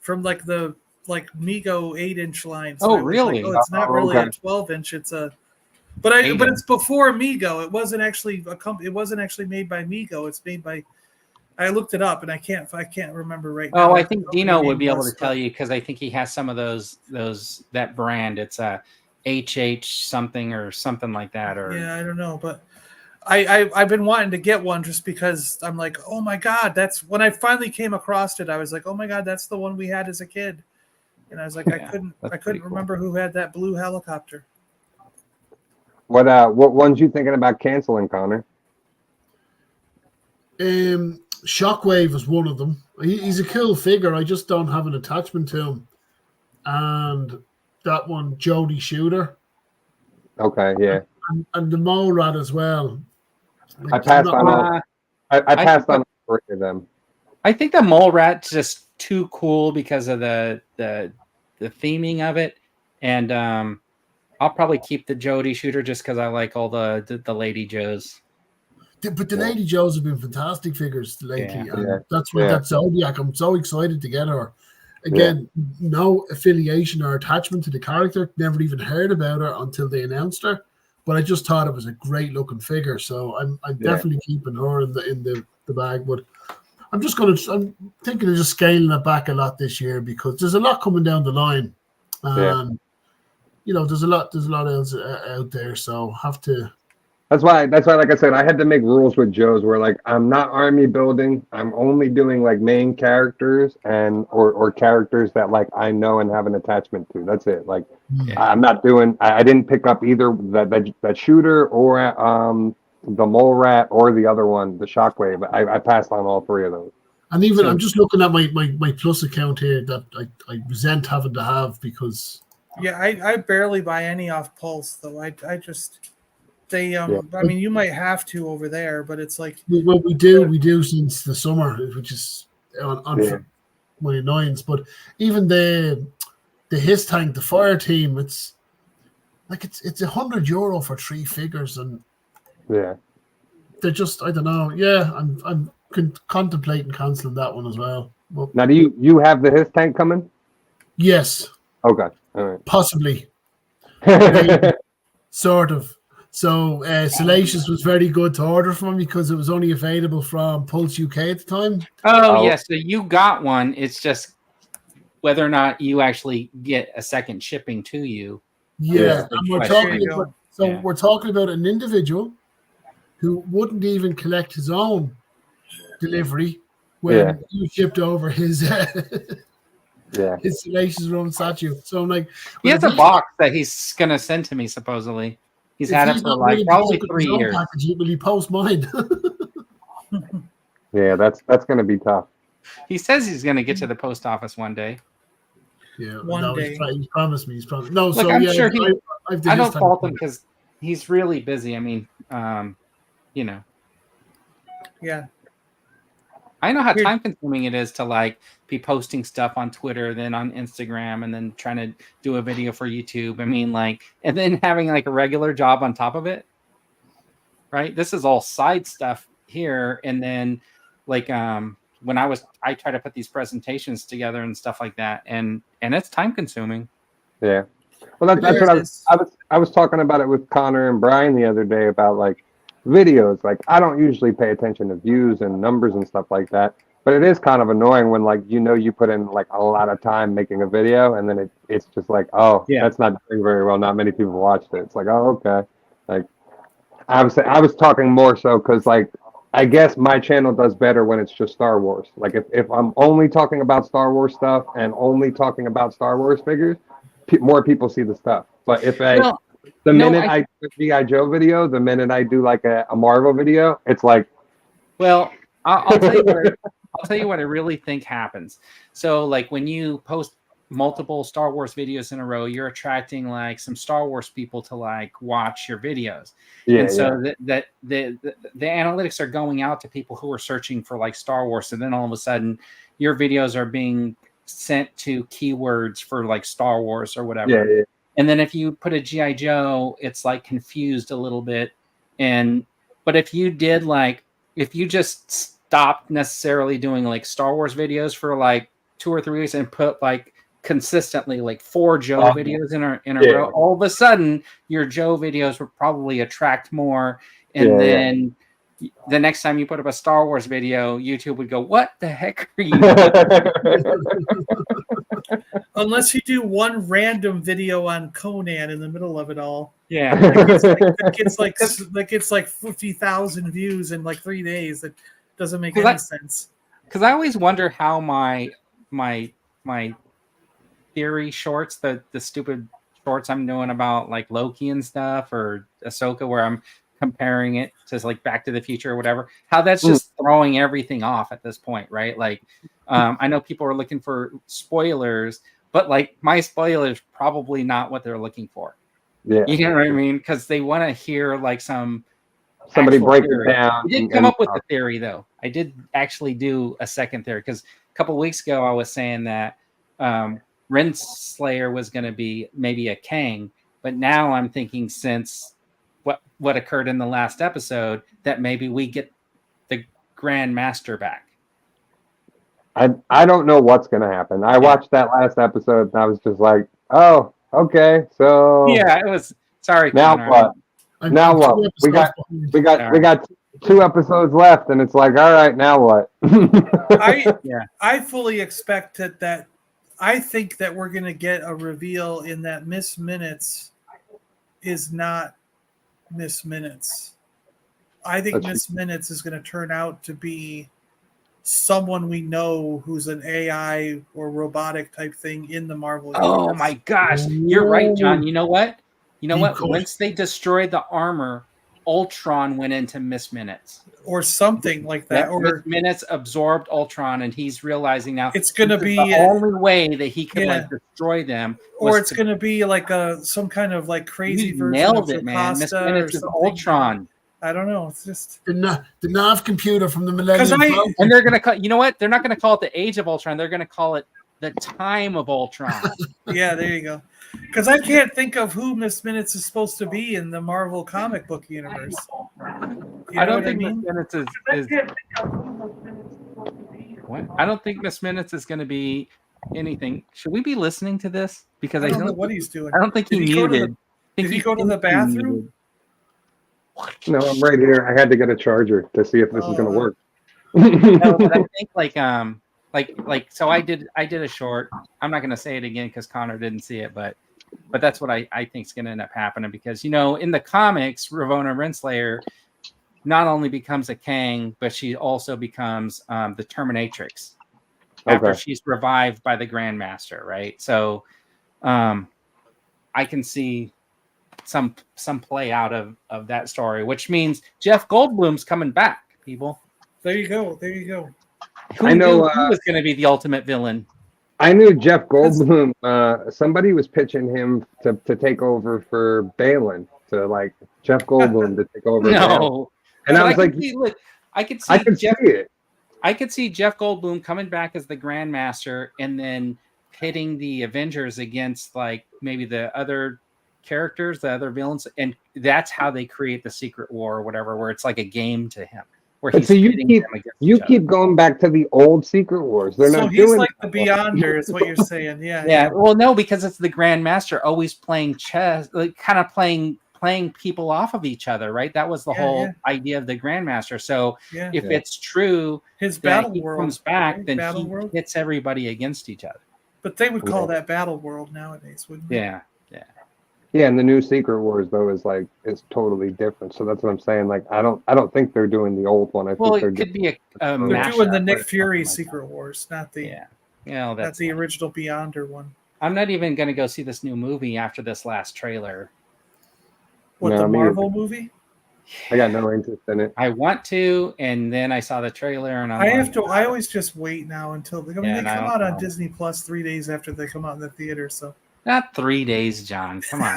from like the Mego 8-inch line. So really? Like, it's not really a 12-inch. It's a but it's before Mego. It wasn't actually it wasn't actually made by Mego. It's made by I looked it up and I can't remember right now. Oh, I think Dino would be able to tell you because I think he has some of that brand. It's a HH something or something like that. Or yeah, I don't know, but I've been wanting to get one just because I'm like, oh my god, that's when I finally came across it. I was like, oh my god, that's the one we had as a kid, and I was like, I couldn't remember who had that blue helicopter. What ones you thinking about canceling, Connor? Shockwave is one of them. He's a cool figure. I just don't have an attachment to him. And that one, Jody Shooter. Okay, yeah. And the Mole Rat as well. I passed on. I passed on 3 of them. I think the Mole Rat's just too cool because of the theming of it, and I'll probably keep the Jody Shooter just because I like all the Lady Joes. But the Lady Joes have been fantastic figures lately. Yeah. That's why that Zodiac. I'm so excited to get her. Again, no affiliation or attachment to the character. Never even heard about her until they announced her. But I just thought it was a great looking figure. So I'm definitely keeping her in the bag. But I'm thinking of just scaling it back a lot this year because there's a lot coming down the line. And there's a lot else out there. So have to. That's why, like I said, I had to make rules with Joe's where like I'm not army building. I'm only doing like main characters and or characters that like I know and have an attachment to. That's it. Like I'm not doing. I didn't pick up either that shooter or the Mole Rat or the other one, the Shockwave. I passed on all 3 of those. And even So- I'm just looking at my Plus account here that I resent having to have because Yeah, I barely buy any off Pulse though. I just they I mean you might have to over there, but it's like we do since the summer, which is on my annoyance. But even the his tank, the fire team, it's like it's €100 for 3 figures, and Yeah. they're just I don't know. Yeah, I'm contemplating canceling that one as well. Well, Now, do you have the his tank coming? yes, Okay. All right. possibly, sort of. So Salacious was very good to order from because it was only available from Pulse UK at the time. Oh, Oh. yes. So you got one. It's just whether or not you actually get a second shipping to you. Yeah, and we're Question. There talking you go. about we're talking about an individual who wouldn't even collect his own delivery when you shipped over his his Salacious Roman statue. So I'm like, He well, has a box that he's going to send to me, supposedly. He's had it for like probably 3 years. Will he post mine? Yeah, that's going to be tough. He says he's going to get to the post office one day. Yeah, One day. He's promised me. He's promised. No, Look, so I'm yeah, sure I don't time. fault him because he's really busy. I mean, you know, yeah. I know how Weird. time consuming it is to like be posting stuff on Twitter, then on Instagram, and then trying to do a video for YouTube. I mean, like, and then having like a regular job on top of it. Right? This is all side stuff here. And then like when I try to put these presentations together and stuff like that, and it's time consuming. Yeah. Well, that's what I was talking about it with Connor and Brian the other day about like videos. Like I don't usually pay attention to views and numbers and stuff like that, but it is kind of annoying when like you put in like a lot of time making a video and then it's just like, oh, that's not doing very well. Not many people watched it. It's like, oh, okay. Like I was talking more so because like I guess my channel does better when it's just Star Wars. Like if I'm only talking about Star Wars stuff and only talking about Star Wars figures, more people see the stuff. But if I do a G.I. Joe video, the minute I do like a Marvel video, it's like, well, I'll tell you I'll tell you what I really think happens. So like when you post multiple Star Wars videos in a row, you're attracting like some Star Wars people to like watch your videos. And so that the analytics are going out to people who are searching for like Star Wars, and then all of a sudden your videos are being sent to keywords for like Star Wars or whatever. Yeah. And then if you put a G.I. Joe, it's like confused a little bit. But if you just stopped necessarily doing like Star Wars videos for like 2 or 3 weeks and put like consistently like 4 Joe videos in a row, all of a sudden your Joe videos would probably attract more. And then the next time you put up a Star Wars video, YouTube would go, "What the heck are you doing?" Unless you do one random video on Conan in the middle of it all. Yeah. That gets like 50,000 views in like 3 days. That doesn't make any sense. Because I always wonder how my theory shorts, the stupid shorts I'm doing about like Loki and stuff, or Ahsoka, where I'm comparing it to like Back to the Future or whatever, how that's just throwing everything off at this point, right? Like I know people are looking for spoilers, but like my spoilers probably not what they're looking for. Yeah, you know what I mean? Because they want to hear like somebody break it down. I did come up with the theory though. I did actually do a second theory because a couple of weeks ago I was saying that Renslayer was going to be maybe a Kang, but now I'm thinking since what occurred in the last episode that maybe we get the Grand Master back. I don't know what's going to happen. I watched that last episode and I was just like, oh, okay, so yeah, it was. Sorry, now Connor. what? Now what? We got 2 episodes left, and it's like, all right, now what? I fully expect that I think that we're going to get a reveal in that Miss Minutes is not Miss Minutes. I think Miss Minutes is going to turn out to be someone we know who's an AI or robotic type thing in the Marvel universe. Oh my gosh, you're right, John. You know what? Once they destroy the armor Ultron went into Miss Minutes. or something like that. Or Miss Minutes absorbed Ultron, and he's realizing now it's going to be the only way that he could yeah. like destroy them. Or it's going to be like some kind of like crazy You version nailed of it, man. Miss Jocasta Minutes or is something. Ultron. I don't know. It's just The nav computer from the Millennium I- Falcon. And they're gonna call, you know what? They're not gonna call it the Age of Ultron. They're gonna call it the Time of Ultron. yeah, there you go. Because I can't think of who Miss Minutes is supposed to be in the Marvel comic book universe. You I know don't what think mean? Miss Minutes is what? I don't think Miss Minutes is gonna be anything. Should we be listening to this? Because I don't know what he's doing. I don't think he Did he go to the- muted. Did he go to the bathroom? No, I'm right here. I had to get a charger to see if this is going to work. No, but I think like so I did a short. I'm not gonna say it again because Connor didn't see it, but that's what I think is gonna end up happening because in the comics, Ravonna Renslayer not only becomes a Kang, but she also becomes the Terminatrix after she's revived by the Grandmaster, right? So I can see some play out of that story, which means Jeff Goldblum's coming back, people. There you go. There you go. I know who was going to be the ultimate villain. I knew Jeff Goldblum. Somebody was pitching him to take over for Balin, to like Jeff Goldblum to take over. Balin. No, And I was like, I could I could see it. I could see Jeff Goldblum coming back as the Grandmaster and then pitting the Avengers against like maybe the other characters, the other villains, and that's how they create the Secret War or whatever, where it's like a game to him. Where he's So you keep keep going back to the old Secret Wars. They're So not he's doing like the Beyonder, is what you're saying. Yeah. Yeah. Well, no, because it's the Grandmaster always playing chess, like kind of playing people off of each other, right? That was the whole idea of the Grandmaster. So if it's true, his that battle he world comes back, right? then battle he world. hits everybody against each other. But they would call that battle world nowadays, wouldn't they? Yeah. Yeah, and the new Secret Wars though is totally different. So that's what I'm saying. Like I don't think they're doing the old one. I think It could be a They're mashup doing the Nick or Fury something like Secret Wars, not the that. that's the original Beyonder one. I'm not even going to go see this new movie after this last trailer. What, No, the me Marvel movie? I got no interest in it. I want to, and then I saw the trailer, and I always just wait now until they come out on know. Disney Plus 3 days after they come out in the theater. So Not 3 days, John. Come on.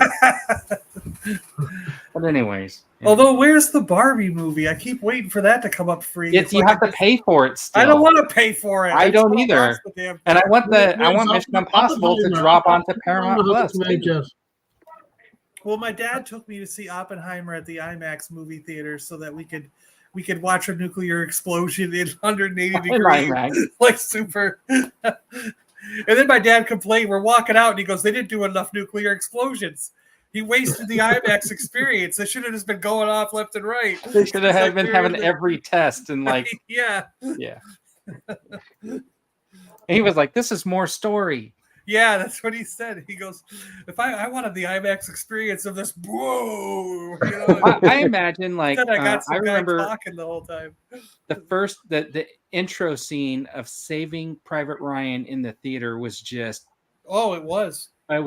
But anyways. Although, where's the Barbie movie? I keep waiting for that to come up free. You have to pay for it still. I don't want to pay for it. I don't either. And I want Mission Impossible to drop onto Paramount Plus. Well, my dad took me to see Oppenheimer at the IMAX movie theater so that we could watch a nuclear explosion in 180 degrees, like super. And then my dad complained, we're walking out, and he goes, they didn't do enough nuclear explosions. He wasted the IMAX experience. They should have just been going off left and right. They should have been having every test and like yeah. And he was like, this is more story. Yeah, that's what he said. He goes, if I wanted the IMAX experience of this, whoa. You know, I imagine like I remember talking the whole time. The intro scene of Saving Private Ryan in the theater was just it was. I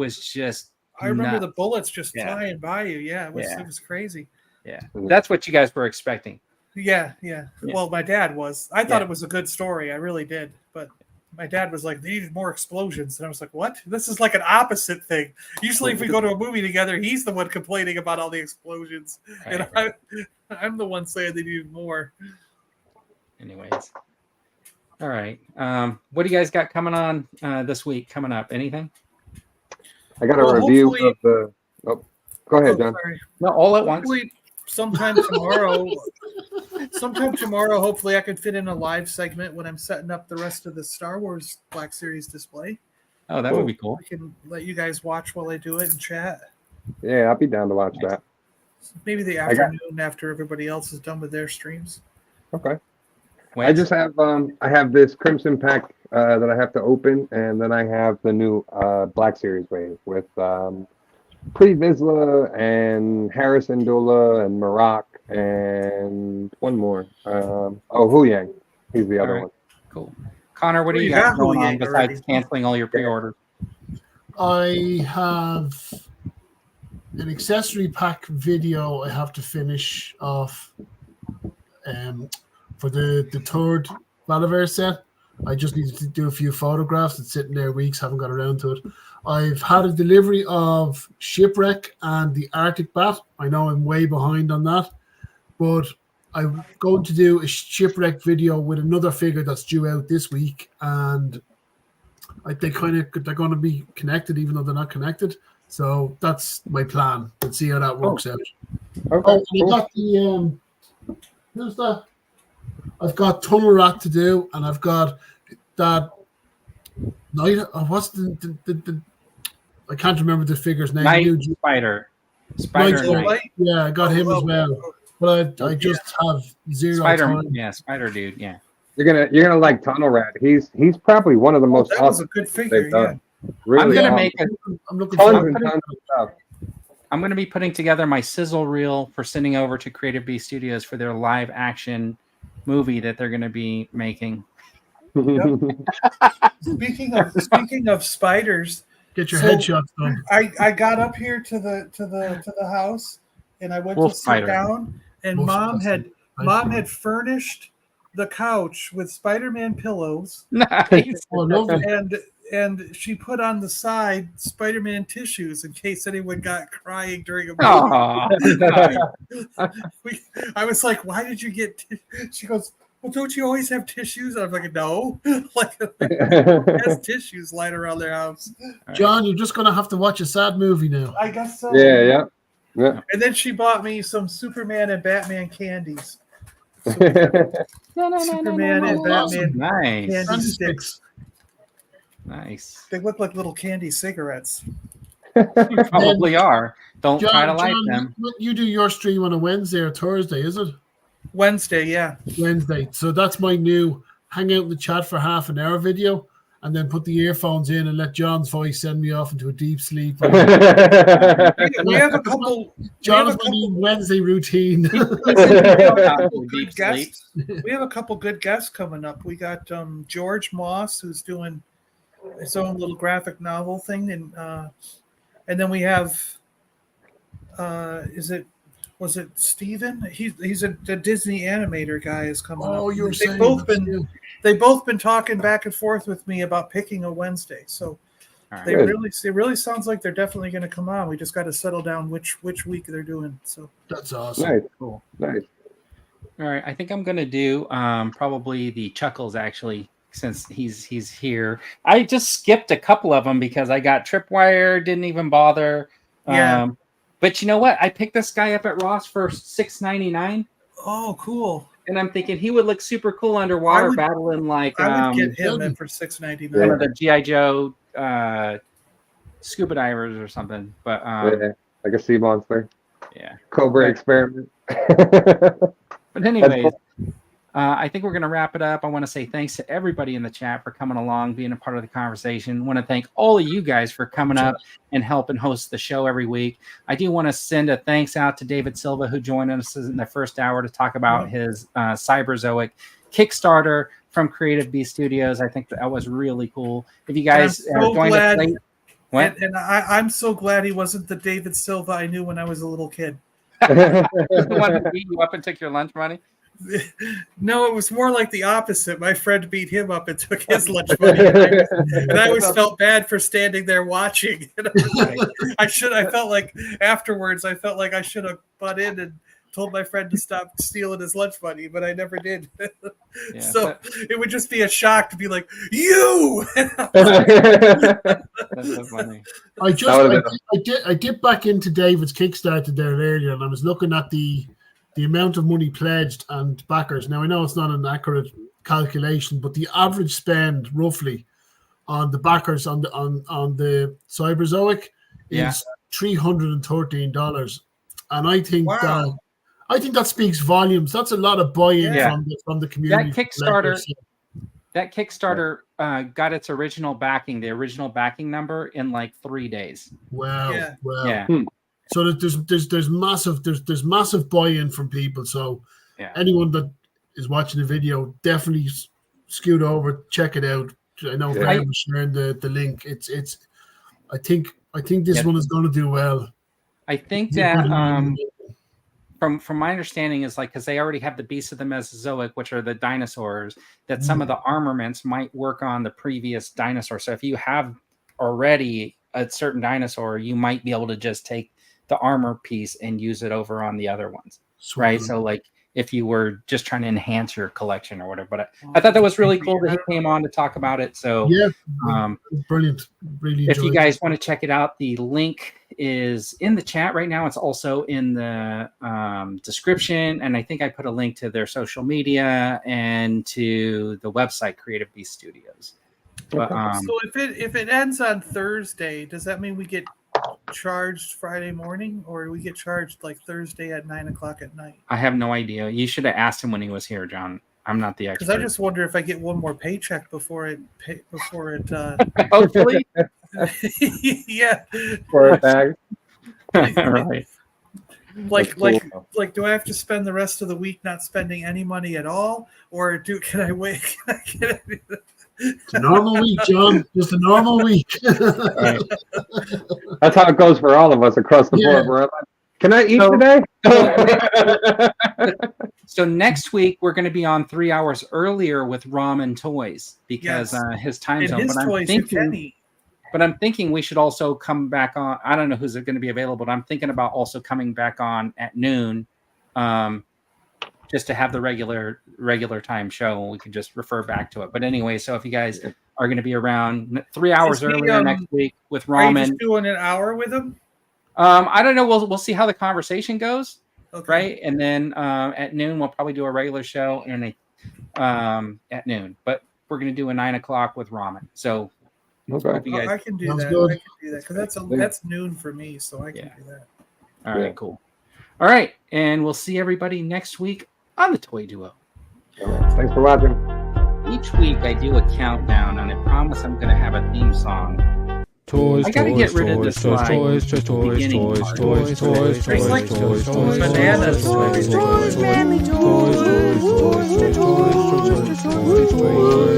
remember the bullets just flying by you. Yeah, it was crazy. Yeah. That's what you guys were expecting. Yeah. Well, my dad was. I thought it was a good story. I really did. But my dad was like, they needed more explosions. And I was like, what? This is like an opposite thing. Usually if we go to a movie together, he's the one complaining about all the explosions. Right. And I'm the one saying they needed more. Anyways. All right. What do you guys got coming on this week? Coming up? Anything? I got a review of the... Oh, go ahead, John. Sorry. No, all at once. Sometime tomorrow, hopefully I can fit in a live segment when I'm setting up the rest of the Star Wars Black Series display. Oh, that would be cool. I can let you guys watch while I do it and chat. Yeah, I'll be down to watch that. Maybe the afternoon after everybody else is done with their streams. Okay. I just have I have this Crimson Pack that I have to open, and then I have the new Black Series wave with Pre Vizsla and Harrison Dula and Marak and one more. Hu Yang. He's the other one. Cool. Connor, what do you got going on besides canceling all your pre-orders? I have an accessory pack video I have to finish off for the third Valaverse set. I just needed to do a few photographs. It's sitting there weeks, haven't got around to it. I've had a delivery of Shipwreck and the Arctic Bat. I know I'm way behind on that, but I'm going to do a Shipwreck video with another figure that's due out this week, and they're going to be connected even though they're not connected. So that's my plan. Let's see how that works out. Okay, I got the who's that? I've got Tunnel Rat to do, and I've got that night. What's the I can't remember the figure's name. Night Spider. Night. Yeah, I got him as well. But I just have zero Spider. time. Yeah, Spider Dude. Yeah. You're gonna like Tunnel Rat. He's probably one of the most That was a awesome good figure. they've done. Yeah. Really I'm gonna awesome. make a I'm looking tons forward and tons of stuff. I'm going to be putting together my sizzle reel for sending over to Creative Beast Studios for their live action movie that they're going to be making. Speaking of spiders, Get your So- headshots done. I got up here to the house and I went Wolf to sit spider. down, and Wolf mom spider. had furnished the couch with Spider-Man pillows, Nice. Oh, lovely. and she put on the side Spider-Man tissues in case anyone got crying during a movie. Aw. I was like, "Why did you get?" She goes, "Well, don't you always have tissues?" I was like, "No, like has tissues lying around their house." John, you're just going to have to watch a sad movie now. I guess so. yeah. And then she bought me some Superman and Batman candies. Superman and Batman Nice. candy sticks. Nice. They look like little candy cigarettes. Probably are. Don't try to like John, them. you do your stream on a Wednesday or Thursday, is it? Wednesday, yeah. Wednesday. So that's my new hang out in the chat for half an hour video, and then put the earphones in and let John's voice send me off into a deep sleep. We have a couple. John is my new Wednesday routine. We have a couple Deep good guests. We have a couple good guests coming up. We got George Moss, who's doing his own little graphic novel thing, and then we have was it Steven? He's a Disney animator guy is coming up. Oh, you were They've saying both that's been you. they've both been talking back and forth with me about picking a Wednesday. So All they right. Good. really sounds like they're definitely going to come on. We just got to settle down which week they're doing. So That's awesome. Nice. Cool. Nice. All right. I think I'm going to do probably the Chuckles, actually, since he's here. I just skipped a couple of them because I got Tripwire, didn't even bother. Yeah. But you know what? I picked this guy up at Ross for $6.99. oh, cool. And I'm thinking he would look super cool underwater, battling like I would get him good. in for $6.99. one of the G.I. Joe scuba divers or something. But Yeah, like a sea monster. yeah. Cobra Okay. experiment. But anyways, cool. I think we're going to wrap it up. I want to say thanks to everybody in the chat for coming along, being a part of the conversation. I want to thank all of you guys for coming up and helping host the show every week. I do want to send a thanks out to David Silva, who joined us in the first hour to talk about his Cyberzoic Kickstarter from Creative Beast Studios. I think that was really cool. If you guys I'm so joined glad- us late, what? And I'm so glad he wasn't the David Silva I knew when I was a little kid. The one who beat you up and took your lunch money? No, it was more like the opposite. My friend beat him up and took his lunch money, and I always felt bad for standing there watching. And I felt like afterwards, I felt like I should have butt in and told my friend to stop stealing his lunch money, but I never did. Yeah, So it would just be a shock to be like, "You!" That's so funny. That I dipped back into David's Kickstarter there earlier, and I was looking at the amount of money pledged and backers. Now I know it's not an accurate calculation, but the average spend roughly on the backers on the Cyberzoic Yeah. is $313, and I think Wow. that speaks volumes. That's a lot of buy-in Yeah. from the community. That Kickstarter got its original backing, the original backing number, in like 3 days. Wow, Yeah. wow. Yeah. So there's massive buy-in from people. So Yeah. anyone that is watching the video, definitely scoot over, check it out. I know Yeah. Graham was sharing the link. It's I think this Yeah. one is going to do well. I think Yeah, that from my understanding is like because they already have the Beast of the Mesozoic, which are the dinosaurs, that some of the armaments might work on the previous dinosaur. So if you have already a certain dinosaur, you might be able to just take the armor piece and use it over on the other ones, right? So like if you were just trying to enhance your collection or whatever. But I thought that was really cool that he came on to talk about it. So yeah, brilliant. Really if you enjoyed guys it. want to check it out, the link is in the chat right now. It's also in the description, and I think I put a link to their social media and to the website Creative Beast Studios. But, so if it ends on Thursday, does that mean we get charged Friday morning, or do we get charged like Thursday at 9:00 at night? I have no idea. You should have asked him when he was here, John. I'm not the expert. Because I just wonder if I get one more paycheck before it. Hopefully, Yeah. For a bag. right. Like, That's cool. do I have to spend the rest of the week not spending any money at all, or can I wait? It's a normal week, John. Just a normal week. Right. That's how it goes for all of us across the board. We're like, can I eat today? So next week we're going to be on 3 hours earlier with Ramen Toys because his time zone. His toys you can eat. But I'm thinking we should also come back on. I don't know who's going to be available, but I'm thinking about also coming back on at noon, just to have the regular time show, and we can just refer back to it. But anyway, so if you guys are going to be around 3 hours earlier next week with Ramen, are you just doing an hour with him? I don't know. We'll see how the conversation goes, Okay. right? And then at noon we'll probably do a regular show and at noon. But we're going to do a 9 o'clock with Ramen. So. Okay. You guys... I can do Sounds that. good. I can do that because that's noon for me, so I can do that. All right, cool. All right, and we'll see everybody next week on the Toy Duo. Thanks for watching. Each week I do a countdown, and I promise I'm going to have a theme song. Toys, I gotta get rid of this toys, slide. toys, toys, toys, Beginning toys, part. toys, toys, It's toys, like toys, toys, bananas. toys, Toys, manly toys, toys, toys, toys, toys, toys.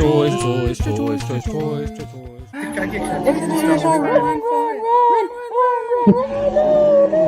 toys, toys, toys, toys, toys, toys. I get Run, run, run, run, run, run, run, run, run, run.